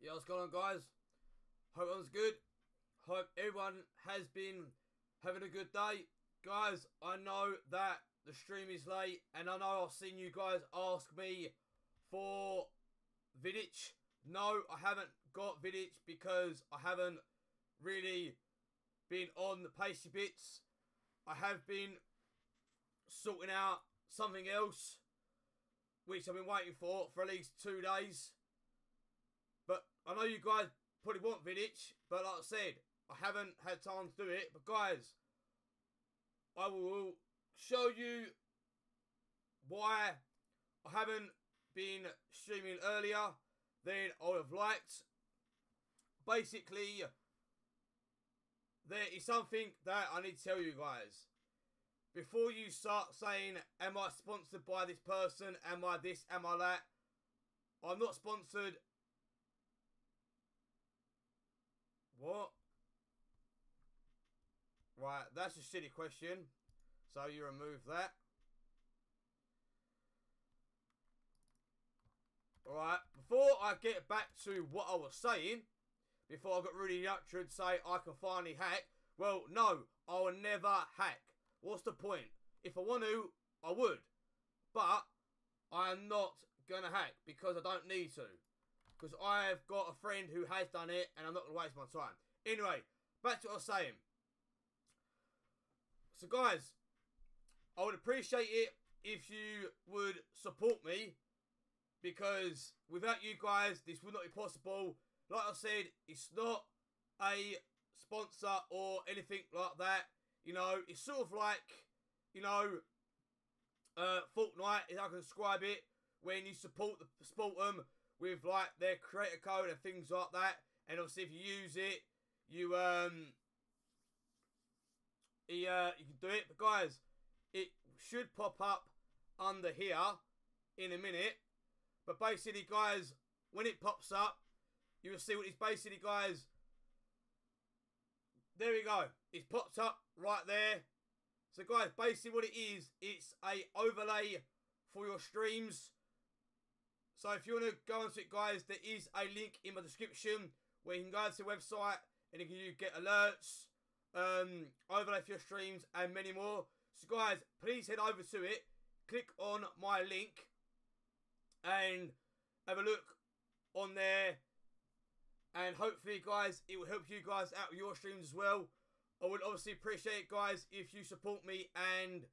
Yeah, what's going on, guys? Hope everyone's good. Hope everyone has been having a good day. Guys, I know that the stream is late, and I know I've seen you guys ask me for Vidic. No, I haven't got Vidic because I haven't really been on the Pacybits. I have been sorting out something else, which I've been waiting for at least 2 days. But I know you guys probably want Vidic, but like I said, I haven't had time to do it. But guys, I will show you why I haven't been streaming earlier than I would have liked. Basically, there is something that I need to tell you guys. Before you start saying, am I sponsored by this person? Am I this? Am I that? I'm not sponsored. What? Right, that's a silly question. So you remove that. Alright, before I get back to what I was saying, before I got really nurtured, say I can finally hack. Well, no, I will never hack. What's the point? If I want to, I would. But I am not going to hack because I don't need to. Because I have got a friend who has done it and I'm not going to waste my time. Anyway, back to what I was saying. So guys, I would appreciate it if you would support me. Because without you guys, this would not be possible. Like I said, it's not a sponsor or anything like that. You know, it's sort of like, you know, Fortnite, if I can describe it, when you support them with like their creator code and things like that. And obviously if you use it, you can do it. But guys, it should pop up under here in a minute. But basically, guys, when it pops up, you will see what it's basically, guys. There we go. It's popped up right there. So, guys, basically what it is, it's a overlay for your streams. So, if you want to go onto it, guys, there is a link in my description where you can go to the website and you can get alerts, overlay for your streams, and many more. So, guys, please head over to it. Click on my link. And have a look on there. And hopefully, guys, it will help you guys out with your streams as well. I would obviously appreciate it, guys, if you support me and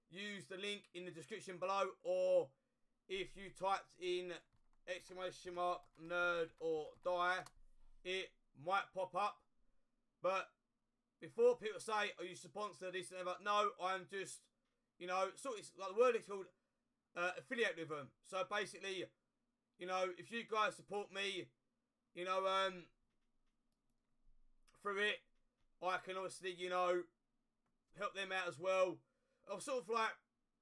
use the link in the description below. Or if you typed in !nerd or die, it might pop up. But before people say, are you sponsored this and that? No, I'm just, you know, sort of like the word is called affiliate with them. So basically, you know, if you guys support me, you know, through it, I can obviously, you know, help them out as well. I'm sort of like,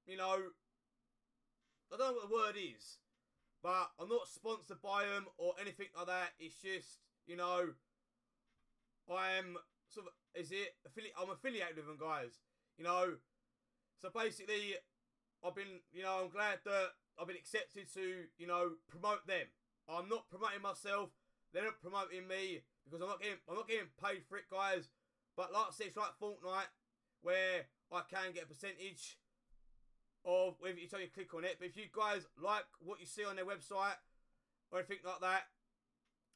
you know, I don't know what the word is, but I'm not sponsored by them or anything like that. It's just, you know, I am sort of, I'm affiliated with them, guys. You know, so basically, I've been, you know, I'm glad that I've been accepted to, you know, promote them. I'm not promoting myself. They're not promoting me because I'm not getting paid for it, guys. But like I said, it's like Fortnite where I can get a percentage of whether you click on it. But if you guys like what you see on their website or anything like that,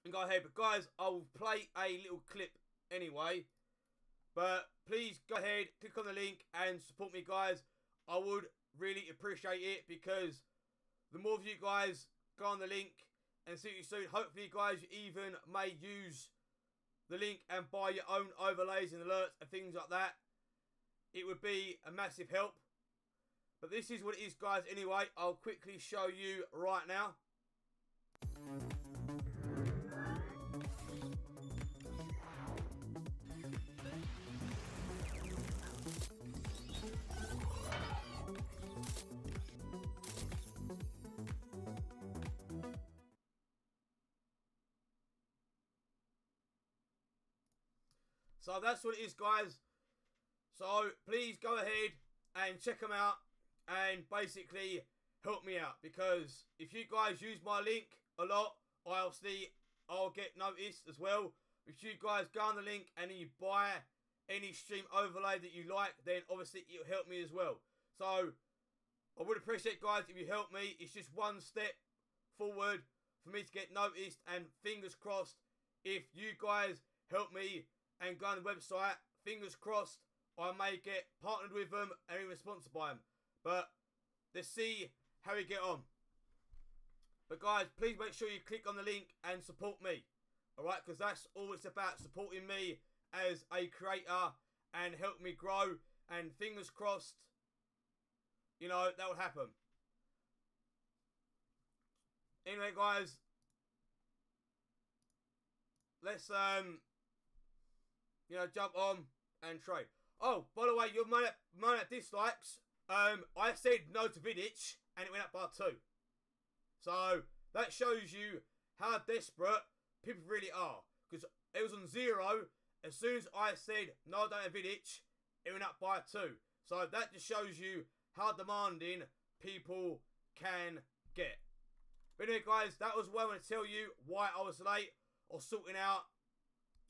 then go ahead. But guys, I will play a little clip anyway. But please go ahead, click on the link and support me, guys. I would really appreciate it because the more of you guys go on the link and see you soon. Hopefully, you guys, you even may use the link and buy your own overlays and alerts and things like that. It would be a massive help. But this is what it is, guys. Anyway, I'll quickly show you right now. So that's what it is, guys. So please go ahead and check them out and basically help me out. Because if you guys use my link a lot, I obviously I'll get noticed as well. If you guys go on the link and you buy any stream overlay that you like, then obviously it'll help me as well. So I would appreciate, guys, if you help me. It's just one step forward for me to get noticed, and fingers crossed, if you guys help me and go on the website, fingers crossed, I may get partnered with them and even sponsored by them. But let's see how we get on. But guys, please make sure you click on the link and support me. Alright, because that's all it's about, supporting me as a creator and help me grow. And fingers crossed, you know, that will happen. Anyway, guys, let's you know, jump on and trade. Oh, by the way, your man at dislikes, I said no to Vidic and it went up by 2. So that shows you how desperate people really are, because it was on 0. As soon as I said no, I don't have Vidic, it went up by 2. So that just shows you how demanding people can get. But anyway, guys, that was what I want to tell you why I was late, or sorting out,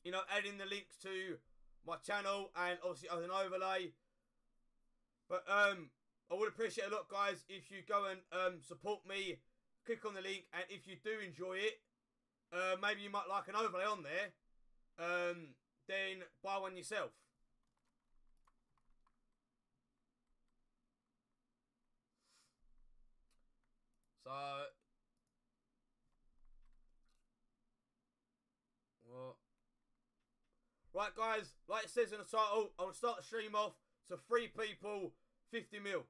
you know, adding the links to my channel and obviously as an overlay. But I would appreciate a lot, guys, if you go and support me. Click on the link, and if you do enjoy it, maybe you might like an overlay on there, then buy one yourself. So, what? Right, guys, like it says in the title, I will start the stream off to 3 people, 50 mil.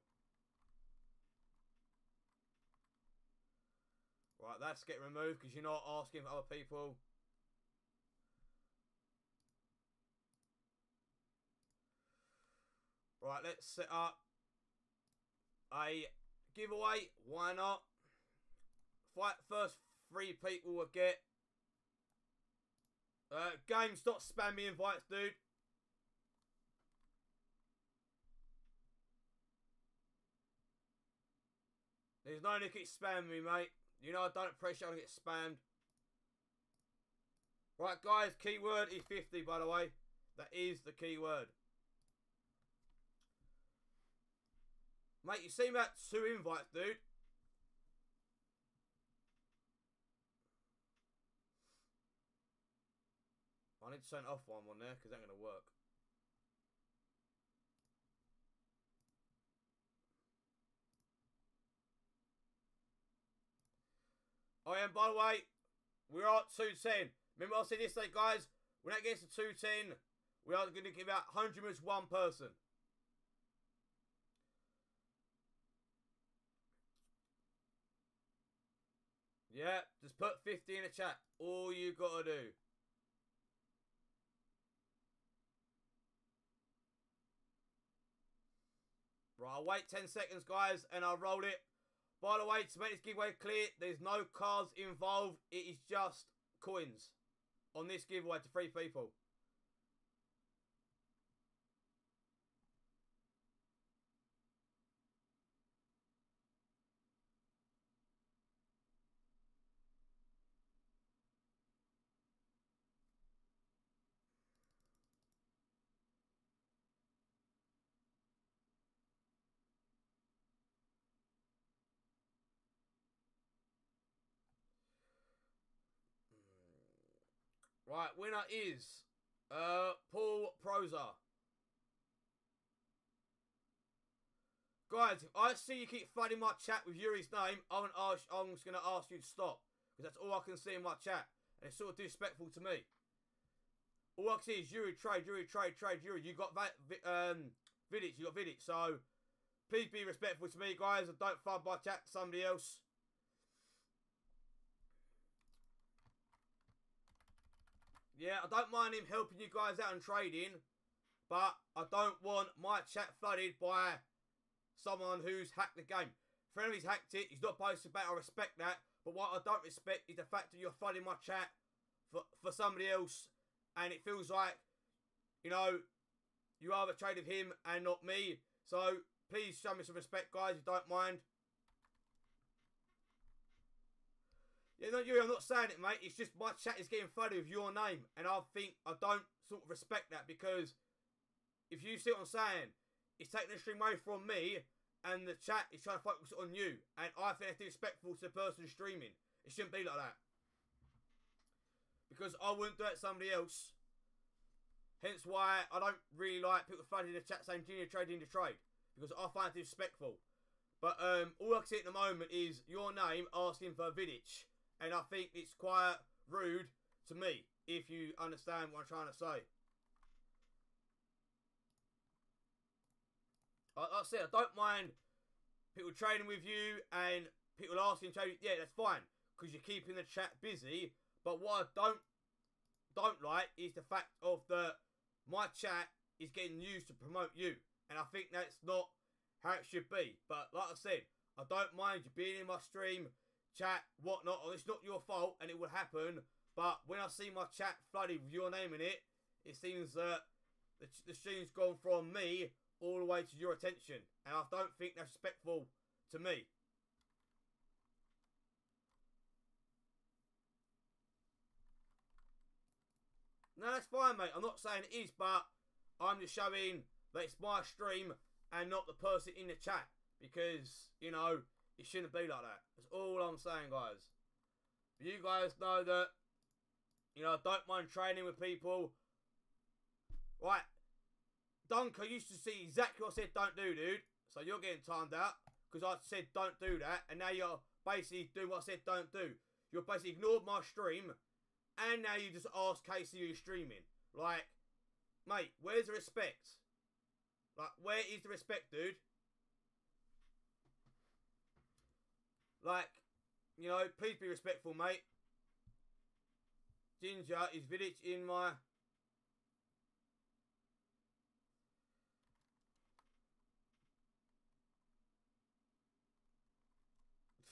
Right, that's getting removed because you're not asking for other people. Right, let's set up a giveaway. Why not? First 3 people will get. Game, stop spamming invites, dude. There's no need to keep spamming me, mate. You know I don't appreciate I get spammed. Right, guys, keyword is 50, by the way. That is the keyword. Mate, you seem about 2 invites, dude. I need to turn off one there, because that ain't going to work. By the way, we are at 210. Remember I said yesterday, guys, when that gets to 210, we are going to give out 100 minutes 1 person. Yeah, just put 50 in the chat. All you got to do. Right, I'll wait 10 seconds, guys, and I'll roll it. By the way, to make this giveaway clear, there's no cards involved. It is just coins on this giveaway to 3 people. Right, winner is Paul Proza. Guys, if I see you keep flooding my chat with Yuri's name, I'm just going to ask you to stop. Because that's all I can see in my chat. And it's sort of disrespectful to me. All I can see is Yuri, trade, Yuri, trade, Yuri. You got Vidic, you got Vidic. So, please be respectful to me, guys. And don't flood my chat to somebody else. Yeah, I don't mind him helping you guys out and trading, but I don't want my chat flooded by someone who's hacked the game. For anyone who's hacked it, he's not boasting about it, I respect that, but what I don't respect is the fact that you're flooding my chat for somebody else, and it feels like, you know, you rather trade with him and not me. So, please show me some respect, guys, if you don't mind. Yeah, no, Yuri, I'm not saying it, mate. It's just my chat is getting flooded with your name. And I think I don't sort of respect that because if you see what I'm saying, it's taking the stream away from me and the chat is trying to focus on you. And I think it's disrespectful to the person streaming. It shouldn't be like that. Because I wouldn't do it to somebody else. Hence why I don't really like people flooding the chat saying Junior trading the trade. Because I find it disrespectful. But all I can see at the moment is your name asking for a Vidic. And I think it's quite rude to me, if you understand what I'm trying to say. Like I said, I don't mind people trading with you and people asking trade. Yeah, that's fine, because you're keeping the chat busy. But what I don't like is the fact of my chat is getting used to promote you. And I think that's not how it should be. But like I said, I don't mind you being in my stream, chat, whatnot, or it's not your fault and it will happen. But when I see my chat flooded with your name in it, it seems that the stream's gone from me all the way to your attention, and I don't think that's respectful to me. No, that's fine, mate. I'm not saying it is, but I'm just showing that it's my stream and not the person in the chat, because, you know, it shouldn't be like that. That's all I'm saying, guys. You guys know that, you know, I don't mind training with people. Right. Dunker used to see exactly what I said don't do, dude. So you're getting timed out because I said don't do that. And now you're basically doing what I said don't do. You're basically ignored my stream. And now you just ask Casey who's streaming. Like, mate, where's the respect? Like, where is the respect, dude? Like, you know, please be respectful, mate. Ginger is Vidic in my...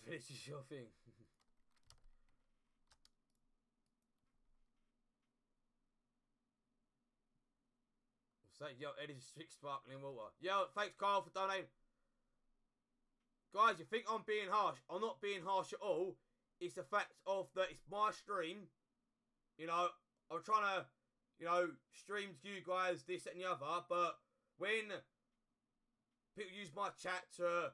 This is your thing. Say, yo, Eddie's strict sparkling water. Yo, thanks, Carl, for donating. Guys, you think I'm being harsh? I'm not being harsh at all. It's the fact of that it's my stream. You know, I'm trying to, you know, stream to you guys, this, that, and the other. But when people use my chat to,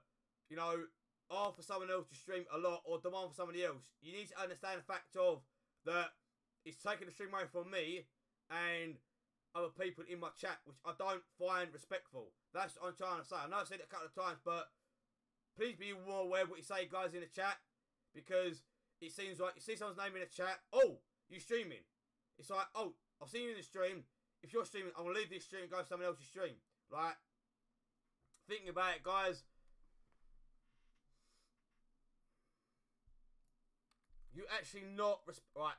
you know, ask for someone else to stream a lot or demand for somebody else, you need to understand the fact of that it's taking the stream away from me and other people in my chat, which I don't find respectful. That's what I'm trying to say. I know I said it a couple of times, but please be more aware of what you say, guys, in the chat, because it seems like you see someone's name in the chat. Oh, you streaming? It's like, oh, I've seen you in the stream. If you're streaming, I'm gonna leave this stream and go to someone else's stream. Like, thinking about it, guys. You actually not right.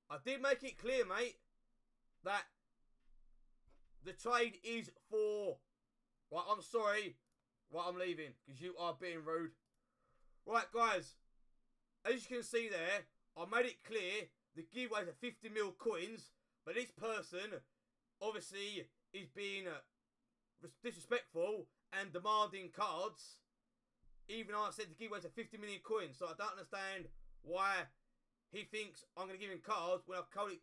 I did make it clear, mate, that the trade is for... Right, I'm sorry. Right, I'm leaving because you are being rude. Right, guys. As you can see there, I made it clear the giveaways are 50 mil coins. But this person, obviously, is being disrespectful and demanding cards. Even though I said the giveaways are 50 million coins. So I don't understand why he thinks I'm going to give him cards when I've totally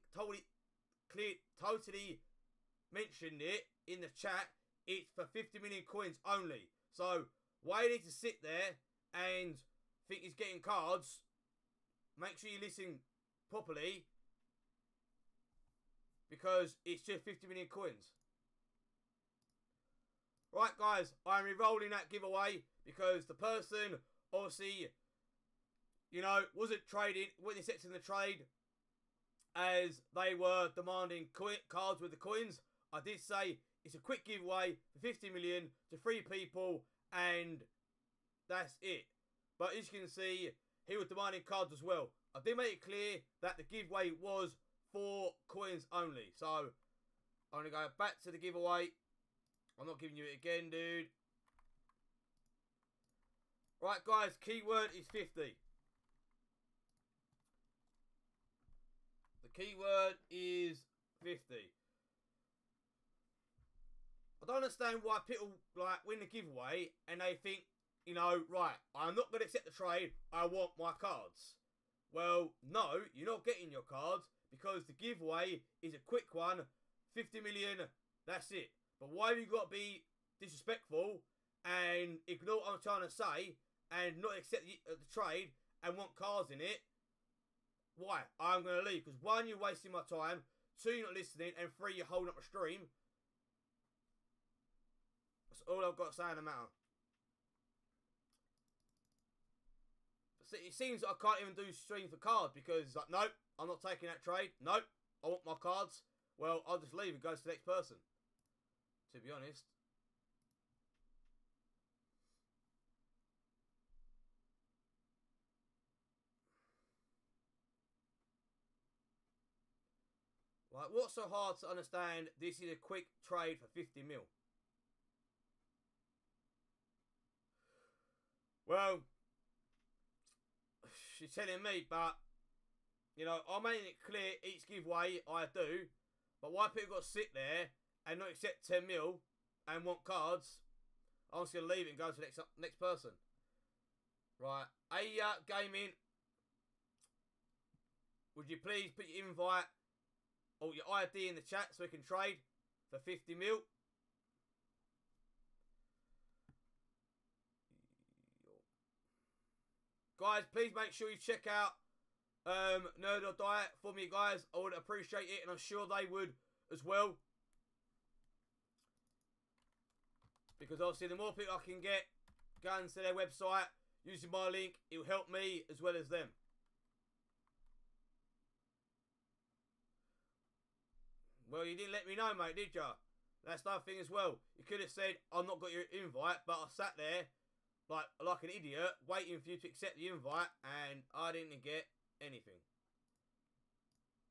mentioned it in the chat. It's for 50 million coins only. So why you need to sit there and think he's getting cards? Make sure you listen properly, because it's just 50 million coins. Right, guys, I'm re-rolling that giveaway because the person obviously, you know, wasn't accepting the trade as they were demanding cards with the coins. I did say it's a quick giveaway for 50 million to 3 people, and that's it. But as you can see, he was demanding cards as well. I did make it clear that the giveaway was for coins only. So I'm going to go back to the giveaway. I'm not giving you it again, dude. Right, guys, keyword is 50. The keyword is 50. I don't understand why people like win the giveaway and they think, you know, right, I'm not going to accept the trade. I want my cards. Well, no, you're not getting your cards because the giveaway is a quick one, 50 million, that's it. But why have you got to be disrespectful and ignore what I'm trying to say and not accept the trade and want cards in it? Why? I'm going to leave because 1, you're wasting my time, 2, you're not listening, and 3, you're holding up a stream. That's all I've got to say on the matter. It seems that I can't even do streams for cards because, like, nope, I'm not taking that trade. Nope, I want my cards. Well, I'll just leave and go to the next person, to be honest. Like, what's so hard to understand? This is a quick trade for 50 mil. Well, she's telling me, but, you know, I'm making it clear each giveaway I do. But why people got to sit there and not accept 10 mil and want cards? I'm just going to leave it and go to the next person. Right. Gaming. Would you please put your invite or your ID in the chat so we can trade for 50 mil? Guys, please make sure you check out Nerd or Die for me, guys. I would appreciate it, and I'm sure they would as well. Because obviously, the more people I can get going to their website using my link, it will help me as well as them. Well, you didn't let me know, mate, did ya? That's another thing as well. You could have said, I've not got your invite, but I sat there like an idiot, waiting for you to accept the invite, and I didn't get anything.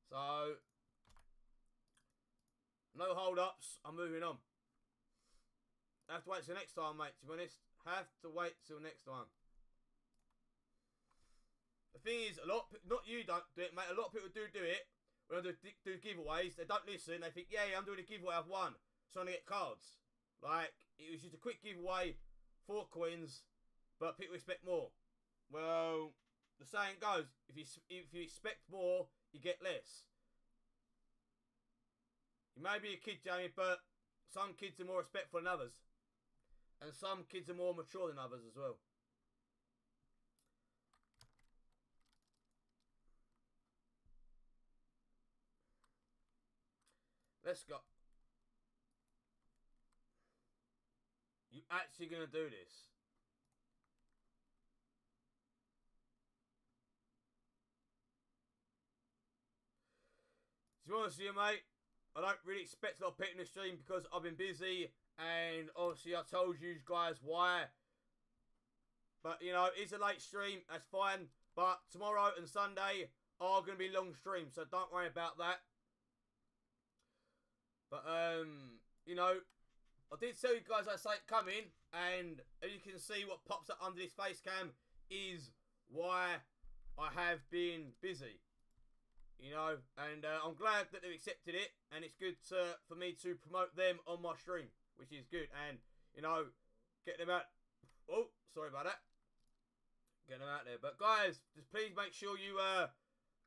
So, no hold-ups, I'm moving on. Have to wait till next time, mate, to be honest. Have to wait till next time. The thing is, not you don't do it, mate, a lot of people do it. When I do giveaways, they don't listen, they think, yeah, I'm doing a giveaway, I've won, so I'm going to get cards. Like, it was just a quick giveaway, 4 coins, but people expect more. Well, the saying goes, if you expect more, you get less. You may be a kid, Jamie, but some kids are more respectful than others. And some kids are more mature than others as well. Let's go. You actually going to do this? To be honest with you, mate, I don't really expect a lot of people in the stream because I've been busy, and obviously I told you guys why. But, you know, it's a late stream, that's fine. But tomorrow and Sunday are going to be long streams, so don't worry about that. But, you know, I did tell you guys I saw it coming, and as you can see, what pops up under this face cam is why I have been busy. You know, and I'm glad that they've accepted it, and it's good for me to promote them on my stream, which is good, and, you know, get them out. Oh, sorry about that. Get them out there. But, guys, just please make sure you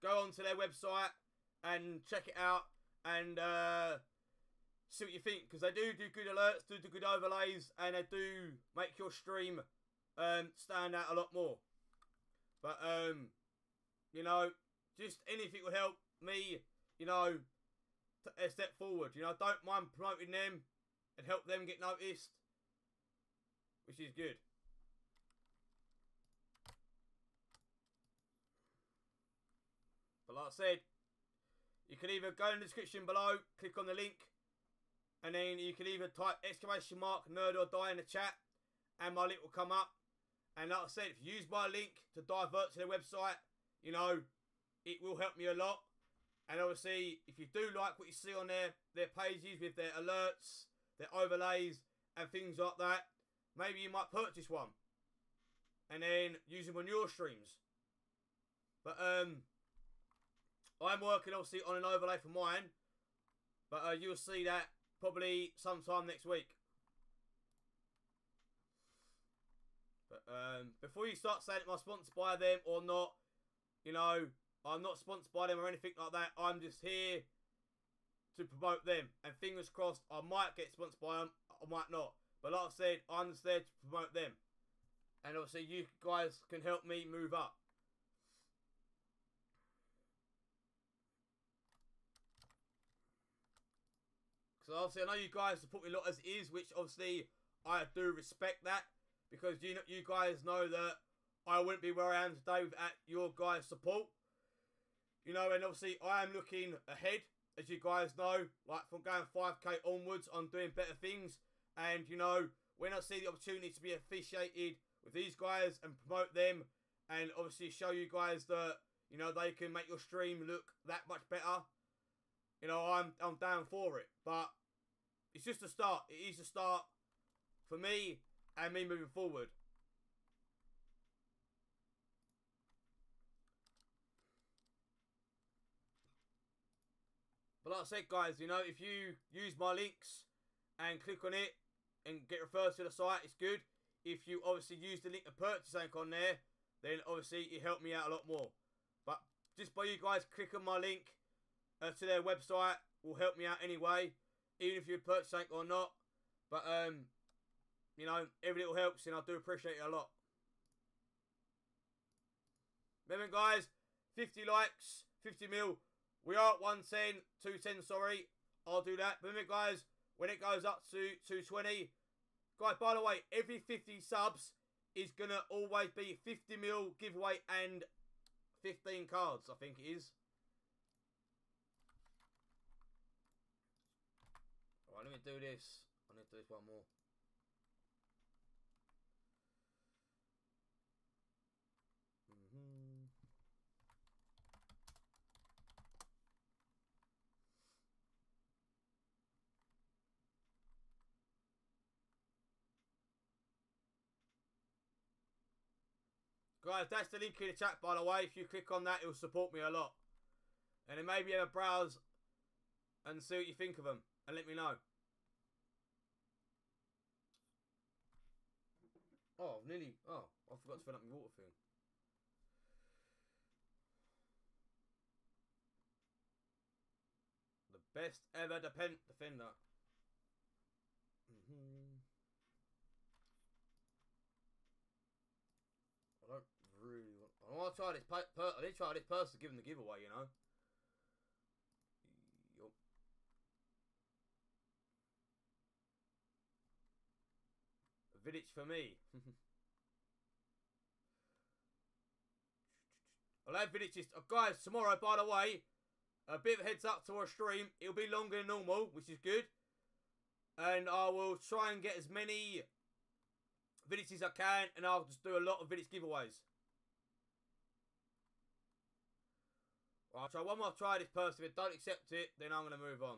go onto their website and check it out, and see what you think, because they do good alerts, do good overlays, and they do make your stream stand out a lot more. But, you know, just anything will help me, you know, a step forward. You know, don't mind promoting them and help them get noticed, which is good. But like I said, you can either go in the description below, click on the link, and then you can either type exclamation mark Nerd or Die in the chat, and my link will come up. And like I said, if you use my link to divert to their website, you know, it will help me a lot. And obviously, if you do like what you see on their pages with their alerts, their overlays, and things like that, maybe you might purchase one and then use them on your streams. But I'm working obviously on an overlay for mine, but you'll see that probably sometime next week. But before you start saying am I sponsored by them or not, you know, I'm not sponsored by them or anything like that. I'm just here to promote them. And fingers crossed, I might get sponsored by them. I might not. But like I said, I'm just there to promote them. And obviously, you guys can help me move up. So obviously, I know you guys support me a lot as it is, which obviously I do respect that, because you guys know that I wouldn't be where I am today without your guys' support. You know, and obviously I am looking ahead, as you guys know, like from going 5k onwards, I'm doing better things. And you know, when I see the opportunity to be affiliated with these guys and promote them, and obviously show you guys that, you know, they can make your stream look that much better, you know, I'm down for it. But it's just a start. It is a start for me and me moving forward. But like I said, guys, you know, if you use my links and click on it and get referred to the site, it's good. If you obviously use the link to purchase link on there, then obviously it helped me out a lot more. But just by you guys clicking on my link to their website will help me out anyway, even if you purchase link or not. But you know, every little helps, and I do appreciate it a lot. Remember, guys, 50 likes, 50 mil. We are at 110, 210, sorry. I'll do that. Remember, guys, when it goes up to 220, guys, by the way, every 50 subs is going to always be 50 mil giveaway and 15 cards, I think it is. Alright, let me do this. I need to do this one more. Guys, that's the link in the chat, by the way. If you click on that, it will support me a lot. And then maybe have a browse and see what you think of them. And let me know. Oh, nearly. Oh, I forgot to fill up my water thing. The best ever defender. I don't really want... I want to try this... I did try this person to give him the giveaway, you know. Yup. A Vidic for me. I'll have Vidic... guys, tomorrow, by the way, a bit of a heads up to our stream. It'll be longer than normal, which is good. And I will try and get as many Vidics as I can, and I'll just do a lot of Vidic giveaways. I'll try one more try this person. If I don't accept it, then I'm going to move on.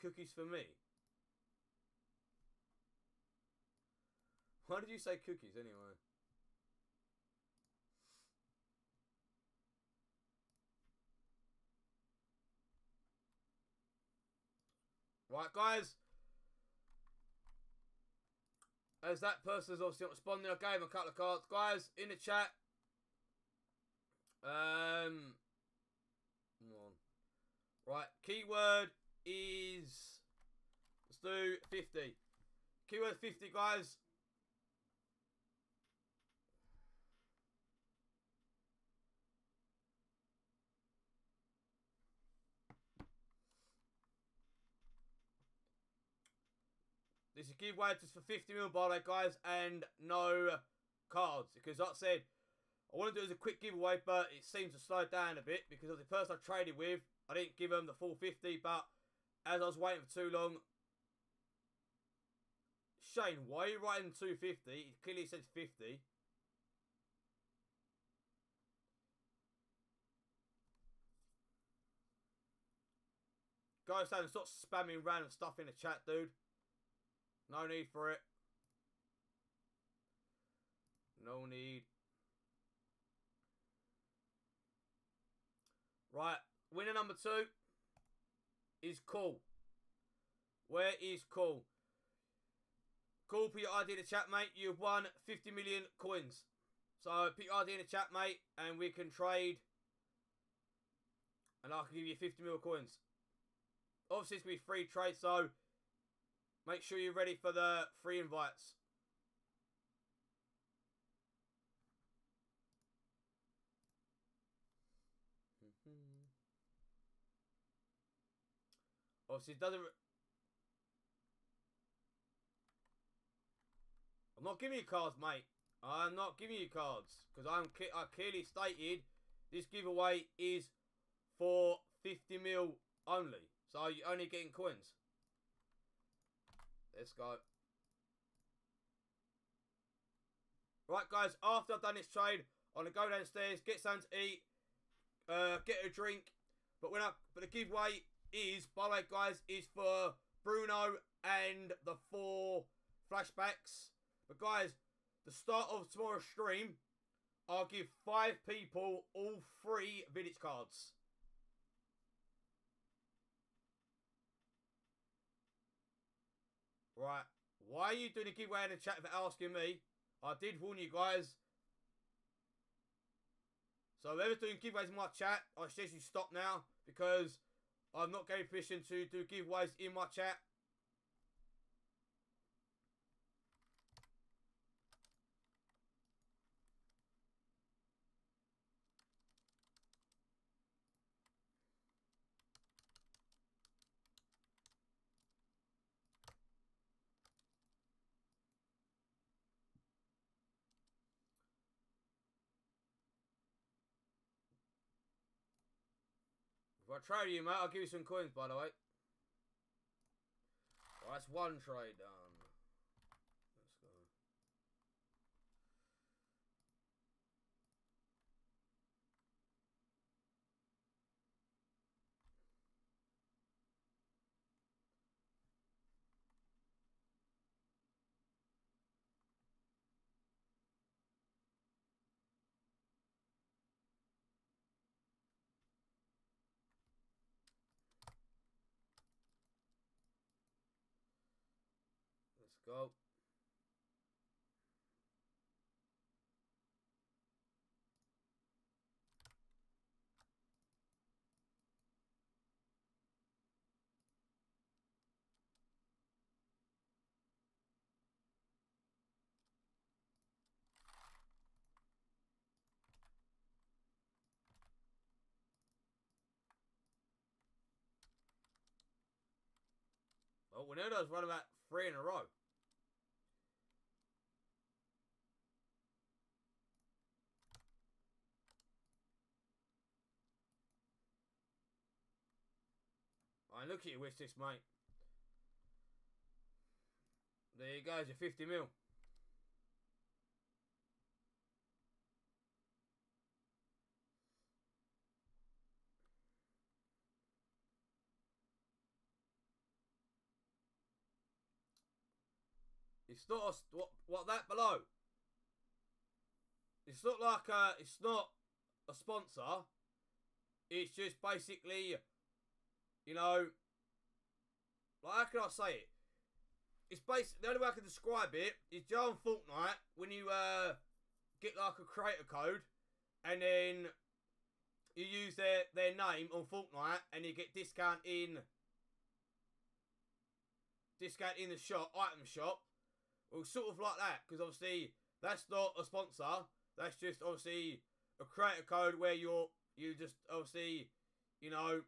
Cookies for me. Why did you say cookies anyway? Right, guys. As that person's obviously not responding, I gave him a couple of cards. Guys, in the chat. Come on. Right, keyword is... let's do 50. Keyword 50, guys. This is a giveaway just for 50 mil, by the way, guys, and no cards. Because, like I said, I want to do it as a quick giveaway, but it seems to slow down a bit. Because of the person I traded with, I didn't give them the full 50, but as I was waiting for too long... Shane, why are you writing 250? It clearly says 50. Guys, stop spamming random stuff in the chat, dude. No need for it. No need. Right. Winner number 2 is Cool. Where is Cool? Cool, put your ID in the chat, mate. You've won 50 million coins. So put your ID in the chat, mate, and we can trade. And I can give you 50 mil coins. Obviously, it's going to be free trade, so make sure you're ready for the free invites. Obviously, it doesn't... I'm not giving you cards, mate. I'm not giving you cards. Because I clearly stated this giveaway is for 50 mil only. So you're only getting coins. Let's go. Right, guys. After I've done this trade, I'm going to go downstairs, get something to eat, get a drink. But the giveaway is, by the way, guys, is for Bruno and the 4 flashbacks. But guys, the start of tomorrow's stream, I'll give 5 people all 3 village cards. Right, why are you doing a giveaway in the chat for asking me? I did warn you guys. So whoever's doing giveaways in my chat, I suggest you stop now, because I'm not getting permission to do giveaways in my chat. If I trade you, mate, I'll give you some coins, by the way. Well, that's one trade done. Let's go. Let's go. Well, Winnerdo's run about 3 in a row. Alright, look at your wish list, mate. There you go, your 50 mil. It's not a, what that below. It's not like it's not a sponsor. It's just basically, you know, like, how can I say it? It's basically, the only way I can describe it is, you know, on Fortnite, when you get like a creator code and then you use their name on Fortnite and you get discount in the shop, item shop. Well, sort of like that, because obviously that's not a sponsor. That's just obviously a creator code where you just obviously, you know,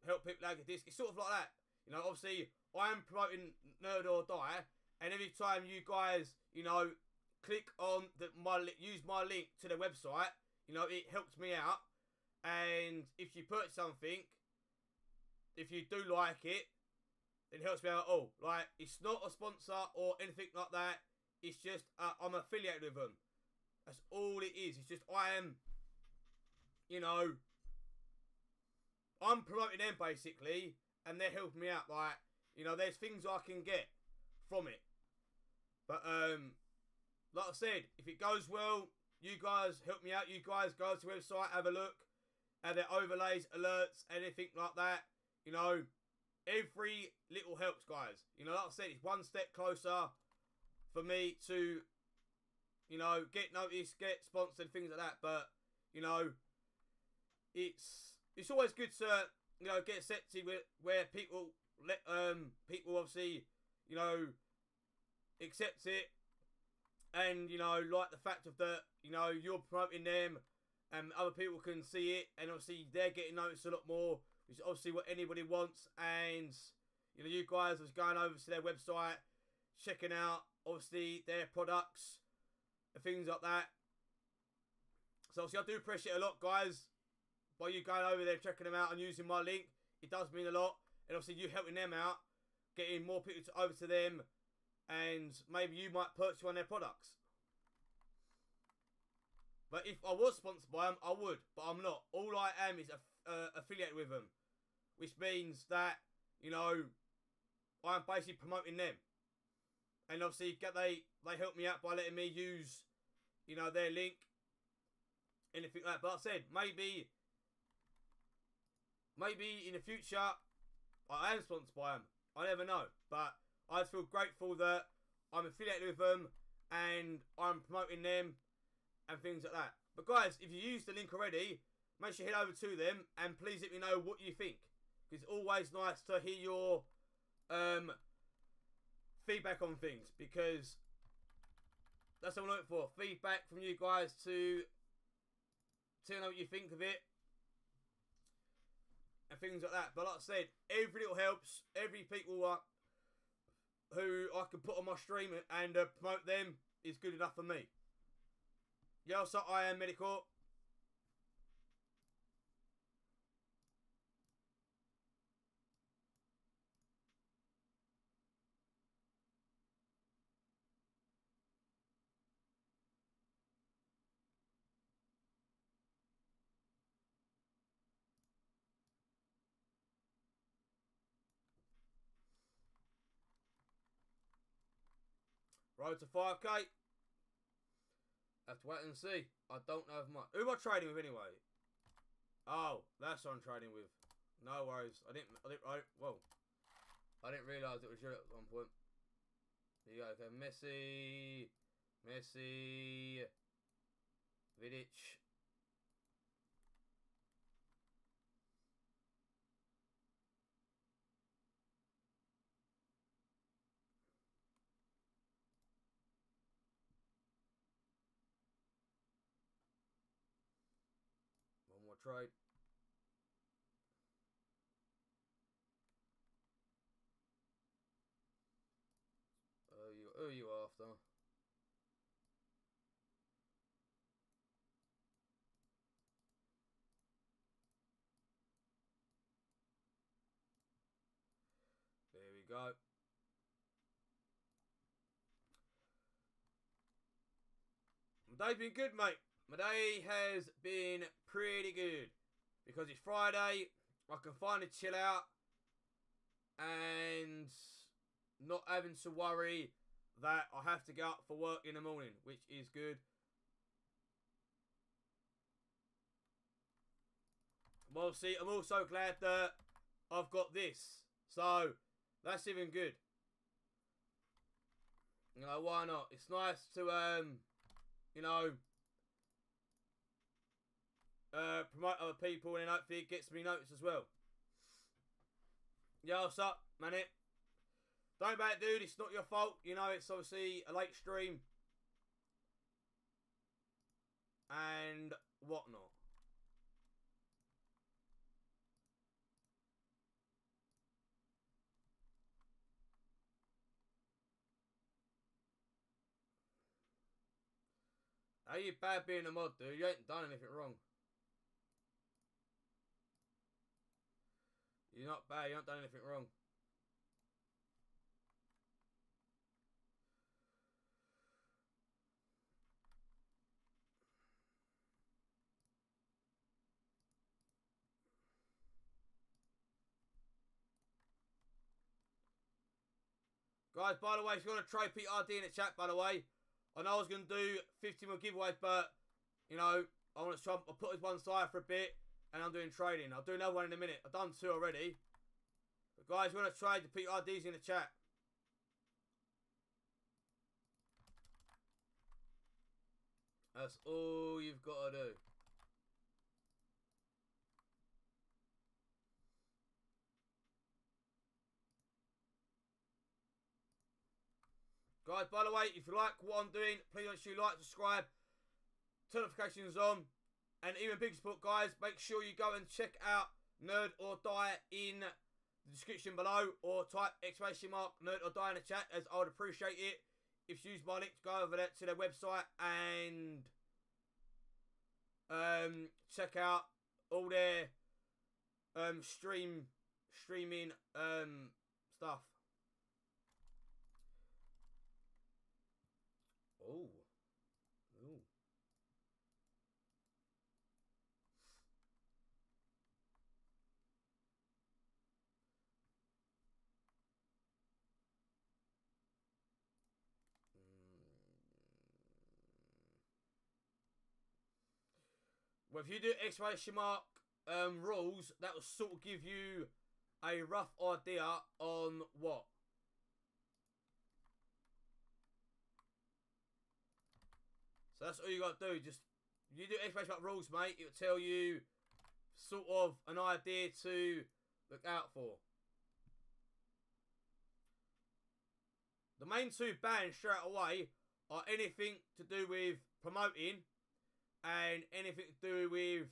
help people out get this. It's sort of like that. You know, obviously I'm promoting Nerd or Die, and every time you guys, you know, click on use my link to the website, you know, it helps me out. And if you purchase something, if you do like it, it helps me out. Oh, like, it's not a sponsor or anything like that. It's just I'm affiliated with them. That's all it is. It's just I am, you know, I'm promoting them basically, and they're helping me out. Like, you know, there's things I can get from it. But like I said, if it goes well, you guys help me out. You guys go to the website, have a look at their overlays, alerts, anything like that. You know, every little helps, guys. You know, like I said, it's one step closer for me to you know, get noticed, get sponsored, things like that. But you know, it's always good to, you know, get accepted where people let people obviously, you know, accept it, and you know, like the fact of that, you know, you're promoting them and other people can see it, and obviously they're getting noticed a lot more, which is obviously what anybody wants. And you know, you guys was going over to their website, checking out obviously their products and things like that. So obviously I do appreciate it a lot, guys, by you going over there, checking them out and using my link. It does mean a lot, and obviously you helping them out, getting more people over to them, and maybe you might purchase one of their products. But if I was sponsored by them, I would, but I'm not. All I am is affiliated with them, which means that, you know, I'm basically promoting them. And obviously they help me out by letting me use, you know, their link, anything like that. But like I said, maybe in the future I am sponsored by them. I never know. But I just feel grateful that I'm affiliated with them and I'm promoting them and things like that. But guys, if you use the link already, make sure you head over to them and please let me know what you think. Because it's always nice to hear your feedback on things, because that's what I'm looking for. Feedback from you guys to know what you think of it and things like that. But like I said, every little helps. Every people who I can put on my stream and promote them is good enough for me. Yeah, so I am Medical. Road to 5k. Have to wait and see. I don't know if my... Who am I trading with anyway? Oh, that's who I'm trading with. No worries. I didn't realise it was you at one point. There you go. Okay, Messi. Vidic. One more trade. Who are you after? There we go. My day's been good, mate. My day has been pretty good. Because it's Friday, I can finally chill out and not having to worry that I have to get up for work in the morning, which is good. Well, see, I'm also glad that I've got this. So, that's even good. You know, why not? It's nice to, you know, promote other people, and hopefully it gets me noticed as well. Yo, what's up, man? Don't bad, dude. It's not your fault. You know, it's obviously a late stream and whatnot. How you bad being a mod, dude? You ain't done anything wrong. You're not bad. You haven't done anything wrong. Guys, by the way, if you want to trade PRD in the chat, by the way, I know I was going to do 50 more giveaways, but, you know, I want to try, I'll put this one aside for a bit, and I'm doing trading. I'll do another one in a minute. I've done 2 already. But guys, if you want to trade, the PRD's in the chat. That's all you've got to do. Guys, by the way, if you like what I'm doing, please make sure you like, subscribe, turn notifications on, and even big support, guys, make sure you go and check out Nerd or Die in the description below, or type exclamation mark Nerd or Die in the chat, as I would appreciate it if you use my link to go over there to their website and check out all their streaming stuff. Oh. Ooh. Well, if you do exclamation mark rules, that will sort of give you a rough idea on what. So that's all you got to do. Just you do exclamation mark rules, mate. It will tell you sort of an idea to look out for. The main two bans straight away are anything to do with promoting and anything to do with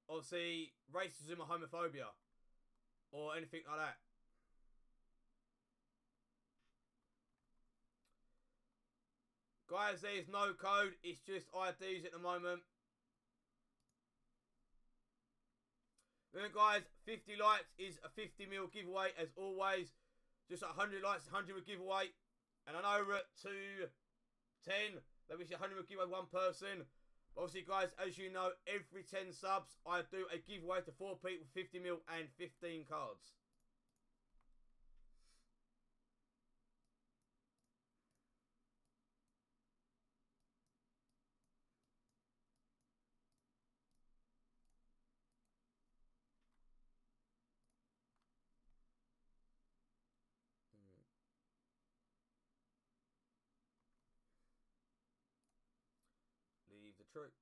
obviously racism or homophobia or anything like that. Guys, there's no code, it's just IDs at the moment. Then guys, 50 likes is a 50 mil giveaway as always. Just 100 likes, 100 mil giveaway. And I know we're at 210. That we should 100 mil giveaway one person. But obviously guys, as you know, every 10 subs, I do a giveaway to 4 people, 50 mil and 15 cards. Leave the troop.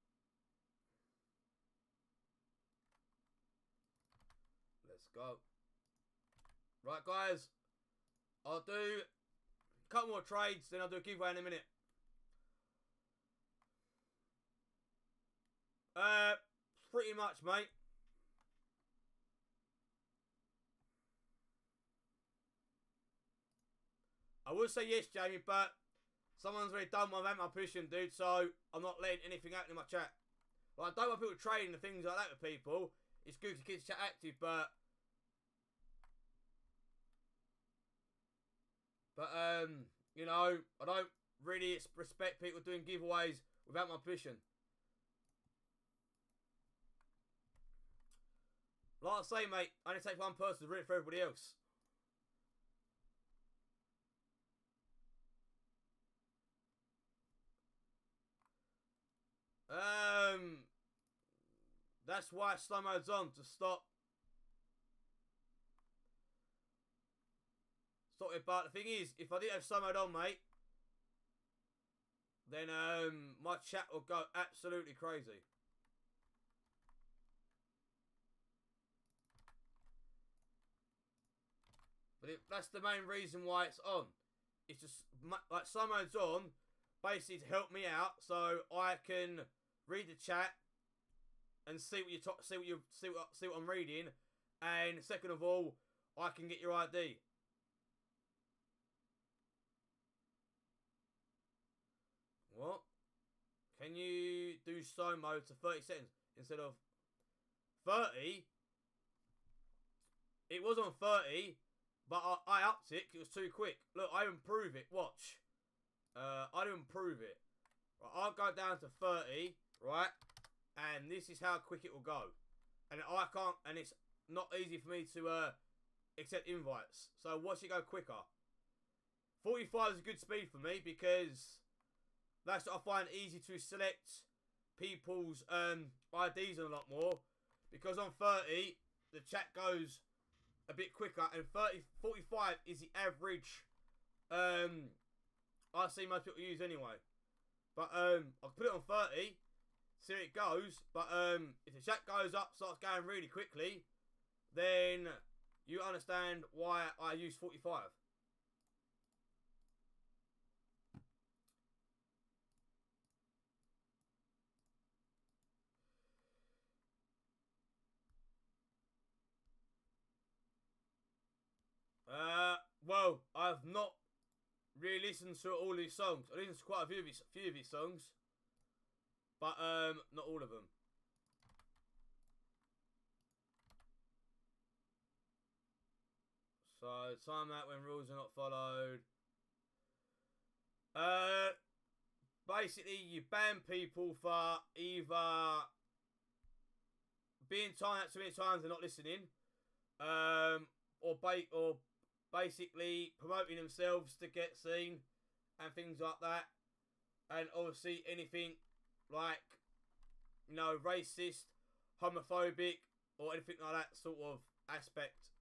Let's go. Right, guys. I'll do a couple more trades, then I'll do a giveaway in a minute. Pretty much, mate. I would say yes, Jamie, but someone's already done my event, my pushing, dude, so I'm not letting anything happen in my chat. Well, I don't want people trading and things like that with people. It's good to keep the chat active, but you know, I don't really respect people doing giveaways without my permission. Like I say, mate, I only take one person to read it for everybody else. That's why slow mode's on, to stop it. But the thing is, if I didn't have slow mode on, mate, then my chat will go absolutely crazy. But that's the main reason why it's on. It's just like slow mode's on, basically to help me out, so I can read the chat and see what I'm reading, and second of all, I can get your ID. What? Can you do slow mode to 30 seconds instead of 30? It was on 30, but I upped it because it was too quick. Look, I improve it. Watch. I improve it. Right, I'll go down to 30, right? And this is how quick it will go. And I can't, and it's not easy for me to accept invites. So watch it go quicker. 45 is a good speed for me because that's what I find easy to select people's IDs a lot more. Because on 30, the chat goes a bit quicker, and 45 is the average I see most people use anyway. But I'll put it on 30, see how it goes. But if the chat goes up, starts going really quickly, then you understand why I use 45. Well, I've not really listened to all these songs. I listened to quite a few of these songs, but not all of them. So time out when rules are not followed. Basically you ban people for either being timed out too many times and not listening, or basically promoting themselves to get seen and things like that. And obviously anything like, you know, racist, homophobic, or anything like that sort of aspect.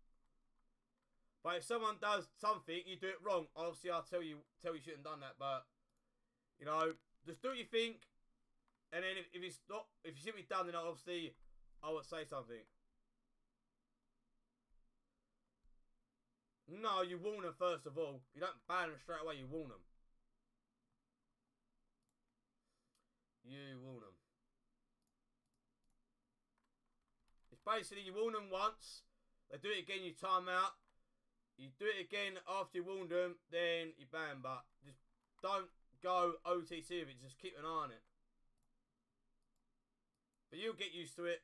But if someone does something, you do it wrong, obviously I'll tell you shouldn't have done that. But, you know, just do what you think. And then if it's not, if you shouldn't be done, then obviously I would say something. No, you warn them first of all. You don't ban them straight away, you warn them. You warn them. It's basically you warn them once, they do it again, you time out. You do it again after you warn them, then you ban. But just don't go OTC with it, just keep an eye on it. But you'll get used to it.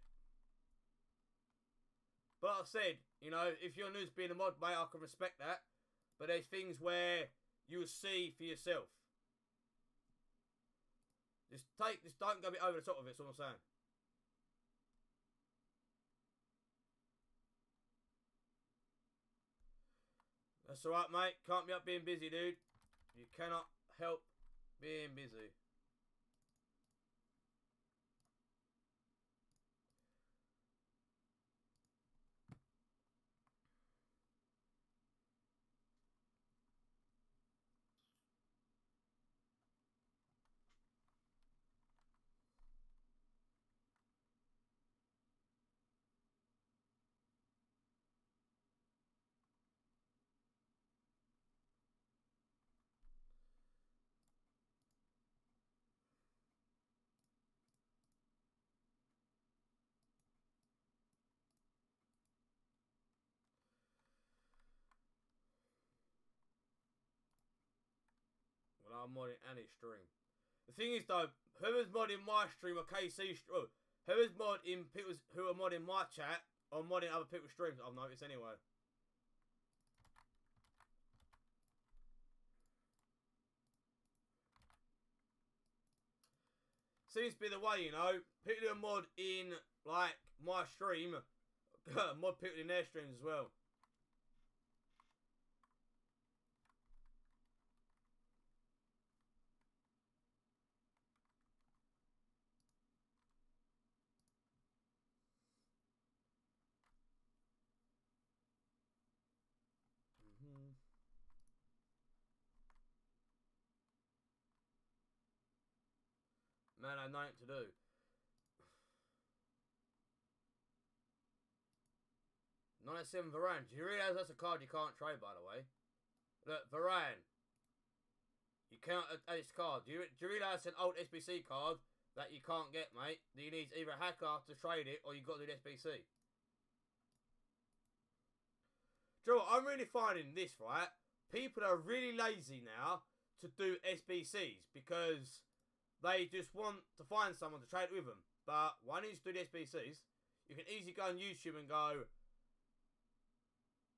But like I said, you know, if you're new to being a mod, mate, I can respect that. But there's things where you'll see for yourself. Just don't go a bit over the top of it, that's all I'm saying. That's alright, mate. Can't be up being busy, dude. You cannot help being busy. Well, I'm modding any stream. The thing is though, whoever's modding my stream or KC stream, whoever's modding people who are modding my chat or modding other people's streams, I've noticed anyway. Seems to be the way, you know. People who mod in like my stream mod people in their streams as well. Man, I have nothing to do. $97 Varane. Do you realise that's a card you can't trade, by the way? Look, Varane. You cannot add this card. Do you realise it's an old SBC card that you can't get, mate? That you need either a hacker to trade it or you've got to do the SBC. Do you know what? I'm really finding this, right? People are really lazy now to do SBCs because they just want to find someone to trade it with them. But why don't you just do the SBCs? You can easily go on YouTube and go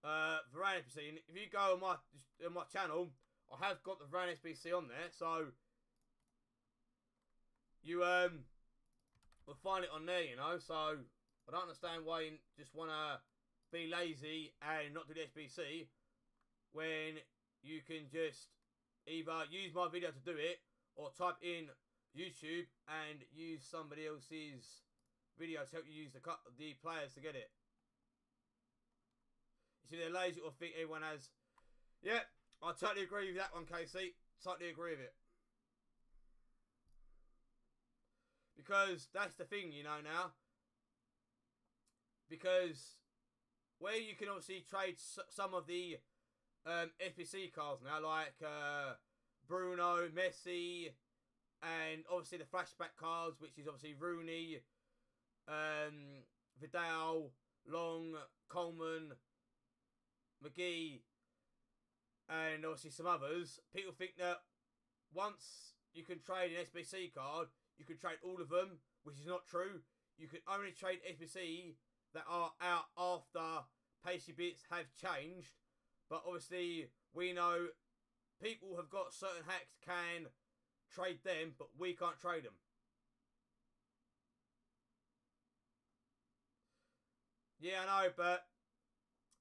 Varane SBC. And if you go on my channel, I have got the Varane SBC on there, so you will find it on there, you know. So I don't understand why you just want to be lazy and not do the SBC when you can just either use my video to do it or type in YouTube and use somebody else's video to help you use the players to get it. You see, they're lazy or think everyone has. Yeah, I totally agree with that one, KC. Totally agree with it. Because that's the thing, you know, now. Because where you can obviously trade some of the SBC cards now, like Bruno, Messi, and obviously the flashback cards, which is obviously Rooney, Vidal, Long, Coleman, McGee, and obviously some others. People think that once you can trade an SBC card, you can trade all of them, which is not true. You can only trade SBC that are out after Pacybits have changed. But obviously, we know people have got certain hacks can trade them, but we can't trade them. Yeah, I know, but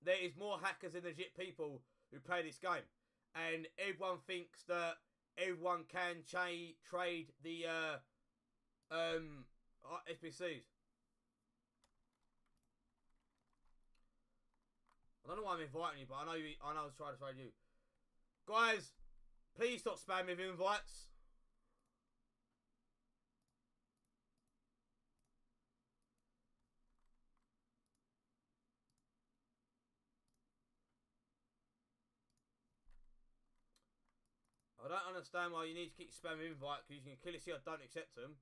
there is more hackers than legit people who play this game. And everyone thinks that everyone can trade the SBCs. I don't know why I'm inviting you, but I know I was trying to trade you. Guys, please stop spamming with invites. I don't understand why you need to keep spamming invites, because you can clearly see I don't accept them.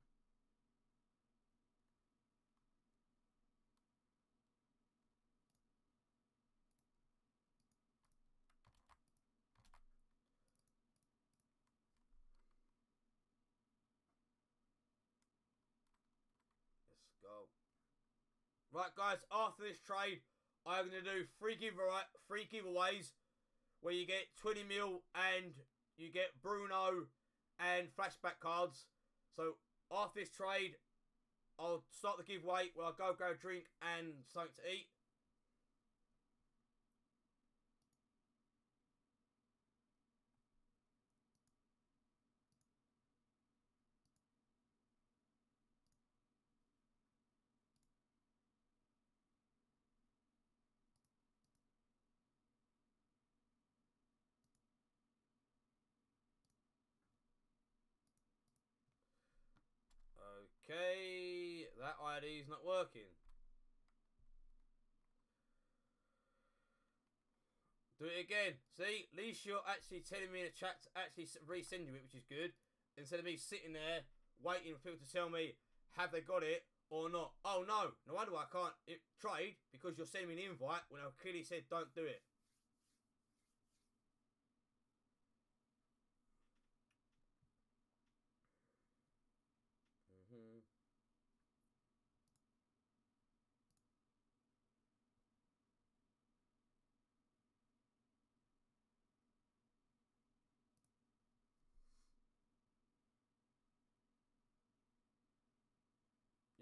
Let's go. Right, guys, after this trade, I'm going to do three giveaways where you get 20 mil and you get Bruno and flashback cards. So after this trade, I'll start the giveaway where I'll go grab a drink and something to eat. Okay, that ID is not working. Do it again. See, at least you're actually telling me in the chat to actually resend you it, which is good. Instead of me sitting there waiting for people to tell me, have they got it or not? Oh no, no wonder why I can't trade, because you're sending me an invite when I clearly said don't do it.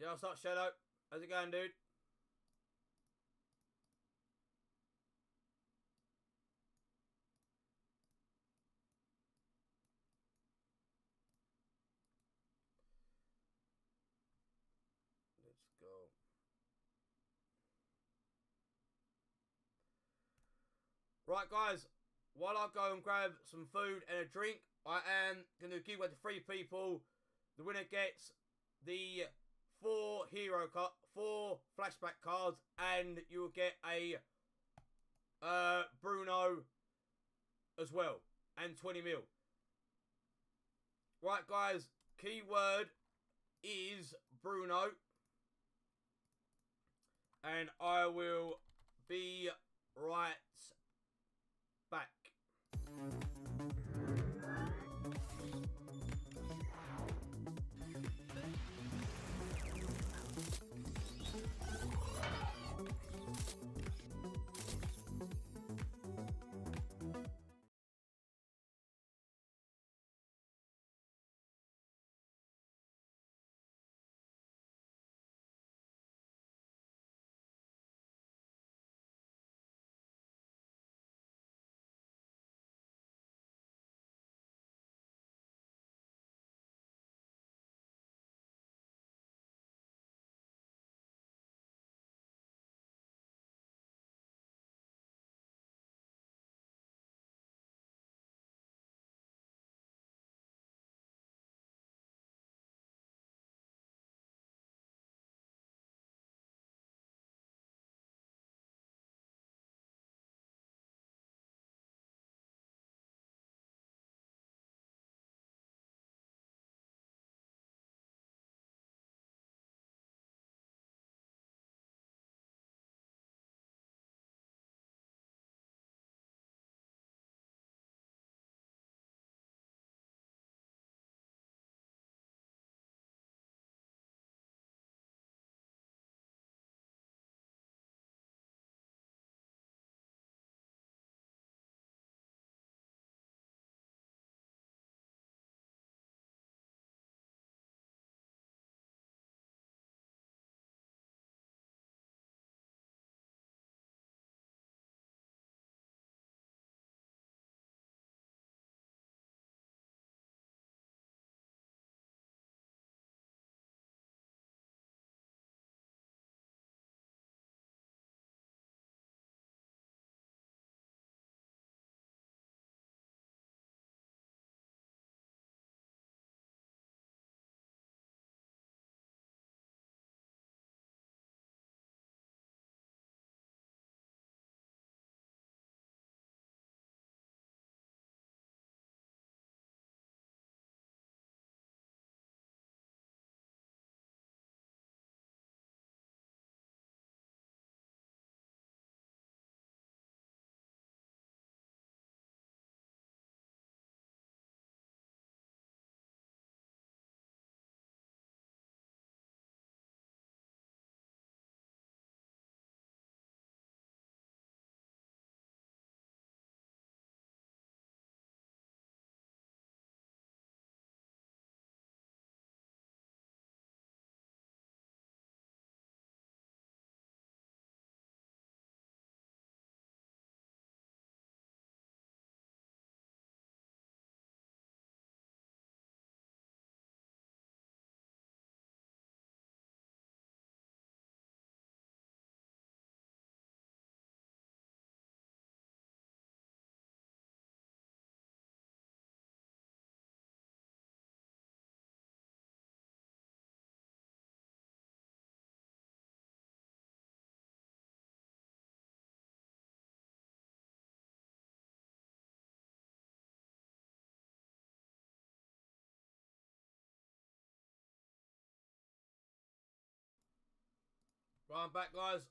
Yeah, what's up, Shadow? How's it going, dude? Let's go. Right, guys, while I go and grab some food and a drink, I am going to give away to 3 people. The winner gets the 4 flashback cards, and you will get a Bruno as well, and 20 mil. Right, guys, keyword is Bruno, and I will be right back. Right, I'm back, guys.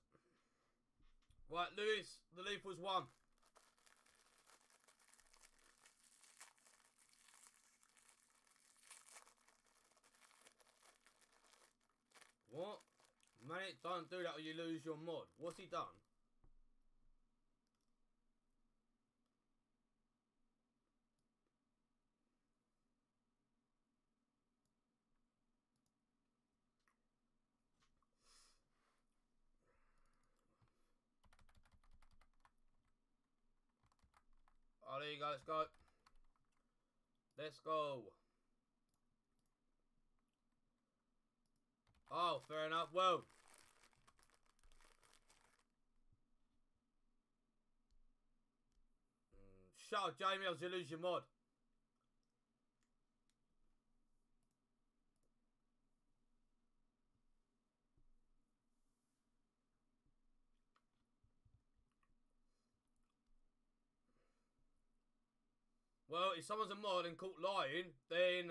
Right, Lewis, the leaf was won. What? Man, it don't do that or you lose your mod. What's he done? Oh, there you go. Let's go. Let's go. Oh, fair enough. Well. Shut up, Jamie. I was going to lose your mod. Well, if someone's a mod and caught lying, then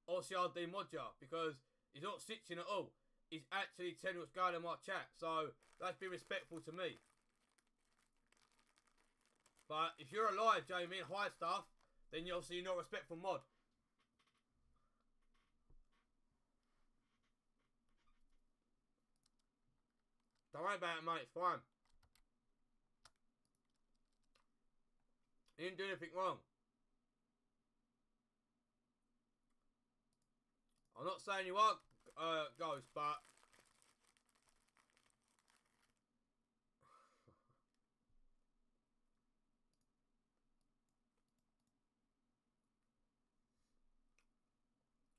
obviously I'll demod you because he's not snitching at all. He's actually telling what's going on in my chat, so let's be respectful to me. But if you're a liar, Jamie, and hide stuff, then you're obviously not a respectful mod. Don't worry about it, mate. It's fine. You didn't do anything wrong. I'm not saying you are Ghost, but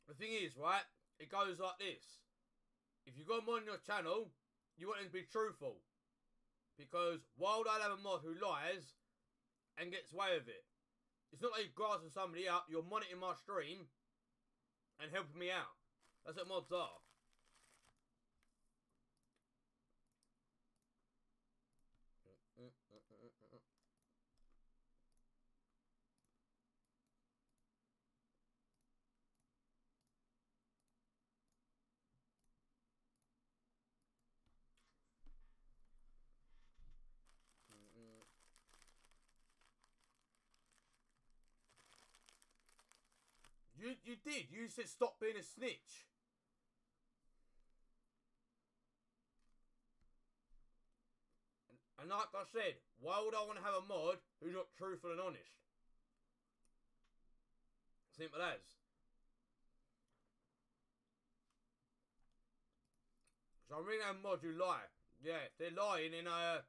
the thing is, right, it goes like this. If you've got a mod on your channel, you want them to be truthful. Because while they'll have a mod who lies and gets away with it, it's not like you're grassing somebody up, you're monitoring my stream and helping me out. That's what mods are. You did. You said stop being a snitch. And like I said, why would I want to have a mod who's not truthful and honest? Simple as. So I'm really having mods who lie. Yeah, if they're lying in then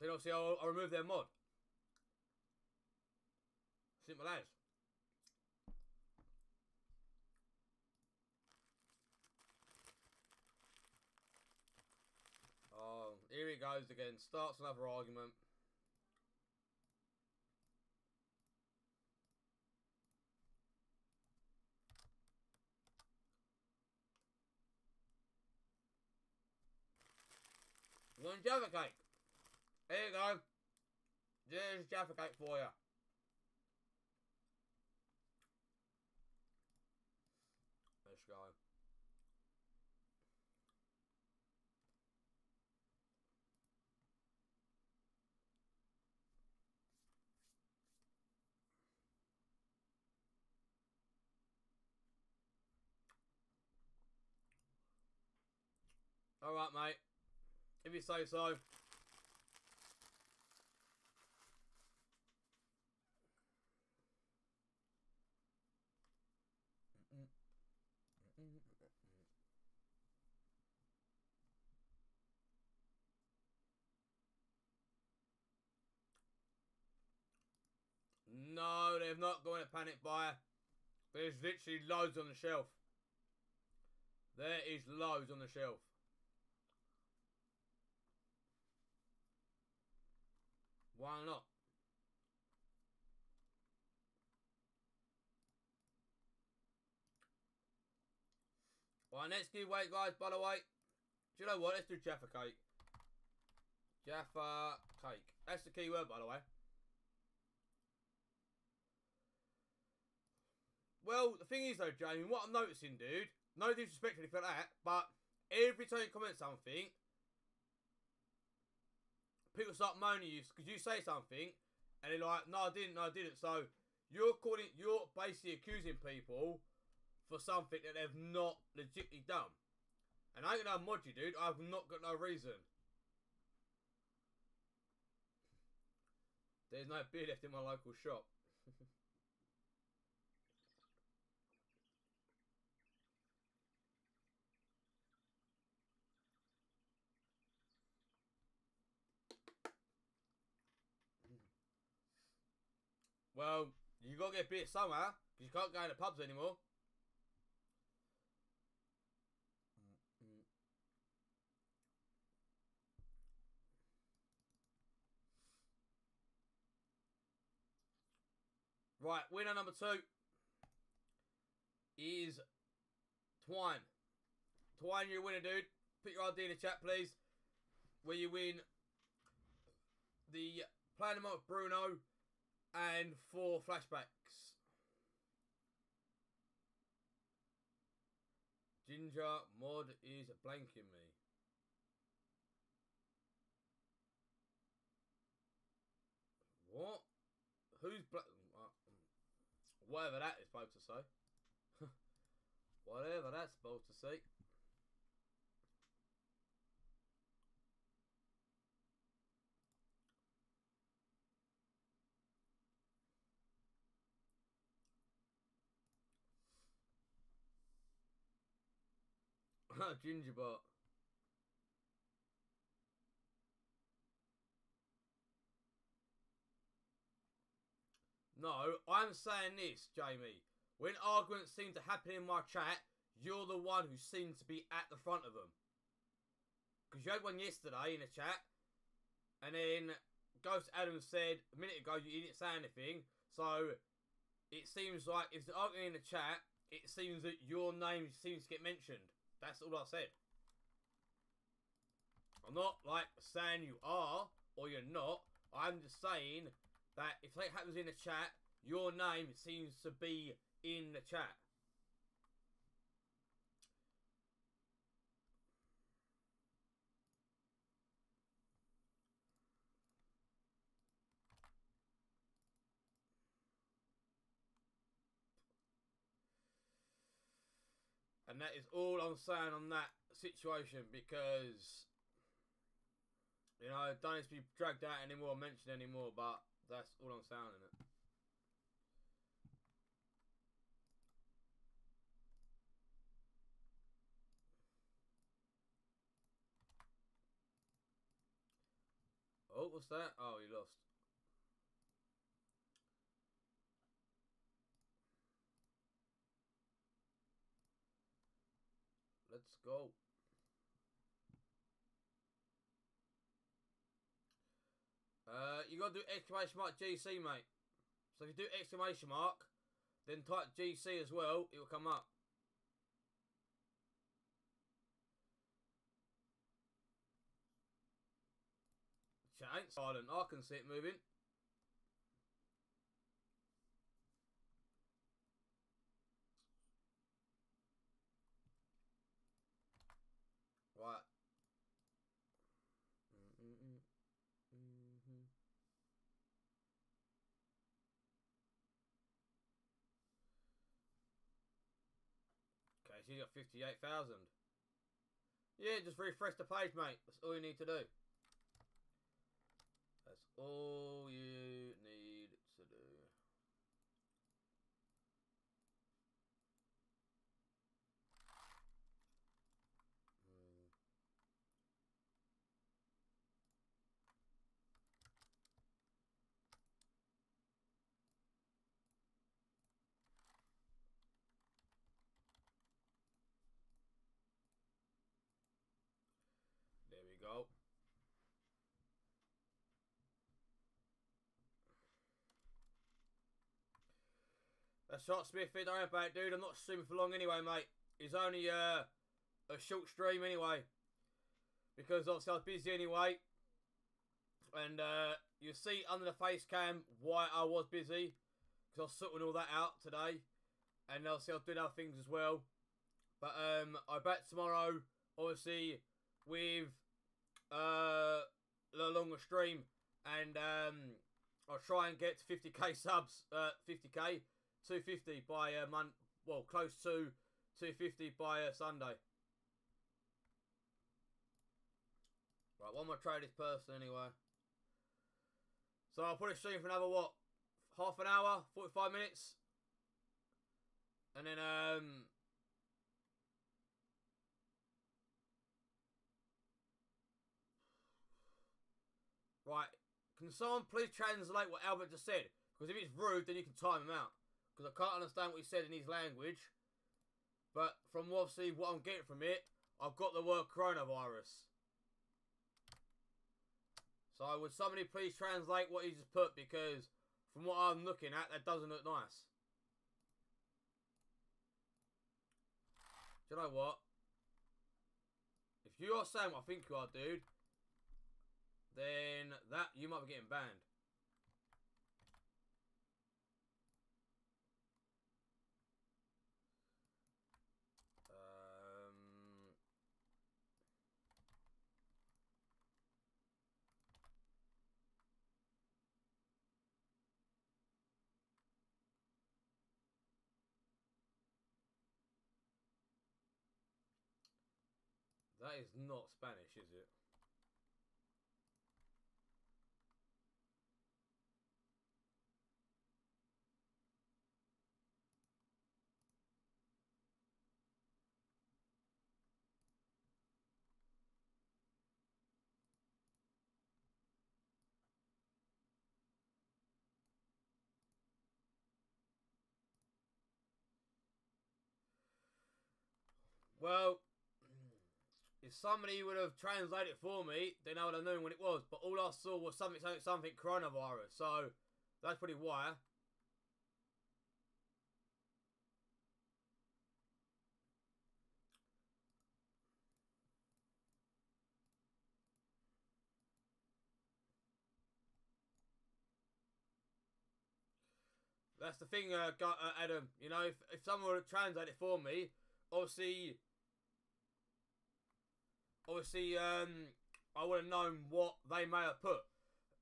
obviously I'll remove their mod. Simple as. Oh, here he goes again. Starts another argument. You want Jaffa cake? Here you go. There's Jaffa cake for you. Let's go. Alright, mate. If you say so. No, they've not gone to panic buy. There's literally loads on the shelf. There is loads on the shelf. Why not? Right, next giveaway, guys, by the way. Do you know what? Let's do Jaffa cake. Jaffa cake. That's the key word, by the way. Well, the thing is, though, Jamie, what I'm noticing, dude, no disrespect or anything like that, but every time you comment something, people start moaning you because you say something, and they're like, no, I didn't. So you're basically accusing people for something that they've not legitimately done. And I ain't gonna mod you, dude. I've not got no reason. There's no beer left in my local shop. Well, you gotta get beer somehow, because you can't go in the pubs anymore. Right, winner number 2 is Twine. Twine, you're a winner, dude. Put your ID in the chat, please. Where you win the Playing the Month with Bruno and 4 flashbacks. Ginger mod is blanking me. What? Who's whatever that is supposed to say. Whatever that's supposed to say. Gingerbot. No, I'm saying this, Jamie. When arguments seem to happen in my chat, you're the one who seems to be at the front of them. Because you had one yesterday in the chat, and then Ghost Adam said a minute ago you didn't say anything. So it seems like if the argument in the chat, it seems that your name seems to get mentioned. That's all I said. I'm not like saying you are or you're not. I'm just saying that if something happens in the chat, your name seems to be in the chat. And that is all I'm saying on that situation, because, you know, it don't need to be dragged out anymore, mentioned anymore, but that's all I'm saying in it. Oh, what's that? Oh, he lost. Let's go. You gotta do exclamation mark GC, mate. So if you do exclamation mark, then type GC as well, it will come up. Chat ain't silent, I can see it moving. Right. Okay, so you got 58,000. Yeah, just refresh the page, mate. That's all you need to do. That's all you need to do. There we go. That's Shot Smith, don't worry about it, dude. I'm not streaming for long anyway, mate. It's only a short stream anyway. Because obviously I was busy anyway. And you'll see under the face cam why I was busy. Because I was sorting all that out today. And obviously I was doing other things as well. But I bet tomorrow, obviously, with a longer stream, and I'll try and get to 50k subs, 50k, 250 by well, close to 250 by Sunday. Right, one more trade this person anyway. So I'll probably stream for another, what, half an hour, 45 minutes, and then right, can someone please translate what Albert just said? Because if it's rude, then you can time him out. Because I can't understand what he said in his language. But from obviously what I'm getting from it, I've got the word coronavirus. So would somebody please translate what he just put? Because from what I'm looking at, that doesn't look nice. Do you know what? If you are saying what I think you are, dude, then that you might be getting banned. That is not Spanish, is it? Well, if somebody would have translated it for me, then I would have known what it was. But all I saw was something coronavirus. So that's pretty why. That's the thing, Adam. You know, if someone would have translated it for me, obviously, I would have known what they may have put.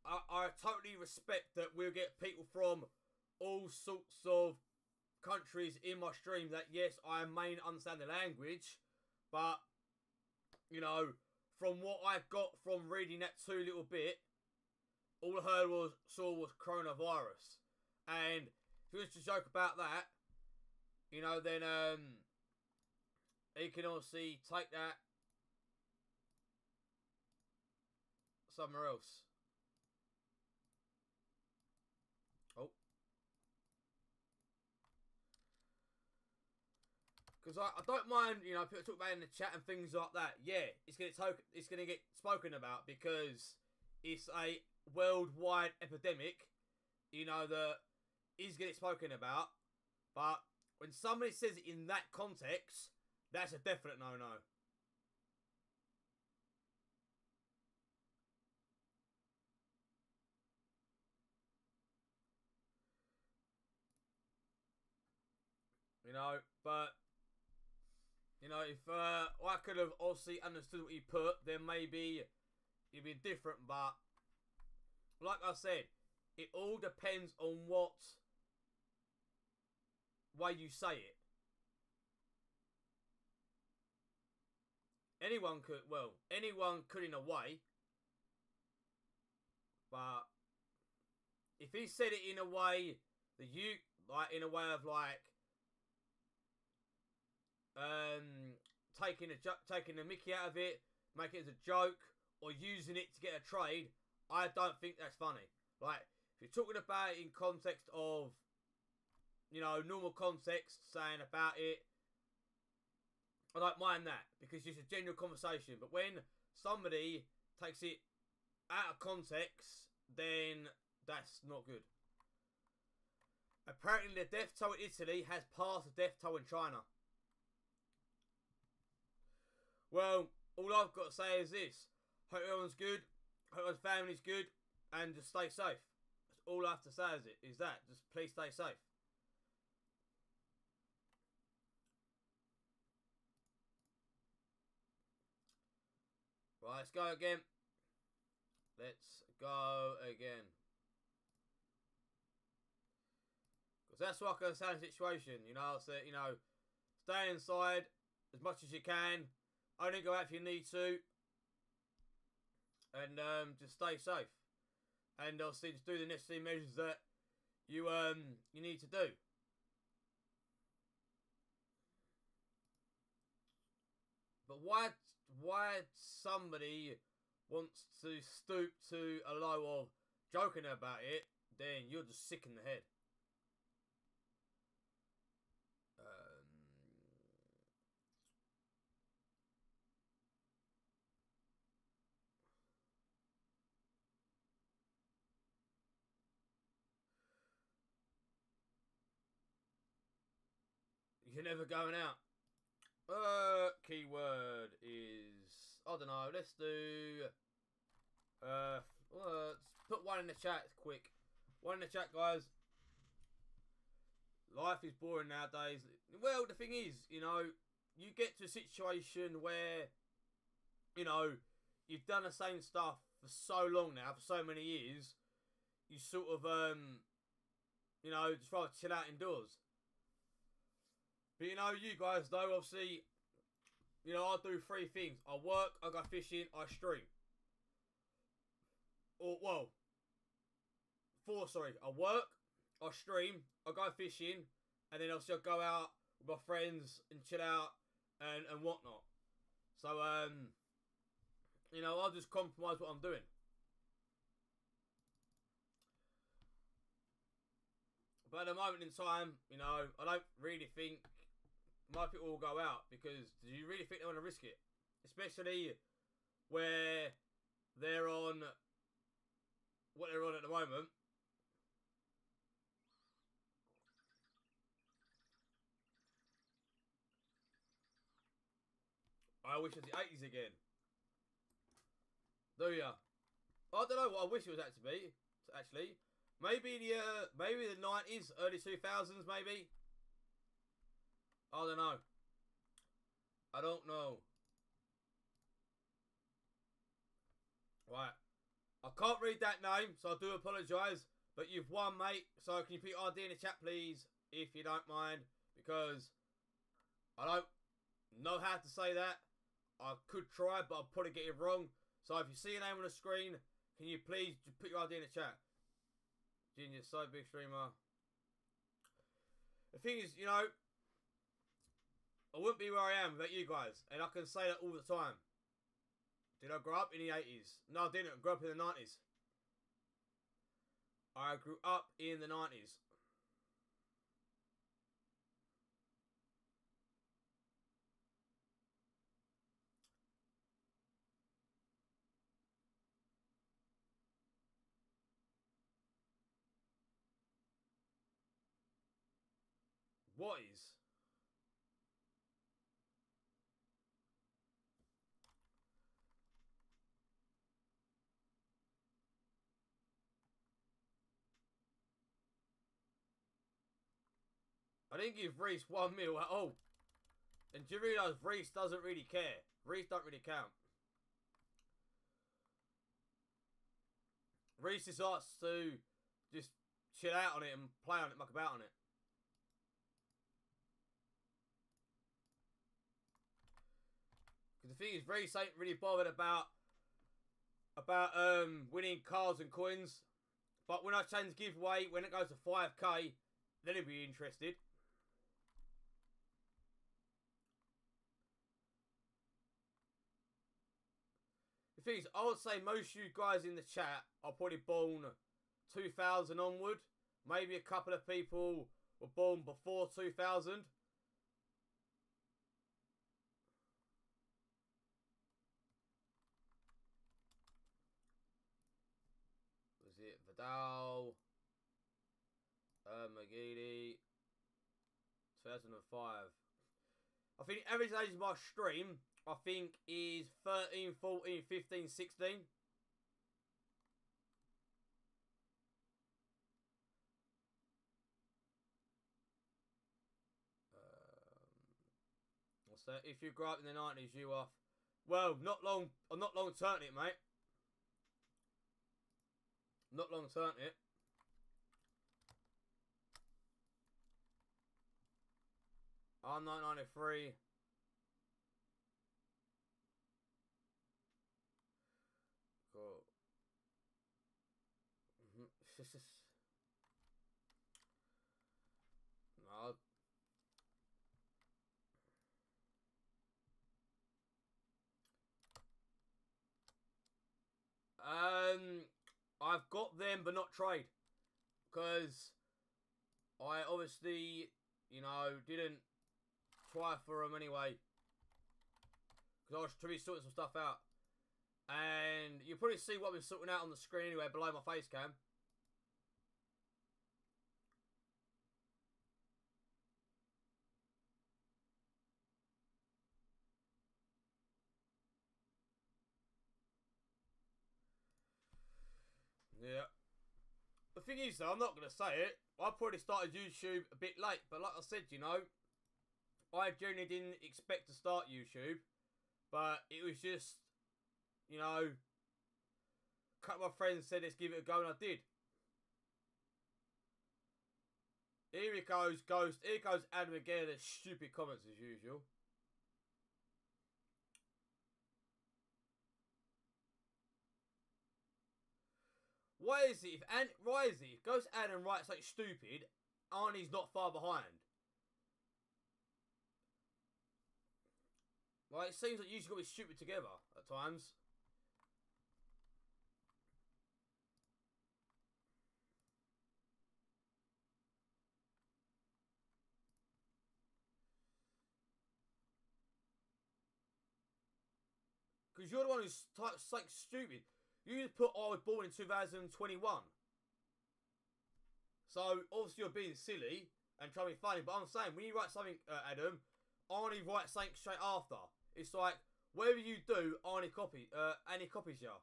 I totally respect that we'll get people from all sorts of countries in my stream that, yes, I may understand the language, but, you know, from what I got from reading that too little bit, all I saw was coronavirus. And if you was to joke about that, you know, then you can obviously take that somewhere else. Oh. Because I don't mind, you know, people talk about it in the chat and things like that. Yeah, it's gonna get spoken about because it's a worldwide epidemic, you know, that is getting spoken about. But when somebody says it in that context, that's a definite no-no. You know, but, you know, if I could have obviously understood what you put, then maybe it'd be different. But, like I said, it all depends on what way you say it. Anyone could in a way. But if he said it in a way that you, like, in a way of, like, taking the mickey out of it, making it as a joke, or using it to get a trade, I don't think that's funny. Like, if you're talking about it in context of, you know, normal context, saying about it, I don't mind that, because it's a genuine conversation. But when somebody takes it out of context, then that's not good. Apparently the death toll in Italy has passed the death toll in China. Well, all I've got to say is this. Hope everyone's good. Hope everyone's family's good. And just stay safe. That's all I have to say is that. Just please stay safe. let's go again. Let's go again. Because that's like a sad situation, you know. So, you know, stay inside as much as you can. Only go out if you need to. And just stay safe. And obviously just do the necessary measures that you need to do. But why somebody wants to stoop to a low of joking about it, then you're just sick in the head. You're never going out. Keyword is, I don't know, let's do let's put one in the chat quick. One in the chat, guys. Life is boring nowadays. Well, the thing is, you know, you get to a situation where, you know, you've done the same stuff for so long now, for so many years, you sort of you know, just rather chill out indoors. But, you know, you guys know, obviously, you know, I do 3 things. I work, I go fishing, I stream. Or, well, 4, sorry. I work, I stream, I go fishing, and then obviously I go out with my friends and chill out and whatnot. So, you know, I'll just compromise what I'm doing. But at the moment in time, you know, I don't really think my people will go out, because do you really think they want to risk it? Especially where they're on what they're on at the moment. I wish it was the 80s again. Do ya? I don't know what I wish it was actually. Maybe the 90s, early 2000s, maybe. I don't know. I don't know. Right. I can't read that name, so I do apologise. But you've won, mate. So can you put your ID in the chat, please? If you don't mind. Because I don't know how to say that. I could try, but I'll probably get it wrong. So if you see your name on the screen, can you please just put your ID in the chat? Ginger, so big streamer. The thing is, you know, I wouldn't be where I am without you guys. And I can say that all the time. Did I grow up in the 80s? No, I didn't. I grew up in the 90s. I grew up in the 90s. What is? I didn't give Reese 1 mil at all. And do you realise Reese doesn't really care? Reese don't really count. Reese just likes to just chill out on it and play on it, muck about on it. Because the thing is, Reese ain't really bothered about winning cards and coins. But when I change giveaway, when it goes to 5k, then he'll be interested. The thing is, I would say most of you guys in the chat are probably born 2000 onward. Maybe a couple of people were born before 2000. Was it Vidal? McGeady. 2005. I think average age of my stream, I think, is 13, 14, 15, 16. What's that? If you grew up in the 90s, you are Well, not long. I'm not long turning it, mate. Not long turning it. I'm 993. Cool. No. I've got them, but not trade, because I obviously, you know, didn't try for them anyway, because I was trying to be sorting some stuff out, and you'll probably see what we're sorting out on the screen anyway below my face cam. Yeah. The thing is, though, I'm not going to say it. I probably started YouTube a bit late. But like I said, you know, I genuinely didn't expect to start YouTube. But it was just, you know, a couple of my friends said, let's give it a go, and I did. Here it goes, Ghost. Here goes Adam again. There's stupid comments as usual. Why is it if Ghost Adam writes like stupid, Arnie's not far behind? Like, it seems like you just got to be stupid together at times. Because you're the one who's like stupid. You just put, oh, I was born in 2021. So, obviously you're being silly and trying to be funny. But I'm saying, when you write something, Adam, Arnie writes something straight after. It's like, whatever you do, Arnie copies you.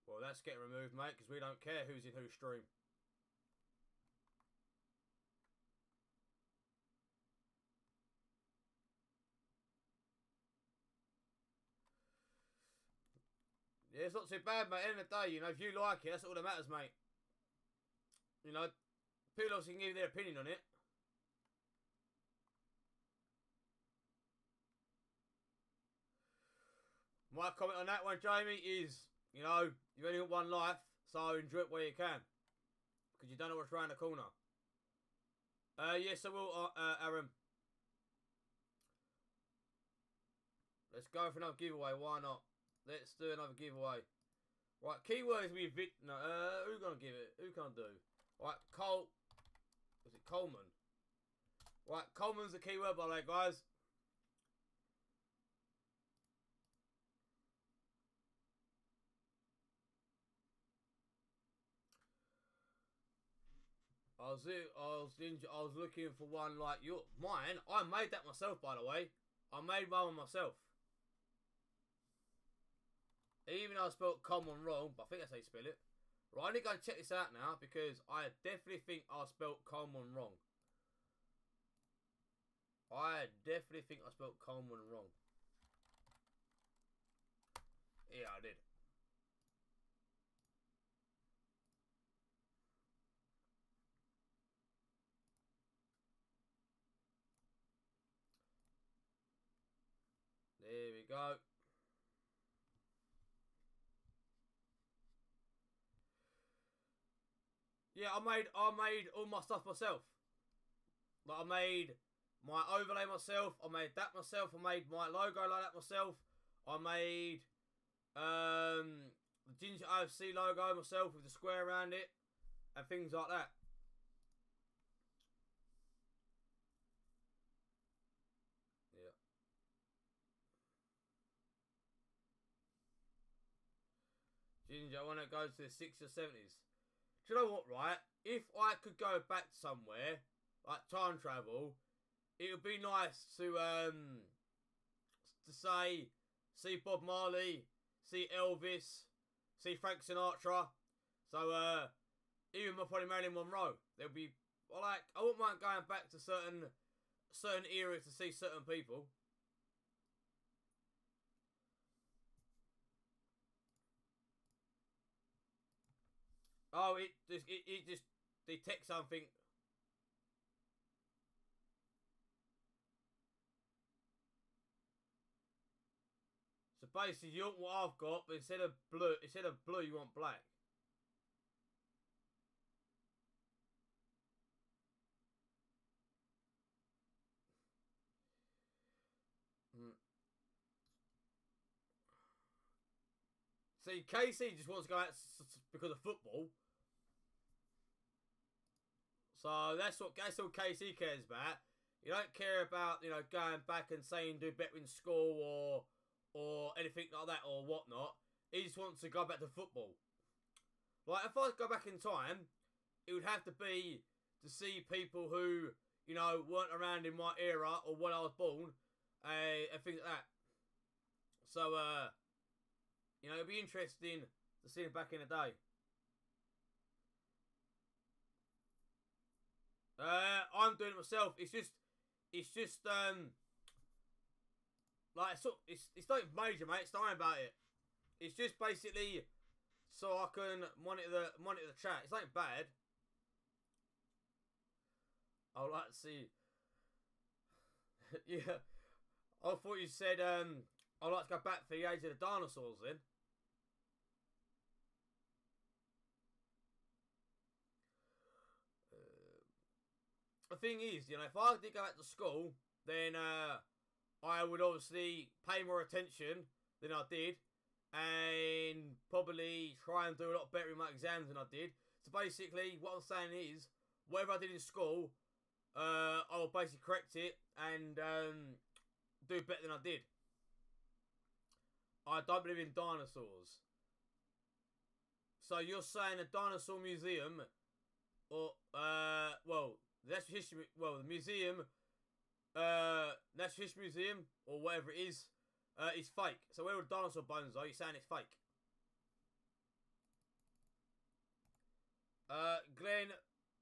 Well, that's getting removed, mate, because we don't care who's in whose stream. Yeah, it's not too bad, mate. End of the day, you know, if you like it, that's all that matters, mate. You know, people obviously can give their opinion on it. My comment on that one, Jamie, is, you know, you've only got one life, so enjoy it where you can. Because you don't know what's around the corner. Yes, I will, Aaron. Let's go for another giveaway, why not? Let's do another giveaway. Right, keywords with no, who's gonna give it? Who can I do? Right, was it Coleman? Right, Coleman's the keyword by the way, guys. I was looking for one like mine. I made that myself, by the way. I made one myself. Even though I spelled common wrong, but I think that's how you spell it. Right, I need to go and check this out now because I definitely think I spelled common wrong. I definitely think I spelled common wrong. Yeah, I did. There we go. Yeah, I made all my stuff myself. Like, I made my overlay myself. I made that myself. I made my logo like that myself. I made the GingerOFC logo myself with the square around it and things like that. Yeah. Ginger, I want to go to the 60s or 70s. Do you know what, right? If I could go back somewhere, like time travel, it would be nice to say, see Bob Marley, see Elvis, see Frank Sinatra, So, even probably Marilyn Monroe, there'll be, like, I wouldn't mind going back to certain eras to see certain people. Oh, it just detects something. So basically, you want what I've got, but instead of blue, you want black. See, KC just wants to go out because of football. So that's all KC cares about. You don't care about, you know, going back and saying do better in school or anything like that or whatnot. He just wants to go back to football. Like, if I go back in time, it would have to be to see people who, you know, weren't around in my era or when I was born, and things like that. So, you know, it'd be interesting to see him back in the day. I'm doing it myself. It's just like it's not major, mate. It's not about it. It's just basically so I can monitor the chat. It's not bad. I would like to see. Yeah, I thought you said I'd like to go back for the age of the dinosaurs then. The thing is, you know, if I did go back to school, then I would obviously pay more attention than I did, and probably try and do a lot better in my exams than I did. So basically, what I'm saying is, whatever I did in school, I'll basically correct it and do better than I did. I don't believe in dinosaurs. So you're saying a dinosaur museum, or well, the Natural History, the museum, Natural History Museum or whatever it is fake. So where the dinosaur bones are, you're saying it's fake? Glenn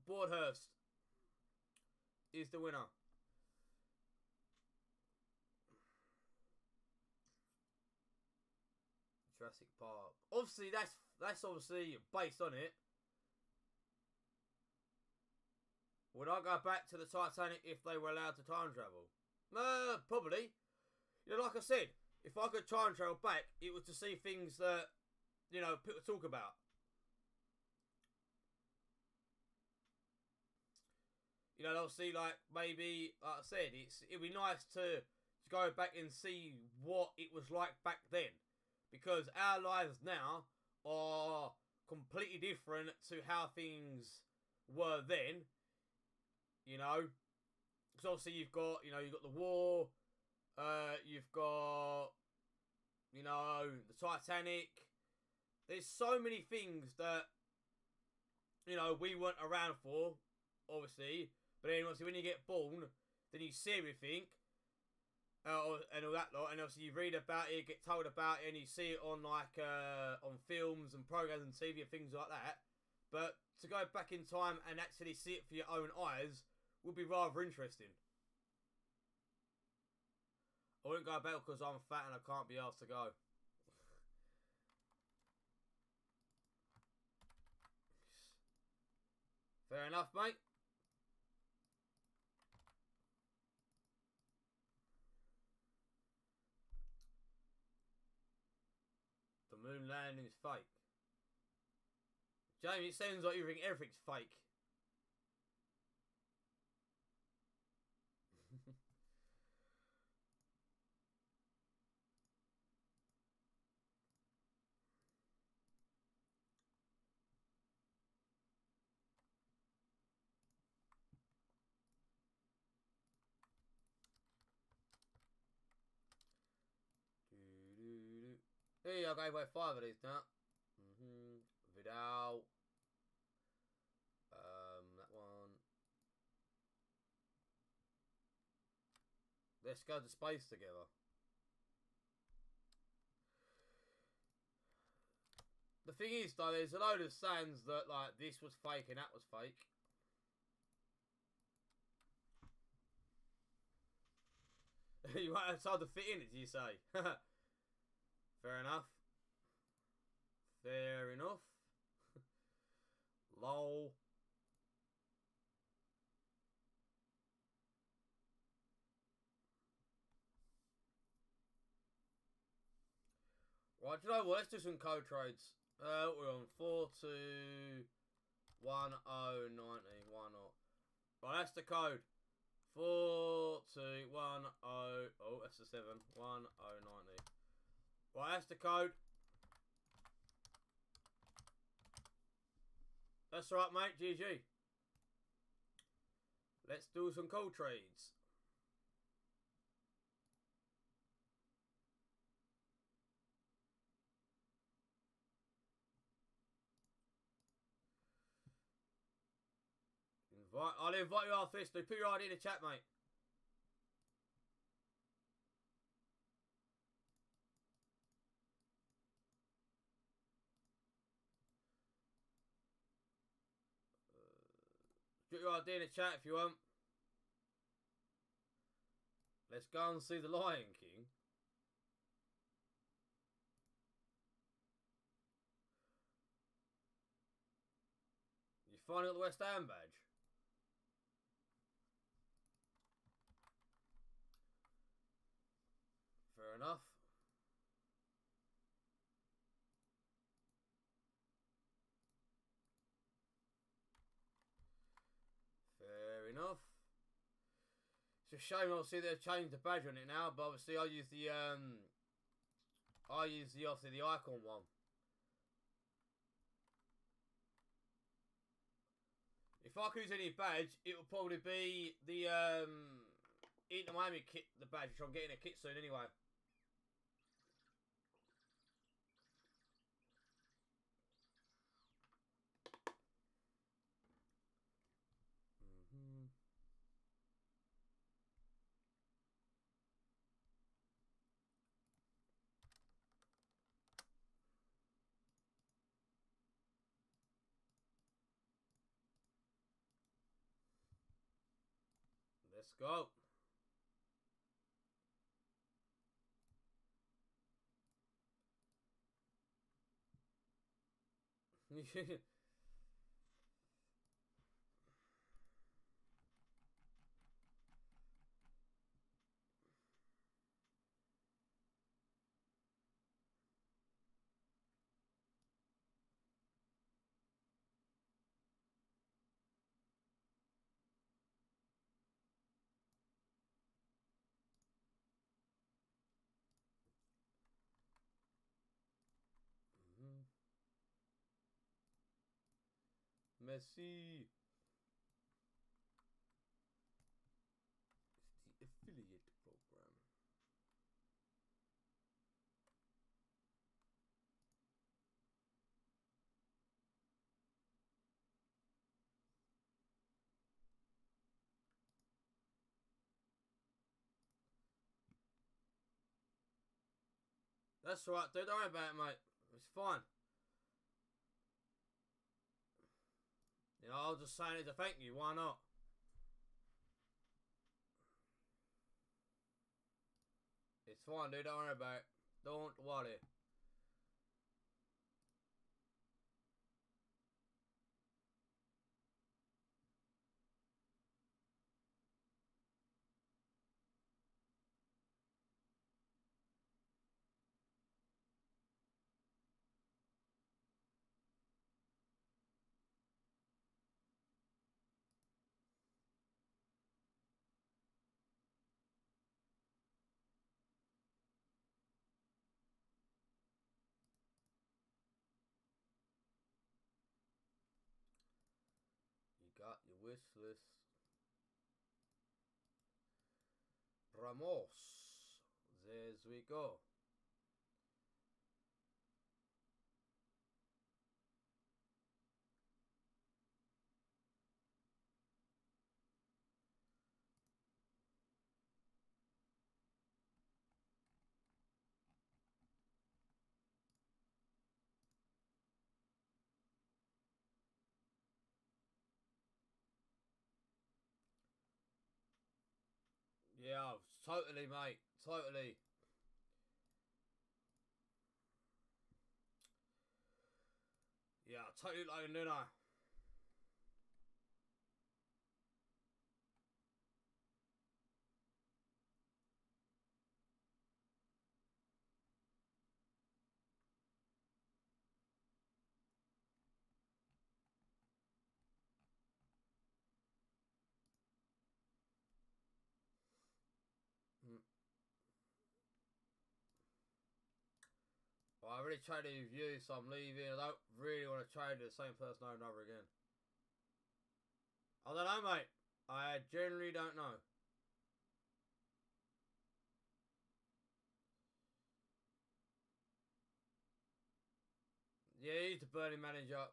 Broadhurst is the winner. Jurassic Park. Obviously, that's obviously based on it. Would I go back to the Titanic if they were allowed to time travel? Probably. You know, like I said, if I could time travel back, it was to see things that, you know, people talk about. You know, they'll see, like, maybe, like I said, it'd be nice to go back and see what it was like back then. Because our lives now are completely different to how things were then. You know, because obviously you've got the war, you've got, you know, the Titanic. There's so many things that, you know, we weren't around for, obviously. But then obviously when you get born, then you see everything, and all that lot. And obviously you read about it, get told about it, and you see it on like on films and programs and TV and things like that. But to go back in time and actually see it for your own eyes would be rather interesting. I wouldn't go back because I'm fat and I can't be asked to go. Fair enough, mate. The moon landing is fake. Jamie, it sounds like you think everything's fake. Hey, I gave away 5 of these now. Vidal. That one. Let's go to space together. The thing is, though, there's a load of sayings that, like, this was fake and that was fake. You might have tried to fit in it, do you say? Fair enough. Fair enough. Lol. Right, do you know what? Let's do some code trades. We're on 421090. Why not? Right, that's the code. 4210. Oh, that's the 71090. Right, that's the code. That's right, mate. GG. Let's do some code trades. I'll invite you after this. Put your ID in the chat, mate. Put your ID in the chat if you want. Let's go and see the Lion King. You finally got the West Ham badge. Fair enough. Fair enough. It's a shame, obviously, they've changed the badge on it now, but obviously I use the obviously the icon one. If I could use any badge, it would probably be the Inter Miami kit, the badge, which I'm getting a kit soon anyway. Let's go. Messi. It's the affiliate program. That's right, dude. Don't worry about it, mate. It's fine. You know, I was just saying it to thank you. Why not? It's fine, dude. Don't worry about it. Don't worry. You got your wish list. Ramos. There we go. Yeah, totally, mate. Totally. Yeah, totally like Nuna. Well, I already traded with you, so I'm leaving. I don't really want to trade with the same person over and over again. I don't know, mate. I generally don't know. Yeah, he's the Burnley manager.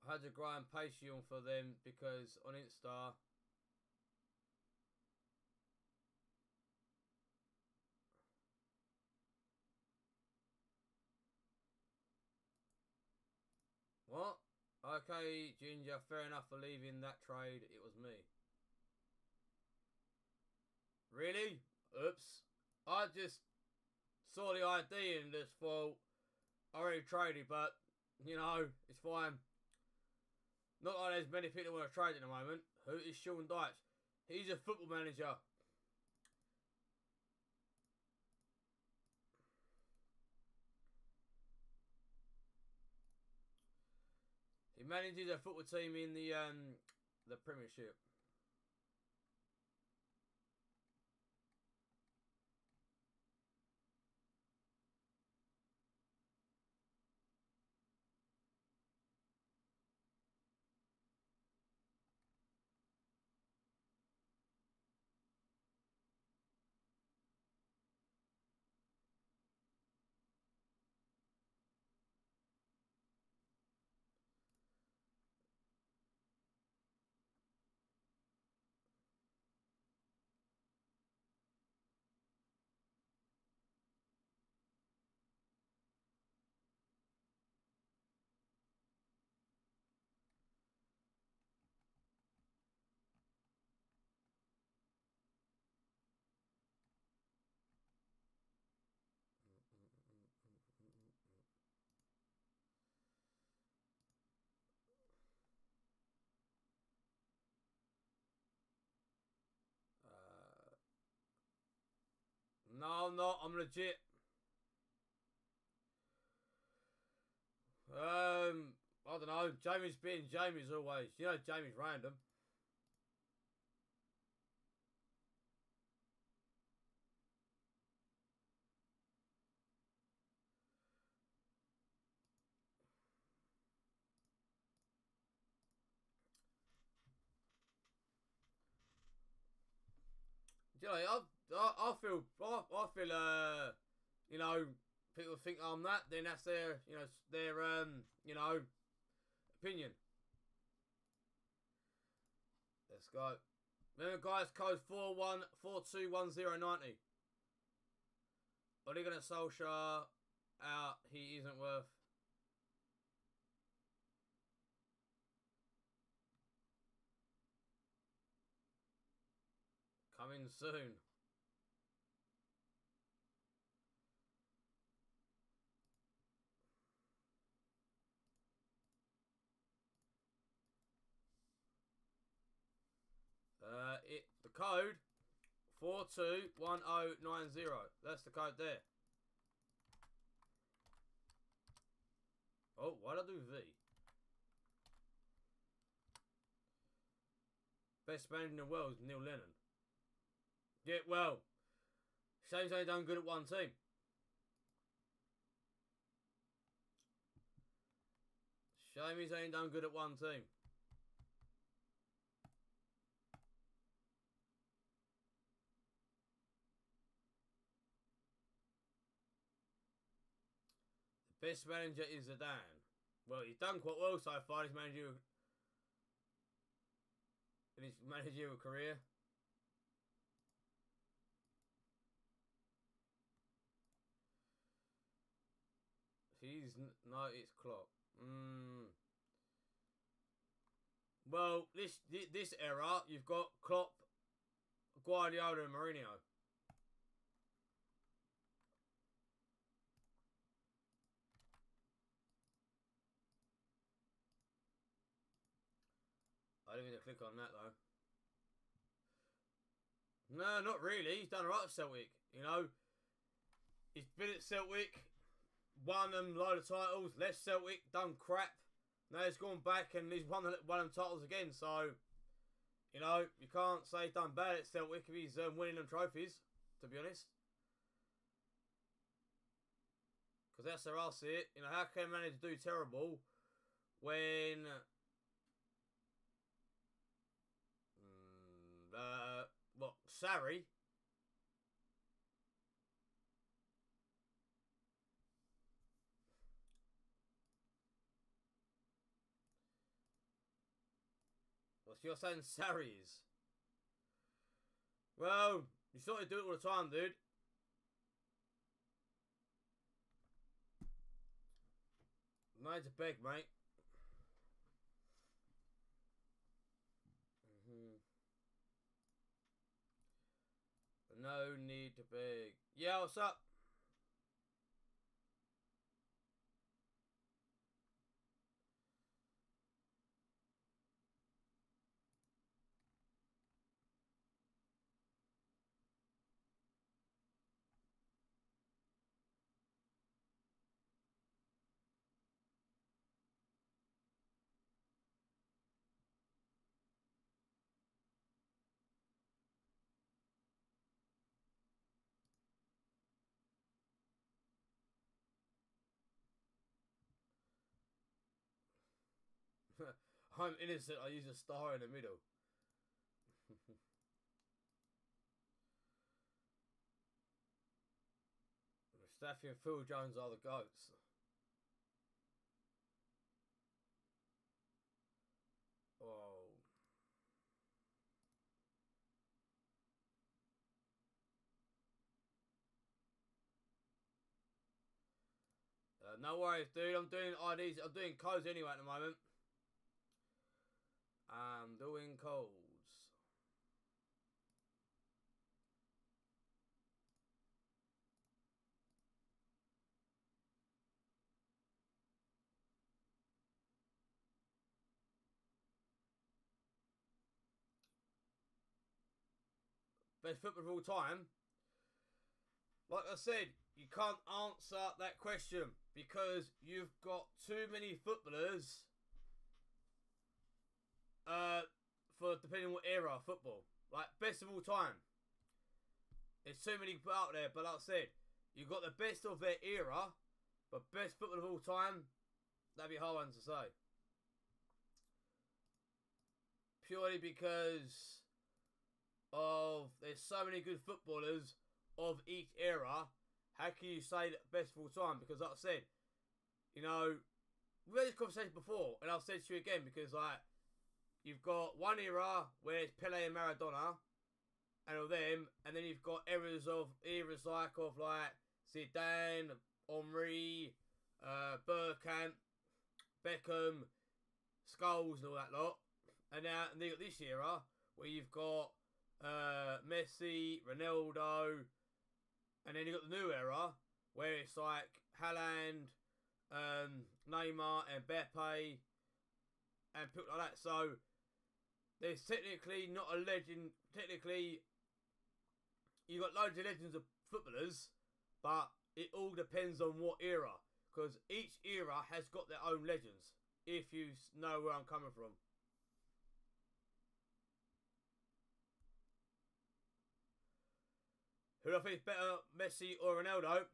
I had to grind Patreon for them because on Insta, what? Okay, Ginger, fair enough for leaving that trade. It was me. Really? Oops. I just saw the ID and just thought I already traded, but you know, it's fine. Not like there's many people that want to trade at the moment. Who is Sean Dyche? He's a football manager. He manages a football team in the Premiership. No, I'm not. I'm legit. I don't know. Jamie's being Jamie's always. You know, Jamie's random. You know, I feel, you know, people think I'm that. Then that's their, you know, opinion. Let's go. Remember, guys, code 41421090. Ole Gunnar Solskjaer out. He isn't worth. Coming soon. The code 421090. That's the code there. Oh, why'd I do V? Best man in the world is Neil Lennon. Yeah, well, Shane's only done good at one team. Shame he's only done good at one team. The best manager is Zidane. Well, he's done quite well so far. He's managed. in his managerial career. No, it's Klopp. Well, this era, you've got Klopp, Guardiola, and Mourinho. I didn't mean to click on that though. No, not really. He's done alright at Celtic. You know, he's been at Celtic, won them a load of titles, left Celtic, done crap. Now he's gone back and he's won them titles again. So, you know, you can't say he's done bad at Celtic if he's winning them trophies, to be honest. Because that's how I see it. You know, how can a manager do terrible when... what, Sarri? What you're saying Sarri is? Well, you sort of do it all the time, dude. No need to beg, mate. No need to beg. Yeah, what's up? I'm innocent, I use a star in the middle. Staffy and Phil Jones are the GOATs. Oh. No worries, dude. I'm doing IDs. I'm doing codes anyway at the moment. I'm doing codes. Best football of all time? Like I said, you can't answer that question because you've got too many footballers for depending on what era of football. Like, best of all time. There's too many put out there, but like I said, you've got the best of their era, but best football of all time, that'd be a hard one to say. Purely because of there's so many good footballers of each era. How can you say that best of all time? Because like I said, you know, we've had this conversation before, and I've said to you again, because like, you've got one era where it's Pele and Maradona and all them, and then you've got eras like Zidane, Henry, Bergkamp, Beckham, Scholes and all that lot. And now and then you've got this era where you've got Messi, Ronaldo, and then you've got the new era where it's like Haaland, Neymar and Mbappe and people like that. So there's technically not a legend. Technically, you've got loads of legends of footballers, but it all depends on what era. Because each era has got their own legends, if you know where I'm coming from. Who do I think is better, Messi or Ronaldo?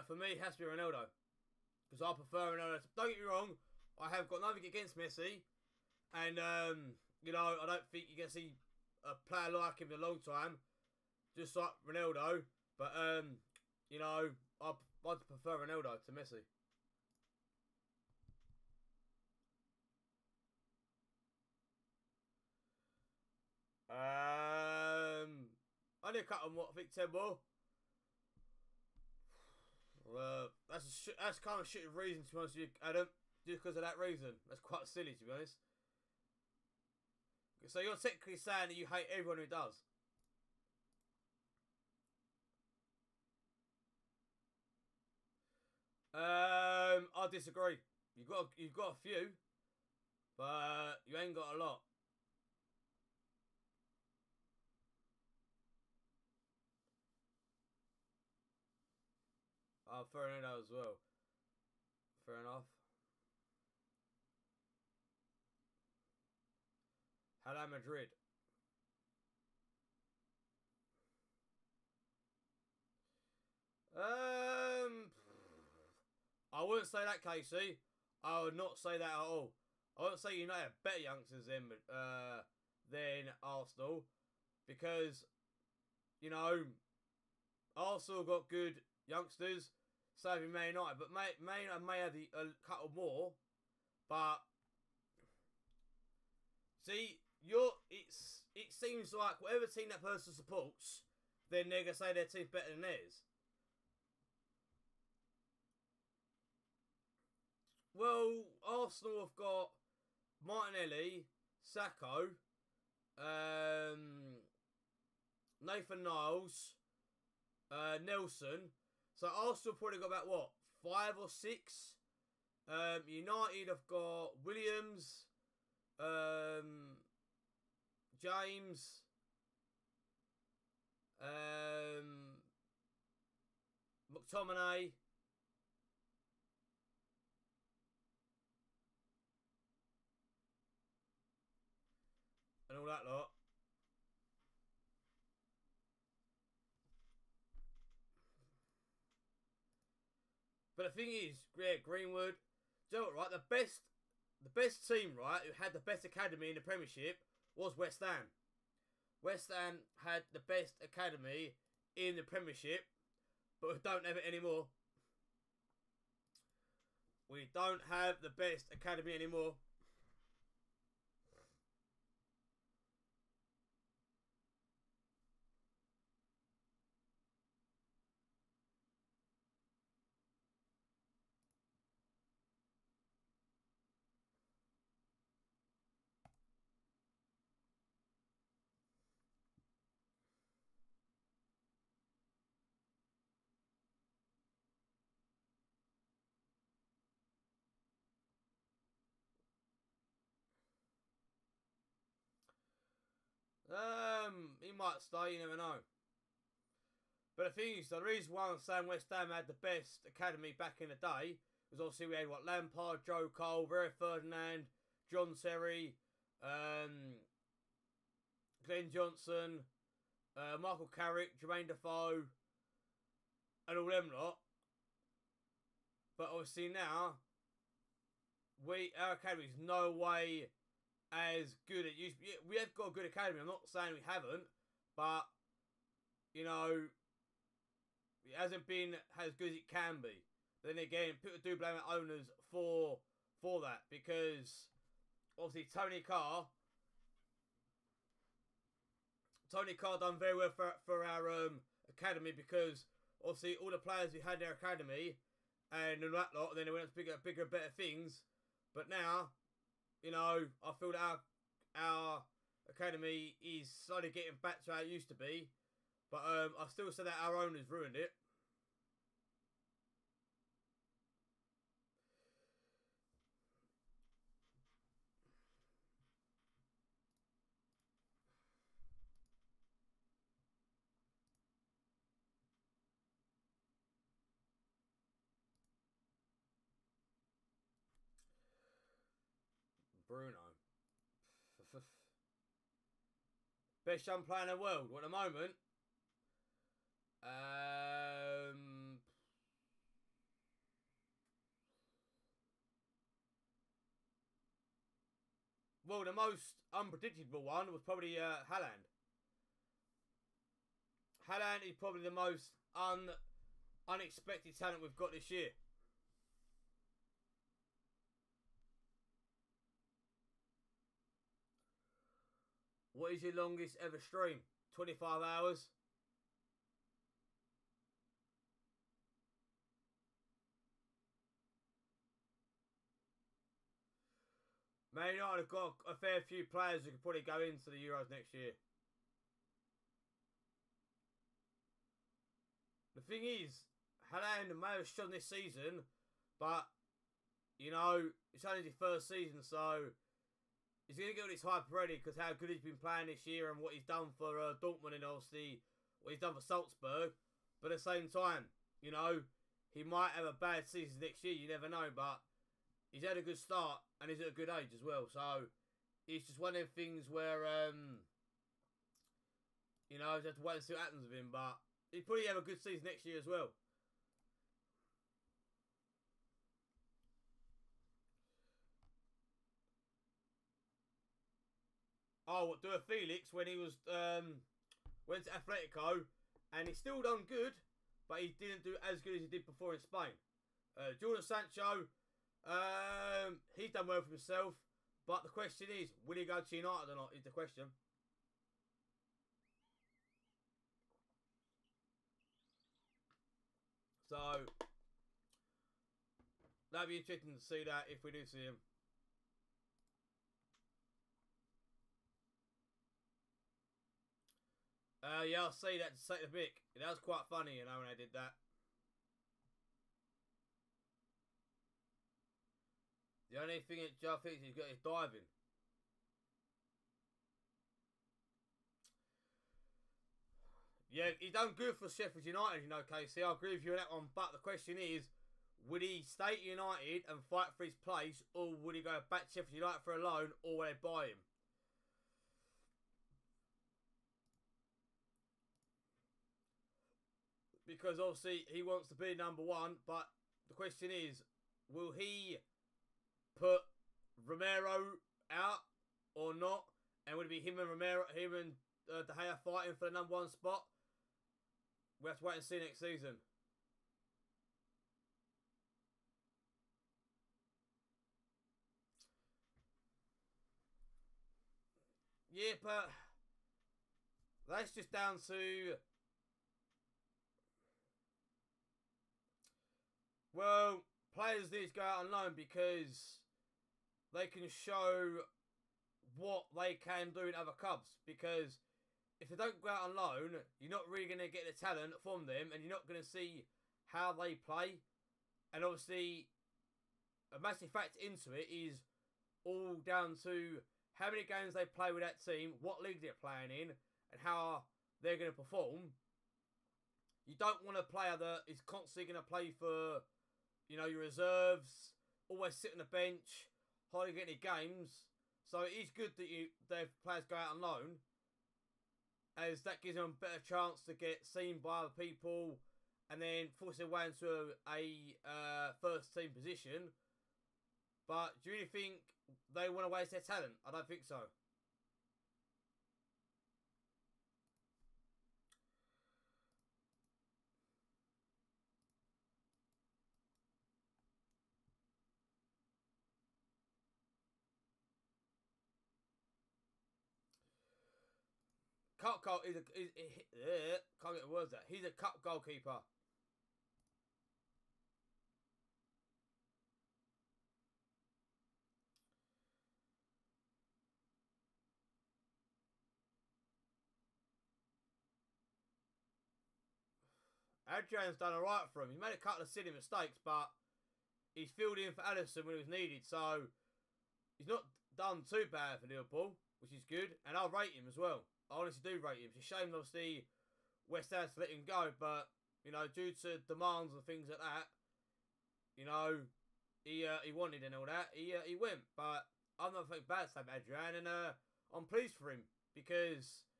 For me, it has to be Ronaldo. Because I prefer Ronaldo. Don't get me wrong, I have got nothing against Messi. And, you know, I don't think you're going to see a player like him in a long time. Just like Ronaldo. But, you know, I'd prefer Ronaldo to Messi. Only a couple more. I think 10 more. That's kind of shit of reason, to be honest with you, Adam. Just because of that reason. That's quite silly, to be honest. So you're technically saying that you hate everyone who does. I disagree. You've got a few, but you ain't got a lot. Oh, fair enough as well. Fair enough. Hello, Madrid. I wouldn't say that, Casey. I would not say that at all. I wouldn't say United have better youngsters than Arsenal, because, you know, Arsenal got good youngsters. So have Man United, but Man United may have a couple more. But see, it seems like whatever team that person supports, then they're gonna say their team's better than theirs. Well, Arsenal have got Martinelli, Sacco, Nathan Niles, Nelson. So Arsenal probably got about, what, 5 or 6? United have got Williams, James, McTominay, and all that lot. But the thing is, yeah, Greenwood, do you know what, right? The best team, right, who had the best academy in the Premiership was West Ham. West Ham had the best academy in the Premiership, but we don't have it anymore. We don't have the best academy anymore. He might stay, you never know. But the thing is, the reason why I'm saying West Ham had the best academy back in the day was obviously we had, what, Lampard, Joe Cole, Rio Ferdinand, John Terry, Glenn Johnson, Michael Carrick, Jermaine Defoe, and all them lot. But obviously now, our academy is no way as good as it used to be. We have got a good academy. I'm not saying we haven't, but, you know, it hasn't been as good as it can be. But then again, people do blame our owners for that, because obviously Tony Carr done very well for our academy, because obviously all the players who had their academy and all that lot, and then they went on to bigger, better things. But now, you know, I feel that our academy is slowly getting back to how it used to be. But I still say that our owners ruined it. Bruno. Best young player in the world. Well, at the moment, well, the most unpredictable one was probably Haaland. Haaland is probably the most unexpected talent we've got this year. What is your longest ever stream? 25 hours. Man United have got a fair few players who could probably go into the Euros next year. The thing is, Haaland may have shone this season, but, you know, it's only his first season, so he's going to get all this hype already because how good he's been playing this year and what he's done for Dortmund and obviously what he's done for Salzburg. But at the same time, you know, he might have a bad season next year, you never know, but he's had a good start and he's at a good age as well. So it's just one of them things where, you know, I just have to wait and see what happens with him, but he'll probably have a good season next year as well. Oh, what, do a Felix when he was went to Atletico, and he's still done good, but he didn't do as good as he did before in Spain. Jordan Sancho, he's done well for himself, but the question is, will he go to United or not? Is the question. So that'd be interesting to see that if we do see him. Yeah, I'll say that to say the Vic. That was quite funny, you know, when I did that. The only thing that Joe thinks he's got is diving. Yeah, he's done good for Sheffield United, you know, Casey. I agree with you on that one. But the question is, would he stay at United and fight for his place, or would he go back to Sheffield United for a loan, or would they buy him? Because obviously he wants to be number one, but the question is, will he put Romero out or not? And would it be him and De Gea fighting for the number one spot? We have to wait and see next season. Yeah, but that's just down to, well, players need to go out on loan because they can show what they can do in other clubs. Because if they don't go out on loan, you're not really going to get the talent from them, and you're not going to see how they play. And obviously, a massive factor into it is all down to how many games they play with that team, what league they're playing in, and how they're going to perform. You don't want a player that is constantly going to play for, you know, your reserves, always sit on the bench, hardly get any games. So it is good that their players go out on loan, as that gives them a better chance to get seen by other people and then force their way into a first team position. But do you really think they want to waste their talent? I don't think so. Cup goal is can't get the words out. He's a cup goalkeeper. Adrian's done alright for him. He's made a couple of silly mistakes, but he's filled in for Alisson when it was needed. So he's not done too bad for Liverpool, which is good. And I'll rate him as well. I honestly do rate him. It's a shame, obviously, West Ham to let him go, but, you know, due to demands and things like that, you know, he wanted and all that, he went. But I'm not thinking bad to Adrian, and I'm pleased for him because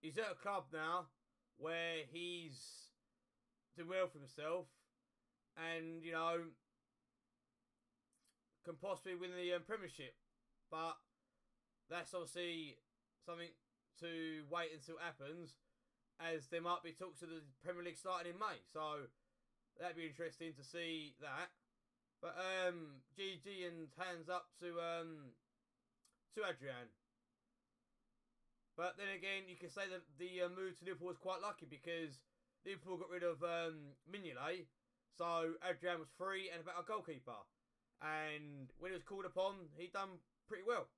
he's at a club now where he's doing well for himself, and, you know, can possibly win the Premiership. But that's obviously something to wait until it happens, as there might be talks of the Premier League starting in May. So that'd be interesting to see that. But GG and hands up to Adrian. But then again, you can say that the move to Liverpool was quite lucky because Liverpool got rid of Mignolet, so Adrian was free and a better goalkeeper. And when he was called upon, he done pretty well.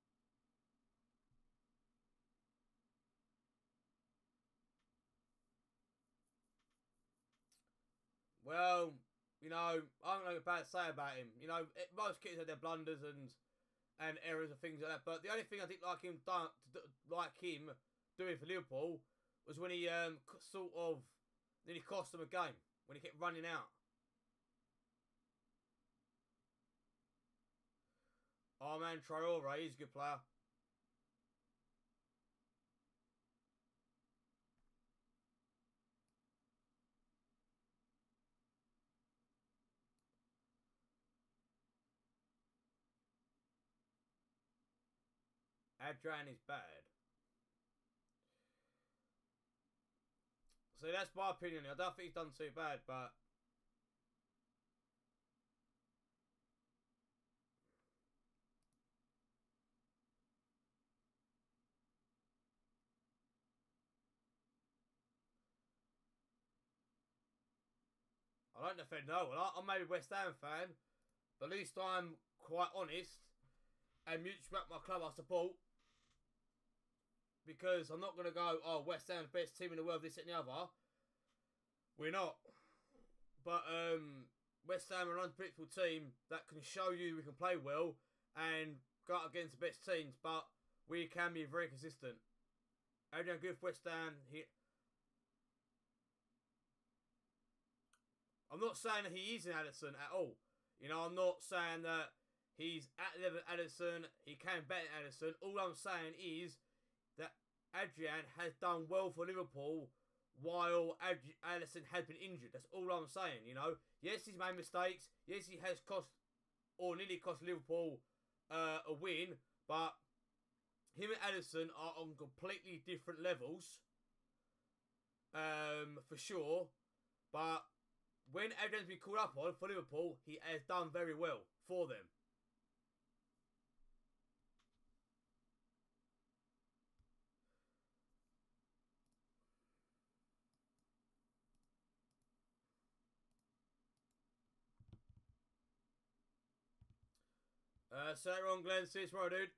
Well, you know, I don't know what bad to say about him. You know, most kids have their blunders and errors and things like that. But the only thing I didn't like him doing for Liverpool was when he sort of nearly cost them a game when he kept running out. Oh man, Traore, he's a good player. Adrian is bad. So that's my opinion. I don't think he's done too bad, but I don't defend no one. I'm maybe a West Ham fan, but at least I'm quite honest and mutual about my club I support. Because I'm not going to go, oh, West Ham's best team in the world, this and the other. We're not. But West Ham are an unpredictable team that can show you we can play well and go out against the best teams, but we can be very consistent. Adrian Griff, West Ham, I'm not saying that he is an Addison at all. You know, I'm not saying that he's at the level of Addison, he can better Addison. All I'm saying is that Adrian has done well for Liverpool while Alisson has been injured. That's all I'm saying, you know. Yes, he's made mistakes. Yes, he has cost or nearly cost Liverpool a win. But him and Alisson are on completely different levels. For sure. But when Adrian's been called up on for Liverpool, he has done very well for them. So wrong, Glenn. Serious right, dude.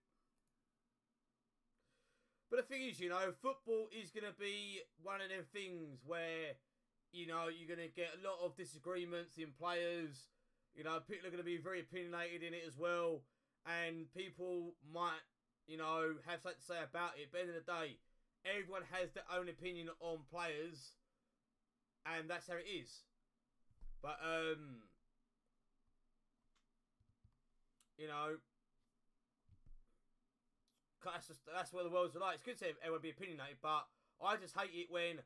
But the thing is, you know, football is going to be one of them things where, you know, you're going to get a lot of disagreements in players. You know, people are going to be very opinionated in it as well. And people might, you know, have something to say about it. But at the end of the day, everyone has their own opinion on players. And that's how it is. But, you know, that's what the world's like. It's good to have everyone be opinionated, but I just hate it when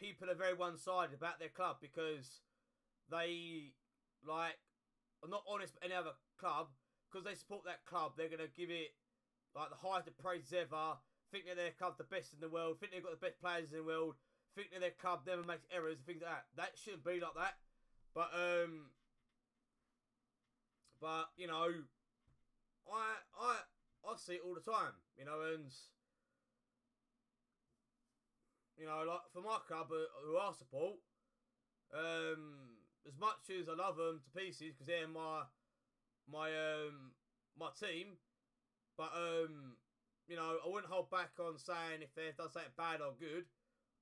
people are very one-sided about their club because they, like, are not honest with any other club. Because they support that club, they're going to give it, like, the highest of praise ever, think that their club's the best in the world, think they've got the best players in the world, think that their club never makes errors and things like that. That shouldn't be like that. But, you know, I see it all the time, you know, and, you know, like, for my club, who I support, as much as I love them to pieces, because they're my team, but, you know, I wouldn't hold back on saying if they've done something bad or good.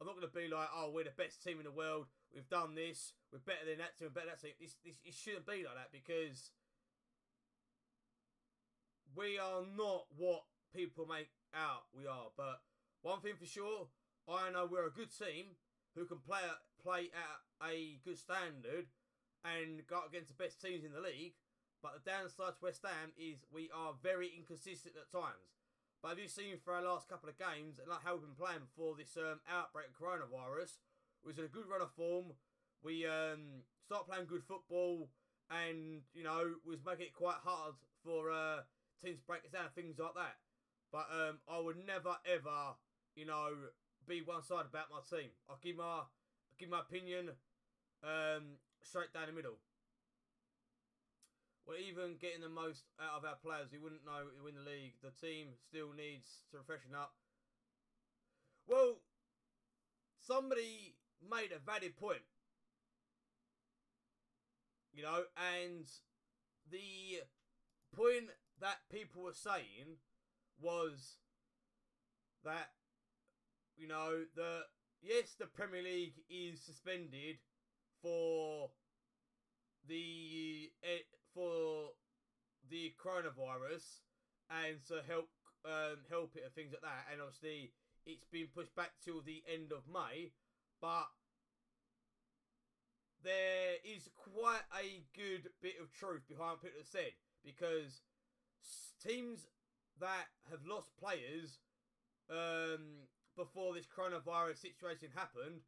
I'm not going to be like, oh, we're the best team in the world, we've done this, we're better than that team, we're better than that team. It shouldn't be like that, because we are not what people make out we are. But one thing for sure, I know we're a good team who can play at a good standard and go against the best teams in the league. But the downside to West Ham is we are very inconsistent at times. But have you seen for our last couple of games, and like how we've been playing before this outbreak of coronavirus, we was in a good run of form. We started playing good football, and, you know, was making it quite hard for teams to break us down, things like that. But I would never ever, you know, be one-sided about my team. I'll give my opinion straight down the middle. Well, even getting the most out of our players, we wouldn't know we win the league. The team still needs to freshen up. Well, somebody made a valid point. You know, and the point that people were saying was that, you know, yes, the Premier League is suspended for the coronavirus and to help it and things like that, and obviously it's been pushed back till the end of May, but there is quite a good bit of truth behind what people have said, because teams that have lost players before this coronavirus situation happened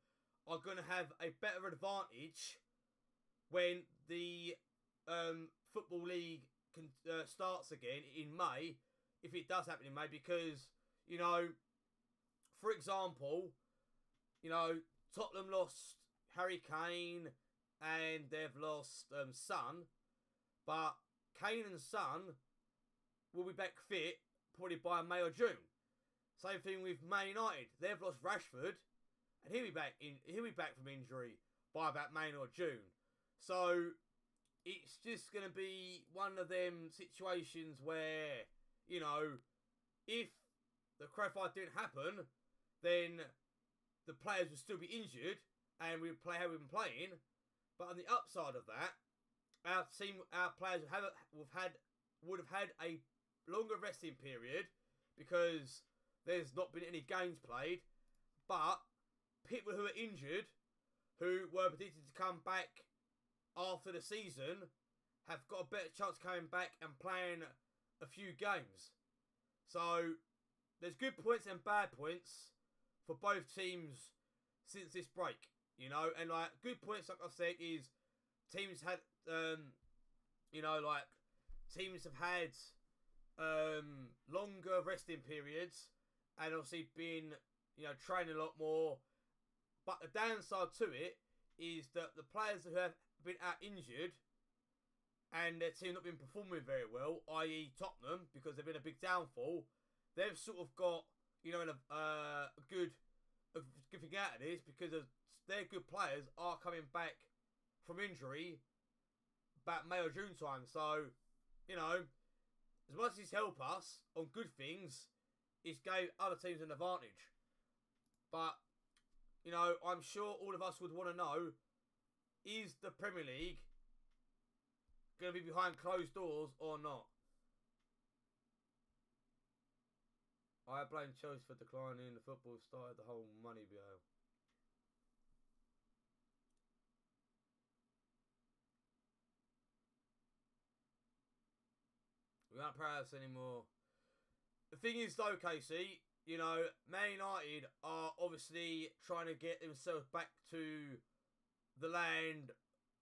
are going to have a better advantage when the Football League starts again in May, if it does happen in May, because, you know, for example, you know, Tottenham lost Harry Kane and they've lost Son, but Kane and Son will be back fit probably by May or June. Same thing with Man United. They've lost Rashford, and he'll be back from injury by about May or June. So it's just going to be one of them situations where, you know, if the coronavirus didn't happen, then the players would still be injured and we'd play how we've been playing. But on the upside of that, our players would have had a longer resting period because there's not been any games played. But people who are injured, who were predicted to come back after the season, have got a better chance of coming back and playing a few games. So there's good points and bad points for both teams since this break, you know. And like, good points, like I said, is teams had you know, like, teams have had longer resting periods and obviously been, you know, training a lot more. But the downside to it is that the players who have been out injured and their team not been performing very well, i.e. Tottenham, because they've been a big downfall, they've sort of got, you know, a good thing out of this, because their good players are coming back from injury about May or June time. So, you know, as much as it's helped us on good things, it's gave other teams an advantage. But, you know, I'm sure all of us would want to know, is the Premier League going to be behind closed doors or not? I blame Chelsea for declining. The football started the whole money bill. We aren't proud of us anymore. The thing is though, Casey, you know, Man United are obviously trying to get themselves back to the land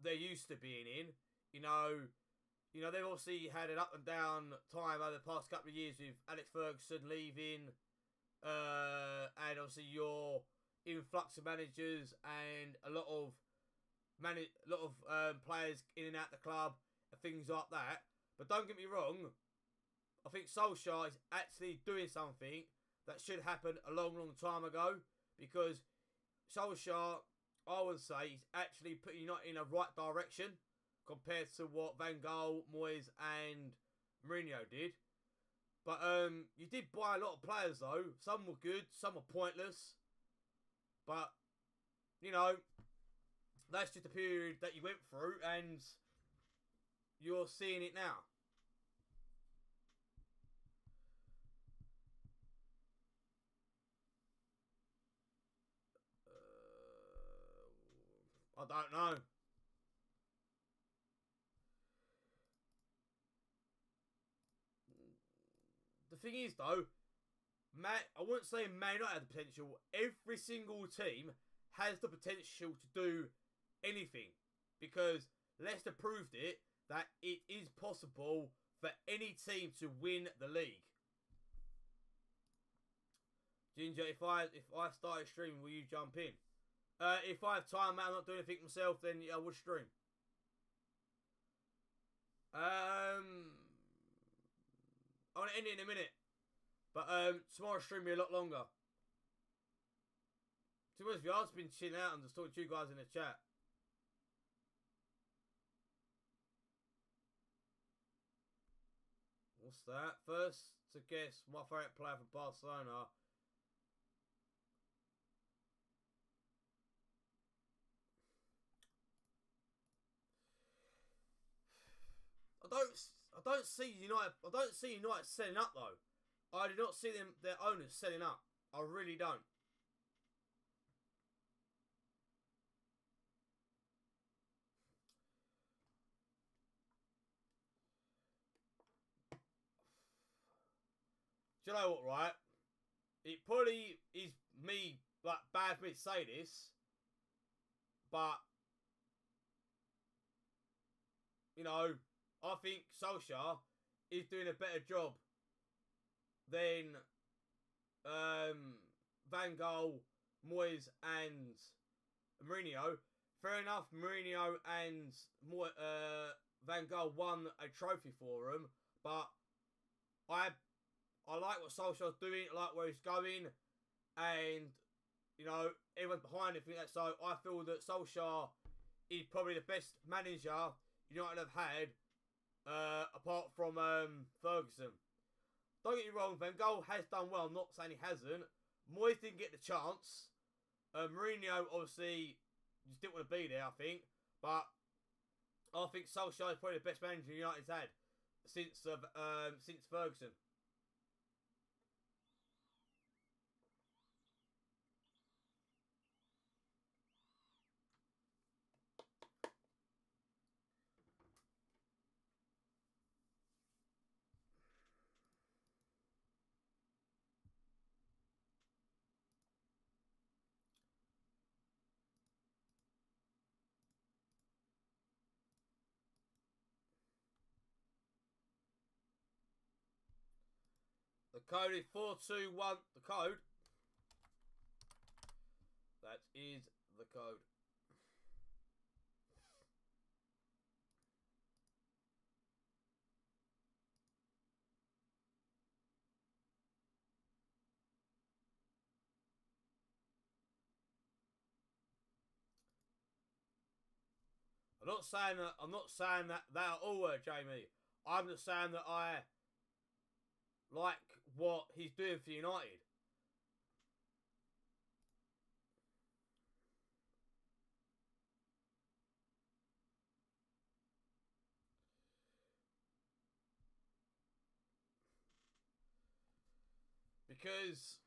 they're used to being in. You know, they've obviously had an up and down time over the past couple of years with Alex Ferguson leaving, and obviously your influx of managers and a lot of players in and out the club and things like that. But don't get me wrong, I think Solskjaer is actually doing something that should happen a long, long time ago, because Solskjaer, I would say, is actually putting United in a right direction compared to what Van Gaal, Moyes and Mourinho did. But you did buy a lot of players though. Some were good, some were pointless. But, you know, that's just a period that you went through and you're seeing it now. I don't know. The thing is though, I wouldn't say Man United have the potential. Every single team has the potential to do anything, because Leicester proved it, that it is possible for any team to win the league. Ginger, if I started streaming, will you jump in? If I have time, I'm not doing anything myself, then I would stream. I want to end it in a minute, but tomorrow's stream will be a lot longer. To be honest with you, I've just been chilling out and just talking to you guys in the chat. What's that? First to guess my favourite player for Barcelona. I don't see United. I don't see United selling up though. I do not see their owners selling up. I really don't. Do you know what, right? It probably is me, like, bad for me to say this, but, you know, I think Solskjaer is doing a better job than Van Gaal, Moyes and Mourinho. Fair enough, Mourinho and Van Gaal won a trophy for him, but I like what Solskjaer's doing, I like where he's going, and, you know, everyone's behind him. So I feel that Solskjaer is probably the best manager United have had, apart from Ferguson. Don't get me wrong, Van Gaal has done well, I'm not saying he hasn't. Moyes didn't get the chance. Mourinho, obviously, just didn't want to be there, I think. But I think Solskjaer is probably the best manager United's had since Ferguson. The code is 421. The code. That is the code. I'm not saying that at all, Jamie. I'm just saying that I like what he's doing for United. Because,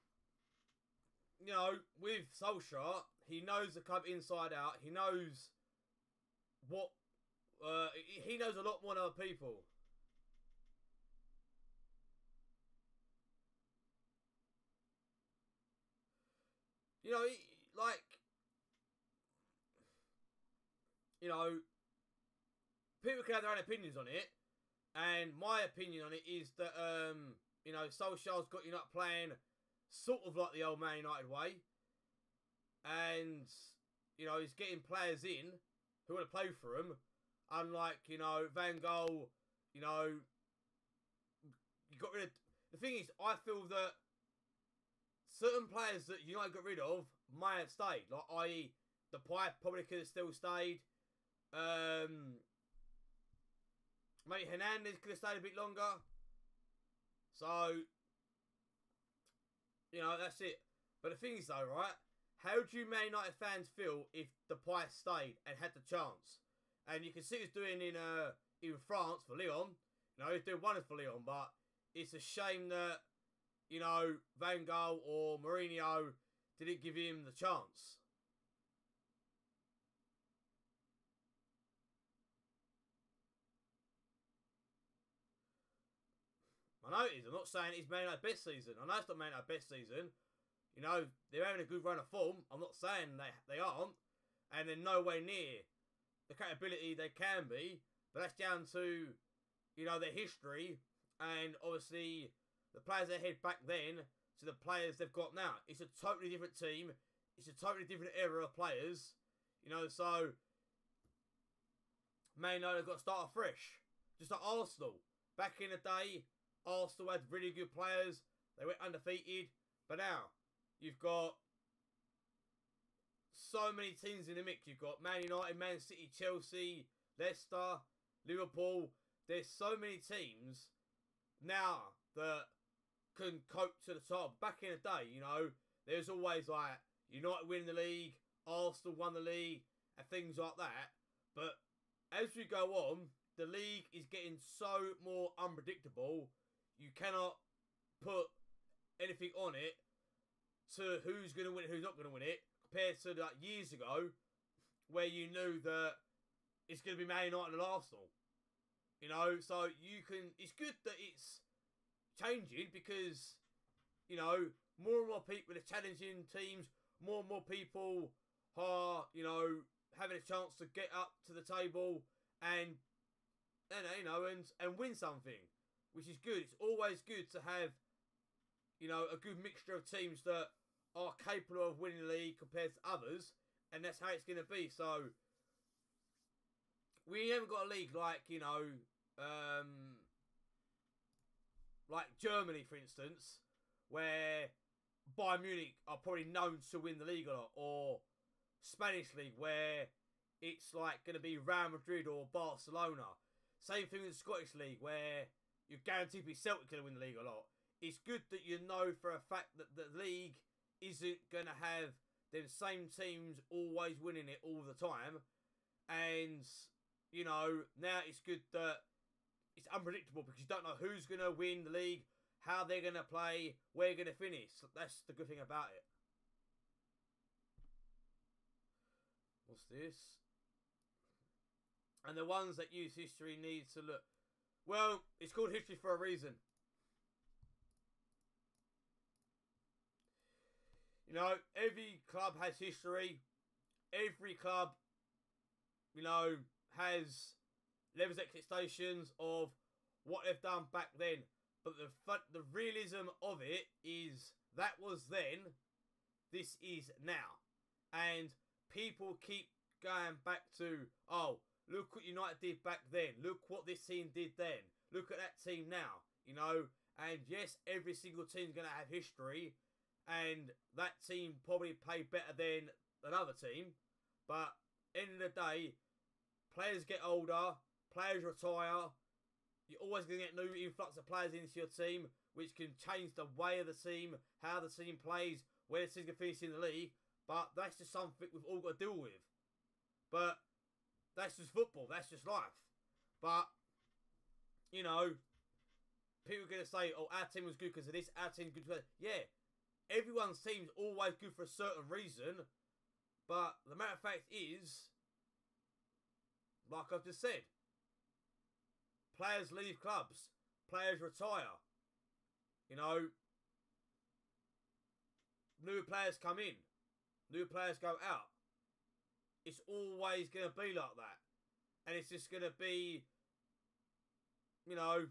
you know, with Solskjaer, he knows the club inside out. He knows what... he knows a lot more than other people. You know, people can have their own opinions on it. And my opinion on it is that, you know, Solskjaer's got you not playing sort of like the old Man United way. And, you know, he's getting players in who want to play for him. Unlike, you know, Van Gaal, you know, you got rid of... The thing is, I feel that certain players that United got rid of may have stayed. Like, i.e., the Pipe probably could have still stayed. Maybe Hernandez could have stayed a bit longer. So, you know, that's it. But the thing is, though, right? How do you Man United fans feel if the Pipe stayed and had the chance? And you can see what he's doing in France for Lyon. You know, he's doing wonders for Lyon. But it's a shame that, you know, Van Gaal or Mourinho didn't give him the chance. I know it is. I'm not saying it's Man United's best season. I know it's not Man United's best season. You know, they're having a good run of form. I'm not saying they aren't. And they're nowhere near the capability they can be. But that's down to, you know, their history. And obviously, the players they had back then to the players they've got now. It's a totally different team. It's a totally different era of players. You know, so Man United have got to start afresh. Just like Arsenal. Back in the day, Arsenal had really good players. They went undefeated. But now, you've got so many teams in the mix. You've got Man United, Man City, Chelsea, Leicester, Liverpool. There's so many teams now that can cope to the top. Back in the day, you know, there's always like United winning the league, Arsenal won the league, and things like that. But as we go on, the league is getting so more unpredictable. You cannot put anything on it to who's going to win it, who's not going to win it, compared to like years ago, where you knew that it's going to be Man United and Arsenal. You know, so you can. It's good that it's changing because, you know, more and more people are challenging teams. More and more people are, you know, having a chance to get up to the table and you know, and win something, which is good. It's always good to have, you know, a good mixture of teams that are capable of winning the league compared to others, and that's how it's going to be. So we haven't got a league like, you know, like Germany, for instance, where Bayern Munich are probably known to win the league a lot, or Spanish league where it's like going to be Real Madrid or Barcelona. Same thing with the Scottish league where you're guaranteed to be Celtic going to win the league a lot. It's good that you know for a fact that the league isn't going to have them same teams always winning it all the time. And, you know, now it's good that it's unpredictable because you don't know who's going to win the league, how they're going to play, where you're going to finish. That's the good thing about it. What's this? And the ones that use history need to look. Well, it's called history for a reason. You know, every club has history. Every club, you know, has levels of expectations of what they've done back then. But the realism of it is that was then, this is now. And people keep going back to, oh, look what United did back then. Look what this team did then. Look at that team now. You know, and yes, every single team's going to have history. And that team probably played better than another team. But end of the day, players get older, players retire. You're always going to get new influx of players into your team, which can change the way of the team, how the team plays, where the team's going to finish in the league. But that's just something we've all got to deal with. But that's just football. That's just life. But, you know, people are going to say, oh, our team was good because of this, our team's good because of that. Yeah, everyone's team's always good for a certain reason. But the matter of fact is, like I've just said, players leave clubs. Players retire. You know, new players come in. New players go out. It's always going to be like that. And it's just going to be, you know,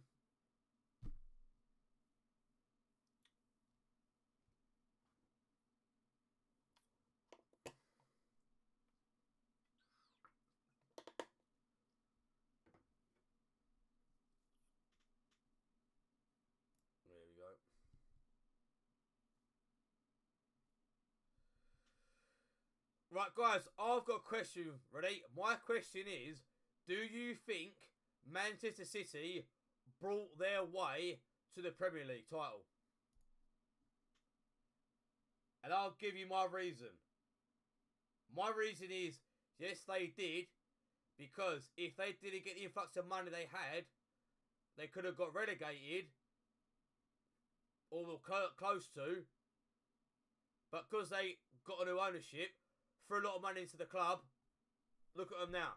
there we go. Right, guys, I've got a question. Ready? My question is, do you think Manchester City brought their way to the Premier League title? And I'll give you my reason. My reason is, yes, they did. Because if they didn't get the influx of money they had, they could have got relegated. Or were close to. But because they got a new ownership, threw a lot of money into the club, look at them now.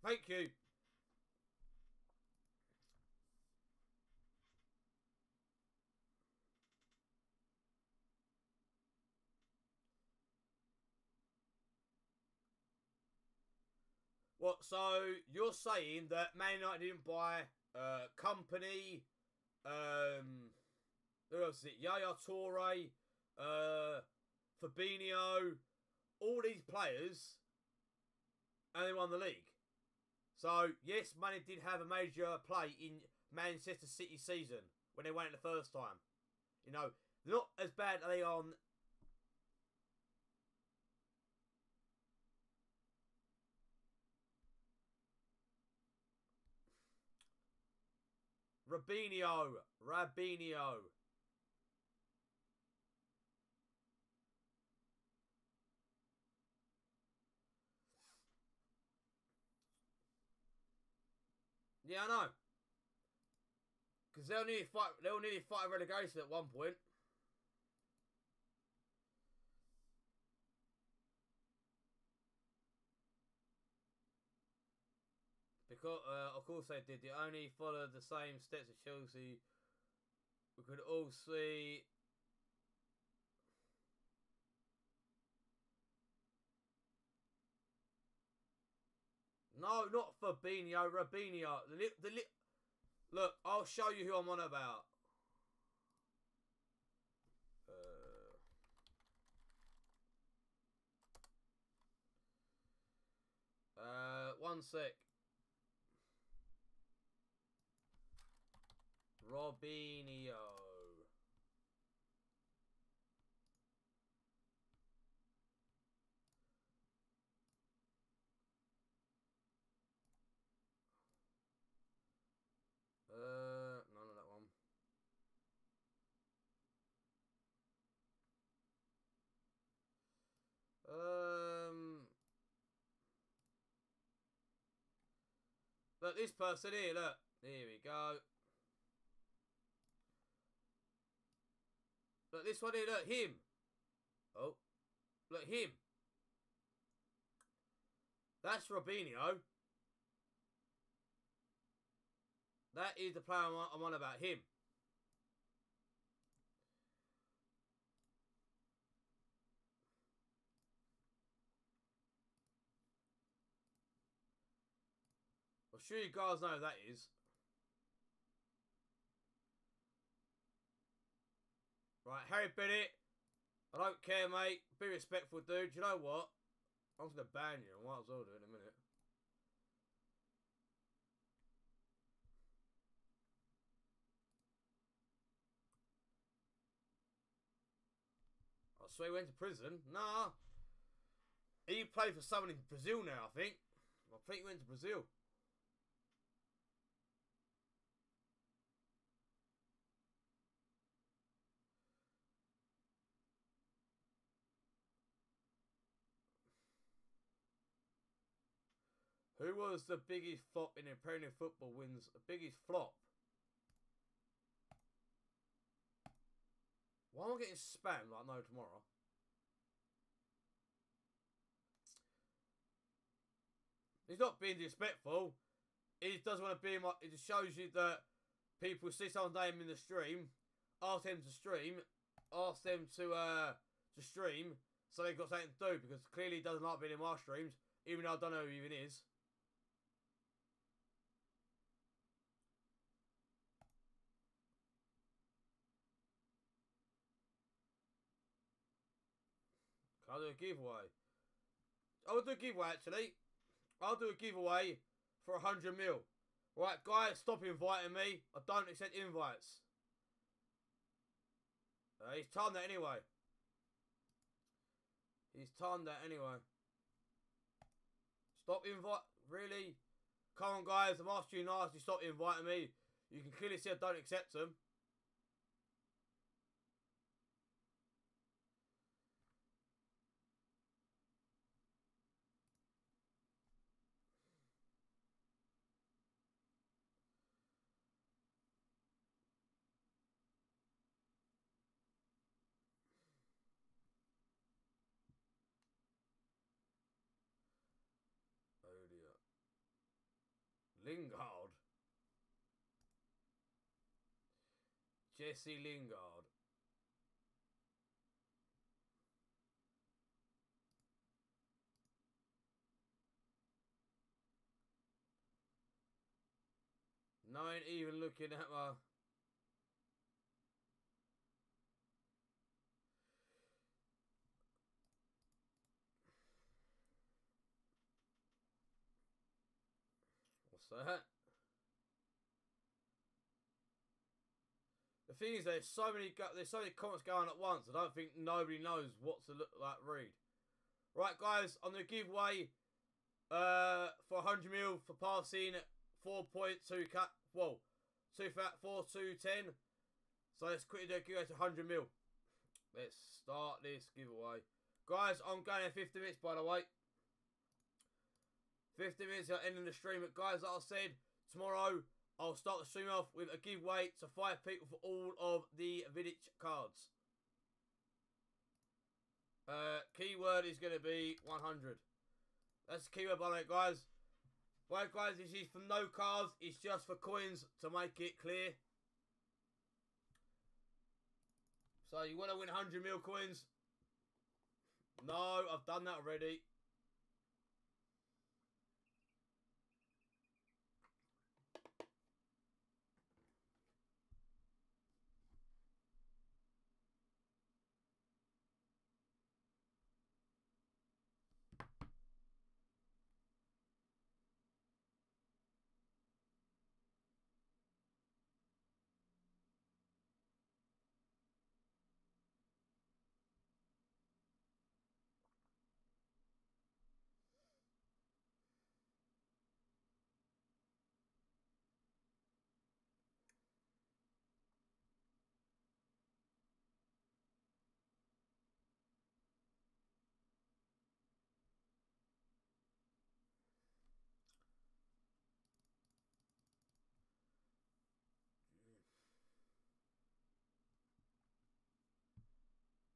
Thank you. What, so you're saying that Man United didn't buy Company, who else is it? Yaya Toure, Fabinho, all these players, and they won the league. So, yes, Man did have a major play in Manchester City season when they won it the first time. You know, They're not as bad as they are on... Rabinho. Yeah, I know. Because they'll nearly fight relegation at one point. Because, of course they did. They only followed the same steps as Chelsea. We could all see... No, not Fabinho, Rabinho. Look, I'll show you who I'm on about. 1 sec. Robinho. None of that one. Look, this person here, look. Here we go. Look, this one here, look, him. Oh. Look, him. That's Robinho. That is the player I'm on about, him. I'm sure you guys know who that is. Right, Harry Bennett. I don't care, mate. Be respectful, dude. You know what? I'm just going to ban you. I might as well do it in a minute. I swear he went to prison. Nah. He played for someone in Brazil now, I think. I think he went to Brazil. Who was the biggest flop in the Premier Football wins? The biggest flop? Why am I getting spammed like no tomorrow? He's not being disrespectful. He just doesn't want to be in my... It just shows you that people see someone's name in the stream, ask them to stream, ask them to stream, so they've got something to do, because clearly he doesn't like being in my streams, even though I don't know who he even is. Can I do a giveaway? I'll do a giveaway, actually. I'll do a giveaway for 100 mil. Right, guys, stop inviting me. I don't accept invites. He's timed that anyway. He's timed that anyway. Stop invite. Really? Come on, guys. I'm asking you nicely. Stop inviting me. You can clearly see I don't accept them. Lingard. Jesse Lingard. No, I ain't even looking at my... What's that? The thing is, there's so many comments going at once. I don't think nobody knows what to read. Right, guys, I'm gonna give away for 100 mil for passing 4.2 cat. Whoa, 4.210. So let's quickly do a giveaway to 100 mil. Let's start this giveaway, guys. I'm going in 50 minutes, by the way. 50 minutes at ending the stream. But guys, like I said, tomorrow I'll start the stream off with a giveaway to 5 people for all of the Vidic cards. Keyword is going to be 100. That's the keyword, by the way, guys. Right, guys, this is for no cards. It's just for coins to make it clear. So you want to win 100 mil coins? No, I've done that already.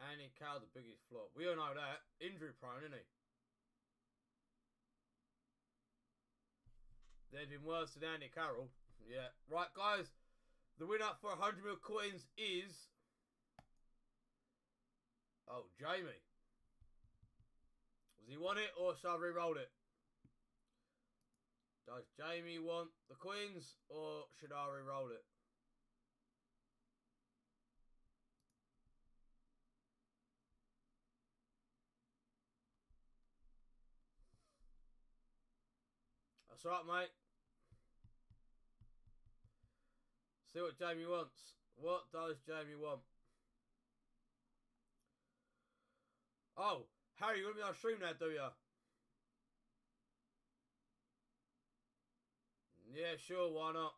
Andy Carroll's the biggest flop. We all know that. Injury prone, isn't he? They've been worse than Andy Carroll. Yeah. Right, guys. The winner for 100 mil coins is... Oh, Jamie. Does he want it or shall I re-roll it? Does Jamie want the coins or should I re-roll it? That's right, mate. See what Jamie wants. What does Jamie want? Oh, Harry, you want to be on stream now, do ya? Yeah, sure, why not?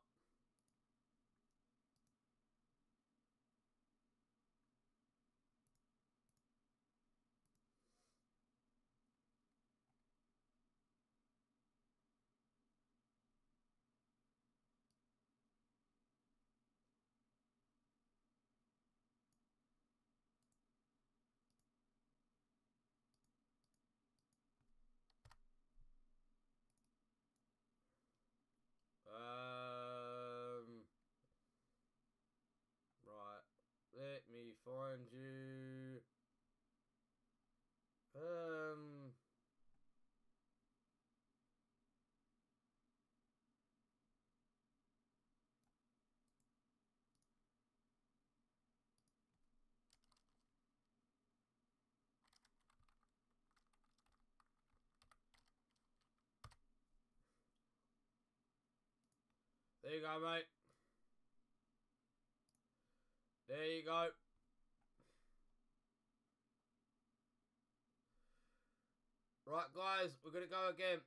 Right. Let me find you. There you go, mate. There you go. Right, guys, we're going to go again.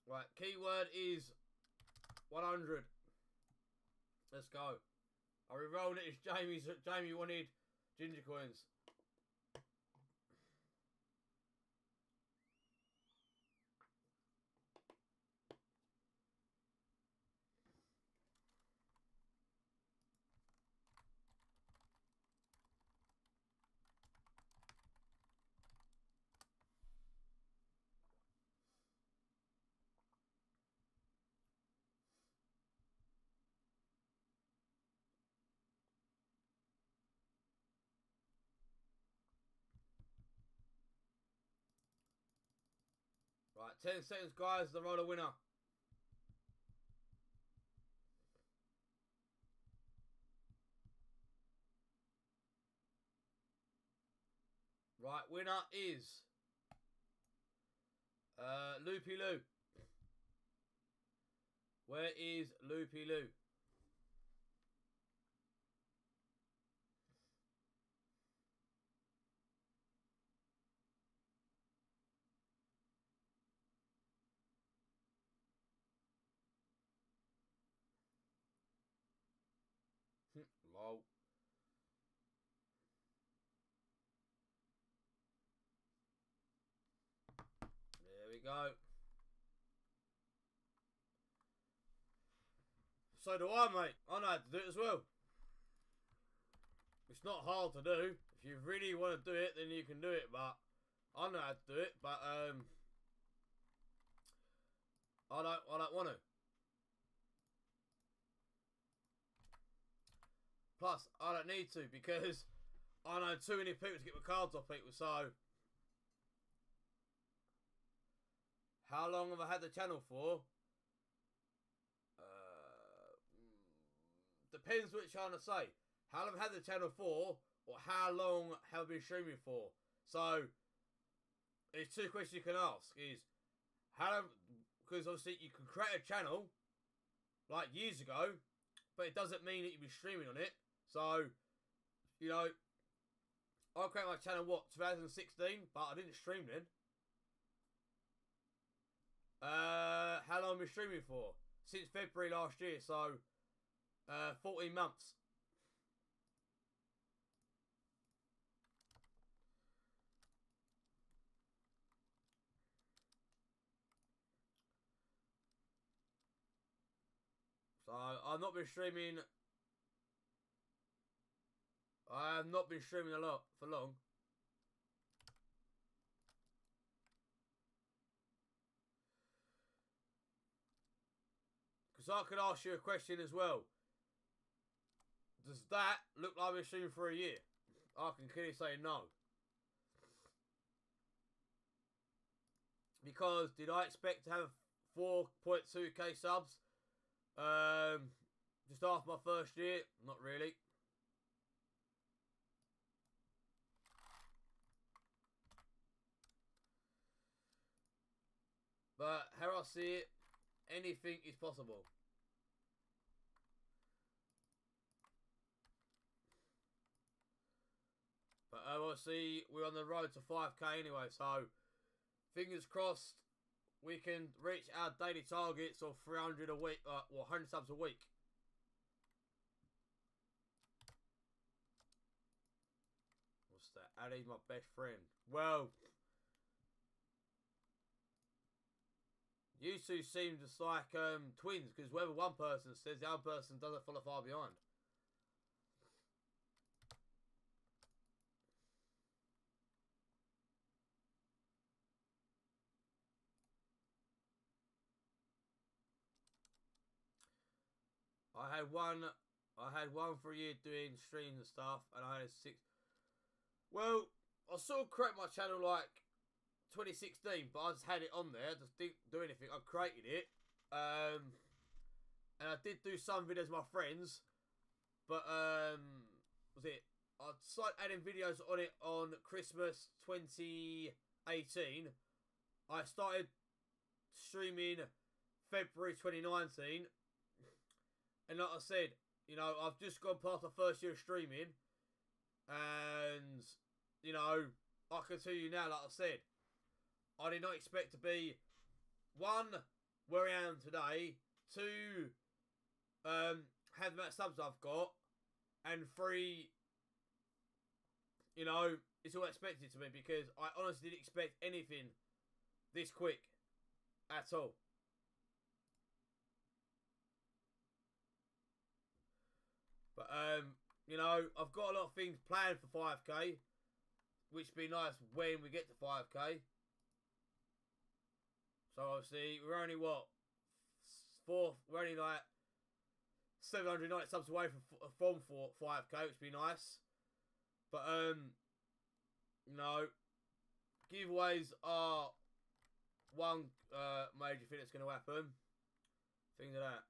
Right, keyword is 100. Let's go. I re-rolled it. It's Jamie's. Jamie wanted ginger coins. Right, 10 seconds, guys. The roller winner. Right, winner is Loopy Loo. Where is Loopy Loo? go. So do I, mate. I know how to do it as well. It's not hard to do. If you really want to do it, then you can do it. But I know how to do it. But I don't want to. Plus, I don't need to because I know too many people to get my cards off people. So, how long have I had the channel for? Depends what you're trying to say. How long have I had the channel for, or how long have I been streaming for? So, there's two questions you can ask. Is how long, because obviously you can create a channel like years ago, but it doesn't mean that you'll be streaming on it. So, you know, I created my channel, what, 2016, but I didn't stream then. How long have I been streaming for? Since February last year, so 14 months. So I've not been streaming. I have not been streaming a lot for long. Because I could ask you a question as well. Does that look like I've been streaming for a year? I can clearly say no. Because did I expect to have 4.2k subs just after my first year? Not really. But how I see it, anything is possible. But obviously, we're on the road to 5k anyway, so fingers crossed we can reach our daily targets of 300 a week, or 100 subs a week. What's that? Ali's my best friend. Well, you two seem just like twins, because whatever one person says, the other person doesn't follow far behind. I had one for a year doing streams and stuff, and I had 6. Well, I sort of created my channel like 2016, but I just had it on there, just didn't do anything. I created it, and I did do some videos with my friends, but was it? I started adding videos on it on Christmas 2018. I started streaming February 2019. And like I said, you know, I've just gone past my first year of streaming. And, you know, I can tell you now, like I said, I did not expect to be, 1, where I am today. 2, have the amount of subs I've got. And 3, you know, it's all expected to me. Because I honestly didn't expect anything this quick. At all. But, you know, I've got a lot of things planned for 5k. Which would be nice when we get to 5k. So, obviously, we're only, what? We're only, like, 790 subs away from 5k, which would be nice. But, you know, giveaways are one major thing that's going to happen. Things like that.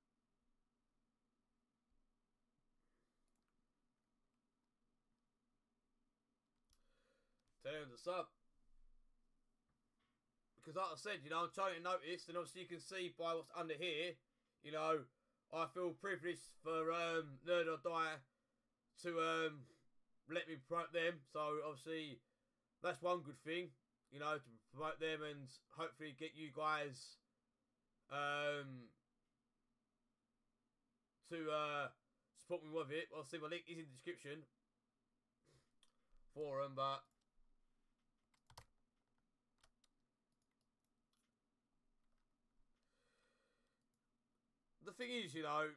Tell them to sub. Because like I said, you know, I'm trying to notice, and obviously you can see by what's under here, you know, I feel privileged for Nerd or Die to let me promote them. So obviously that's one good thing, you know, to promote them and hopefully get you guys to support me with it. Obviously my link is in the description for them, but thing is, you know,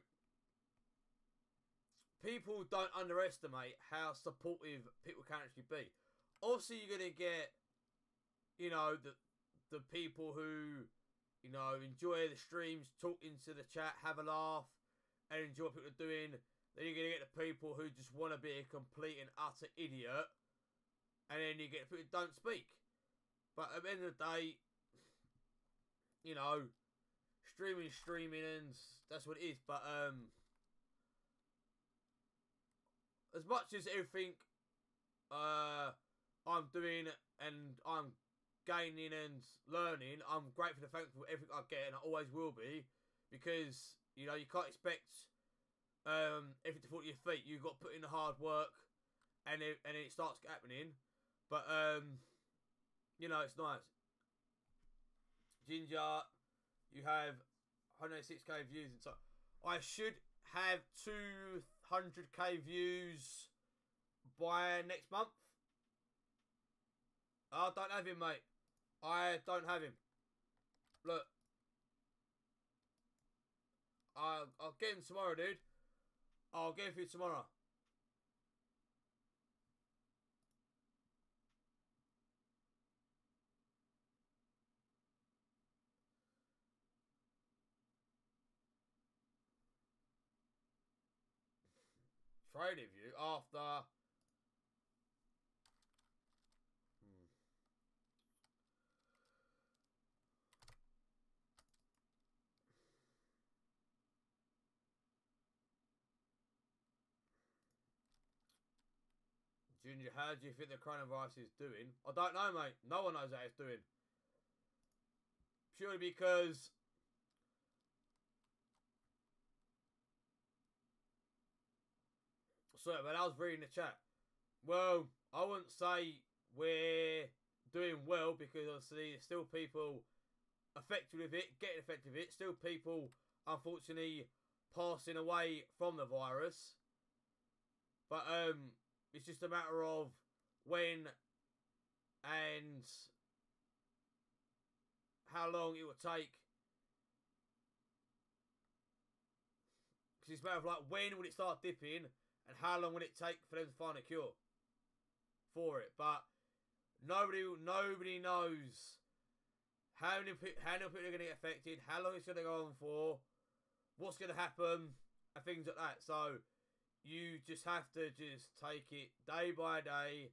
people don't underestimate how supportive people can actually be. Obviously, you're gonna get, you know, the people who, you know, enjoy the streams, talk into the chat, have a laugh, and enjoy what people are doing. Then you're gonna get the people who just want to be a complete and utter idiot, and then you get people who don't speak. But at the end of the day, you know, streaming, and that's what it is. But as much as everything I'm doing and I'm gaining and learning, I'm grateful and thankful for everything I get, and I always will be, because, you know, you can't expect everything to fall to your feet. You've got to put in the hard work, and then it starts happening. But you know, it's nice. Ginger, you have 106k views, and so I should have 200k views by next month. I don't have him, mate. I don't have him. Look, I'll get him tomorrow, dude. I'll get him for you tomorrow. Traded you after. Ginger, how do you think the coronavirus is doing? I don't know, mate. No one knows how it's doing. Purely because sorry, but I was reading the chat. Well, I wouldn't say we're doing well, because obviously there's still people affected with it, getting affected with it. Still people, unfortunately, passing away from the virus. But it's just a matter of when and how long it will take. Because it's a matter of like, when will it start dipping, and how long will it take for them to find a cure for it. But nobody knows how many people are going to get affected, how long it's going to go on for, what's going to happen, and things like that. So you just have to just take it day by day,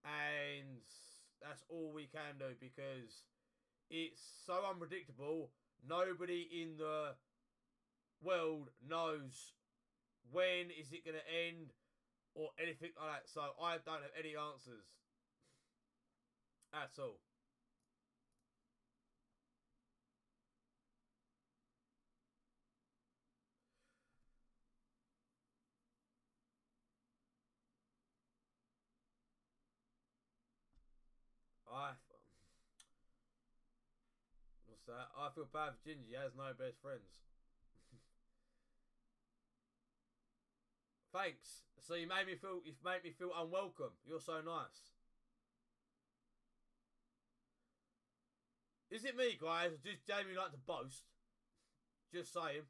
and that's all we can do, because it's so unpredictable. Nobody in the world knows when is it going to end or anything like that. So I don't have any answers at all. What's that? I feel bad for Ginger. He has no best friends. Thanks. So you've made me feel unwelcome. You're so nice. Is it me, guys, or just Jamie like to boast? Just saying.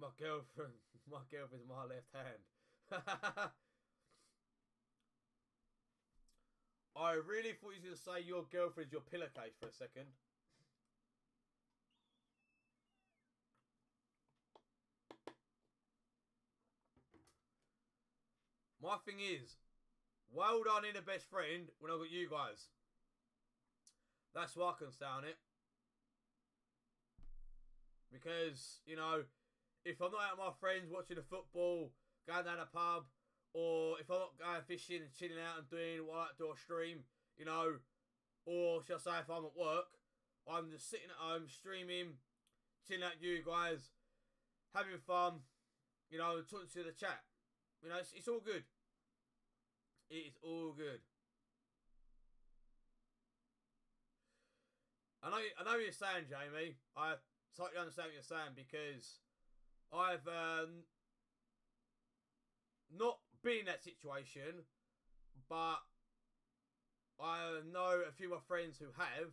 My girlfriend's my left hand. I really thought you were going to say your girlfriend's your pillowcase for a second. My thing is, well done in a best friend when I got you guys. That's why I can stay on it. Because, you know, if I'm not out with my friends watching the football, going down a pub, or if I'm not going fishing and chilling out and doing what I like to do on stream, you know, or shall I say if I'm at work, I'm just sitting at home, streaming, chilling out with you guys, having fun, you know, and talking to the chat. You know, it's all good. It is all good. I know what you're saying, Jamie. I totally understand what you're saying, because I've not been in that situation, but I know a few of my friends who have,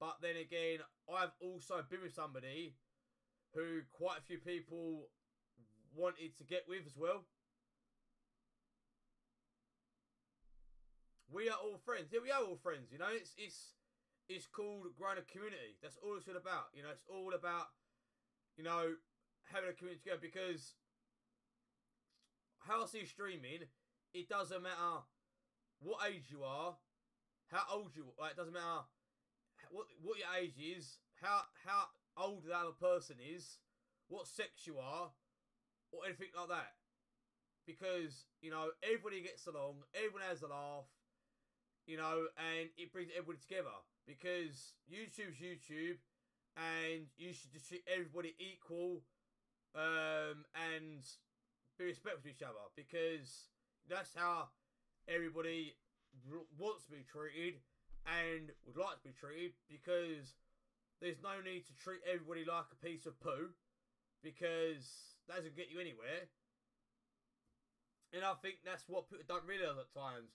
but then again, I've also been with somebody who quite a few people wanted to get with as well. We are all friends. Yeah, we are all friends. You know, it's called growing a community. That's all it's all about. You know, it's all about, you know, having a community together. Because how I see streaming, it doesn't matter what age you are, how old you are. Like, it doesn't matter what your age is, how old the other person is, what sex you are, or anything like that. Because, you know, everybody gets along, everyone has a laugh, you know, and it brings everybody together. Because YouTube's YouTube, and you should just treat everybody equal, and be respectful to each other. Because that's how everybody wants to be treated and would like to be treated. Because there's no need to treat everybody like a piece of poo, because that doesn't get you anywhere. And I think that's what people don't realise at times.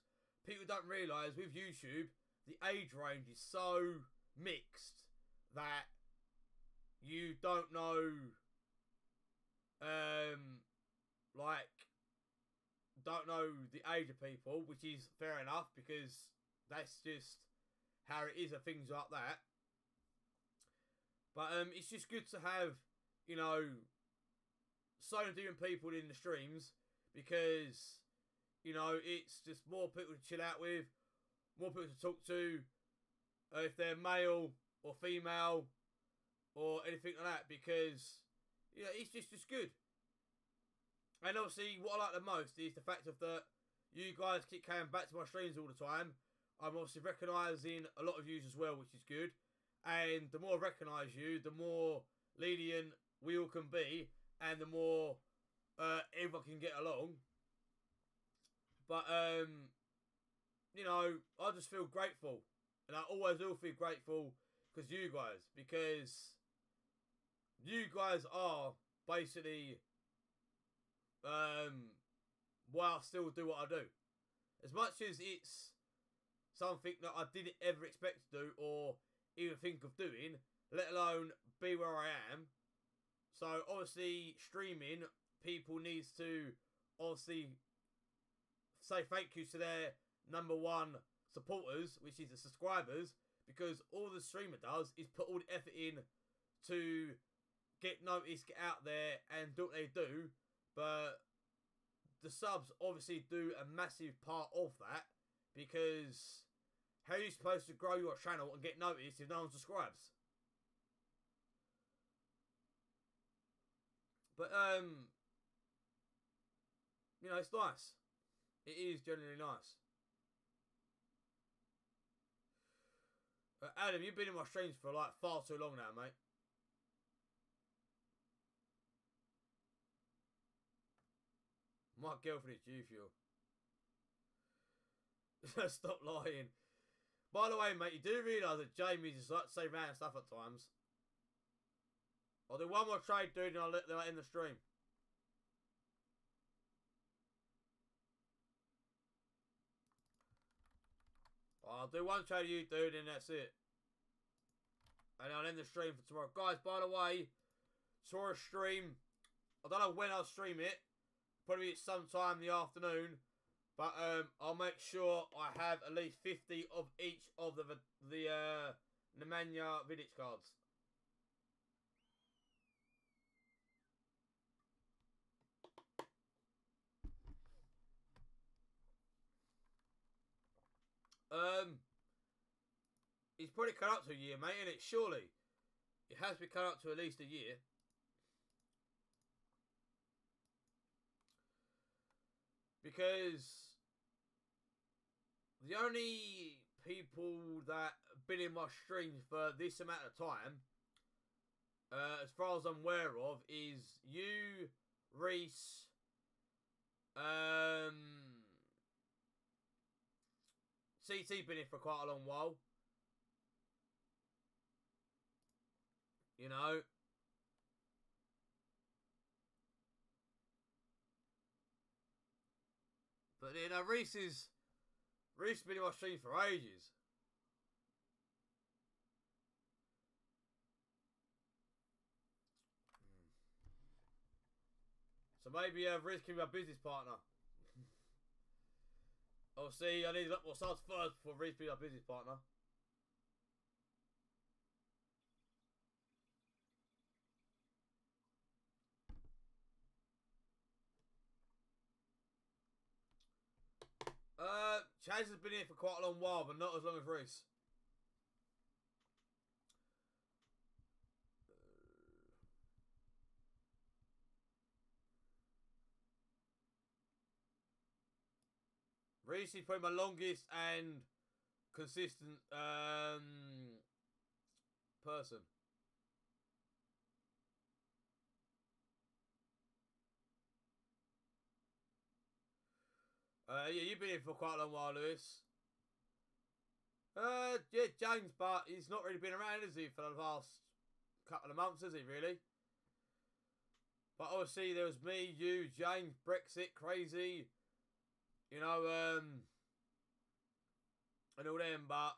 People don't realise with YouTube, the age range is so mixed that you don't know, don't know the age of people, which is fair enough, because that's just how it is, and things like that. But it's just good to have, you know, so many different people in the streams, because, you know, it's just more people to chill out with, more people to talk to, if they're male or female or anything like that, because, you know, it's just good. And obviously, what I like the most is the fact of that you guys keep coming back to my streams all the time. I'm obviously recognising a lot of yous as well, which is good. And the more I recognise you, the more lenient we all can be, and the more everyone can get along. But, you know, I just feel grateful. And I always will feel grateful because you guys are basically why I still do what I do. As much as it's something that I didn't ever expect to do or even think of doing, let alone be where I am. So obviously streaming, people needs to obviously say thank you to their number one supporters, which is the subscribers, because all the streamer does is put all the effort in to get noticed, get out there and do what they do. But the subs obviously do a massive part of that, because how are you supposed to grow your channel and get noticed if no one subscribes? But you know, it's nice. It is generally nice. Adam, you've been in my streams for like far too long now, mate. My girlfriend is G Fuel. Stop lying. By the way, mate, you do realise that Jamie just like to say random stuff at times. I'll do one more trade, dude, and I'll let them in the stream. I'll do one trade you, dude, and that's it. And I'll end the stream for tomorrow. Guys, by the way, tomorrow's stream, I don't know when I'll stream it. Probably sometime in the afternoon. But I'll make sure I have at least 50 of each of the Nemanja Vidic cards. It's probably cut up to a year, mate, isn't it? Surely. It has been cut up to at least a year. Because the only people that have been in my streams for this amount of time, as far as I'm aware of, is you, Reese, CT been in for quite a long while. You know. But you know, Reese is Reese been in my stream for ages. So maybe Reese can be my business partner. I'll see. I need a lot more subs first before Reese be my business partner. Chaz has been here for quite a long while, but not as long as Reese. Reese is probably my longest and consistent person. Yeah, you've been here for quite a long while, Lewis. Yeah, James, but he's not really been around, has he, for the past couple of months, has he, really? But obviously, there was me, you, James, Brexit, Crazy, you know, and all them, but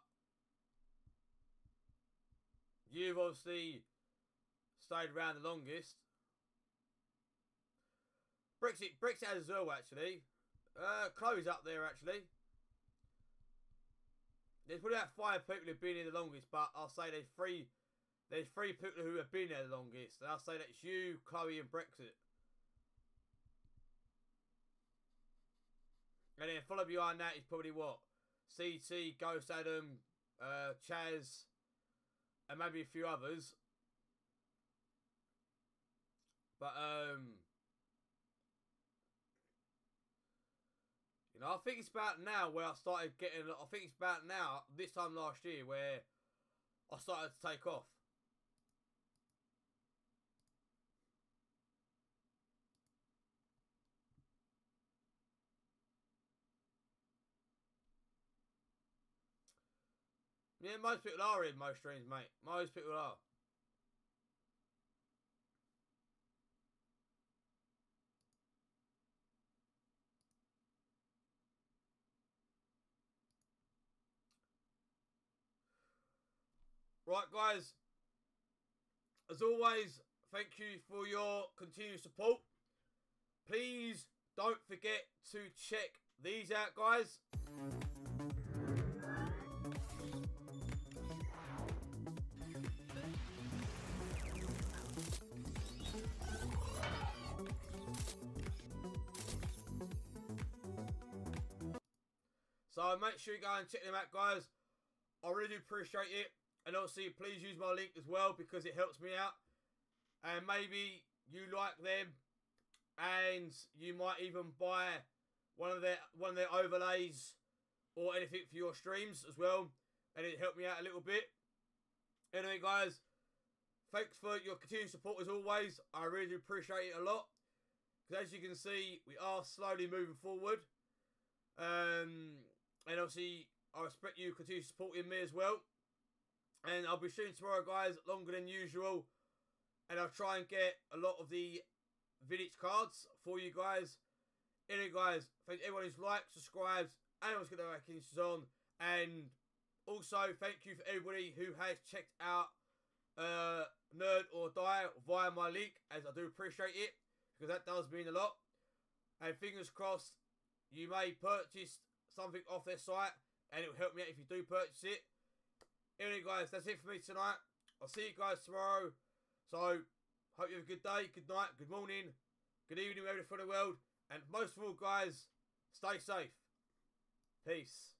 you've obviously stayed around the longest. Brexit has as well, actually. Chloe's up there, actually. There's probably about 5 people who've been here the longest, but I'll say there's three people who have been there the longest. And I'll say that's you, Chloe, and Brexit. And then follow behind that is probably what? CT, Ghost Adam, Chaz, and maybe a few others. But, you know, I think it's about now where I started getting, I think it's about now, this time last year, where I started to take off. Yeah, most people are in most streams, mate. Most people are. Right, guys. As always, thank you for your continued support. Please don't forget to check these out, guys. So make sure you go and check them out, guys. I really do appreciate it. And obviously, please use my link as well because it helps me out. And maybe you like them, and you might even buy one of their overlays or anything for your streams as well, and it helped me out a little bit. Anyway, guys, thanks for your continued support as always. I really do appreciate it a lot. Because as you can see, we are slowly moving forward. And obviously, I respect you continue supporting me as well. And I'll be shooting tomorrow, guys, longer than usual. And I'll try and get a lot of the village cards for you guys. Anyway, guys, thank everyone who's liked, subscribed, and who's got their rankings on. And also, thank you for everybody who has checked out Nerd or Die via my link, as I do appreciate it, because that does mean a lot. And fingers crossed, you may purchase something off their site, and it will help me out if you do purchase it. Anyway, guys, that's it for me tonight. I'll see you guys tomorrow. So, hope you have a good day, good night, good morning, good evening, wherever for the world. And most of all, guys, stay safe. Peace.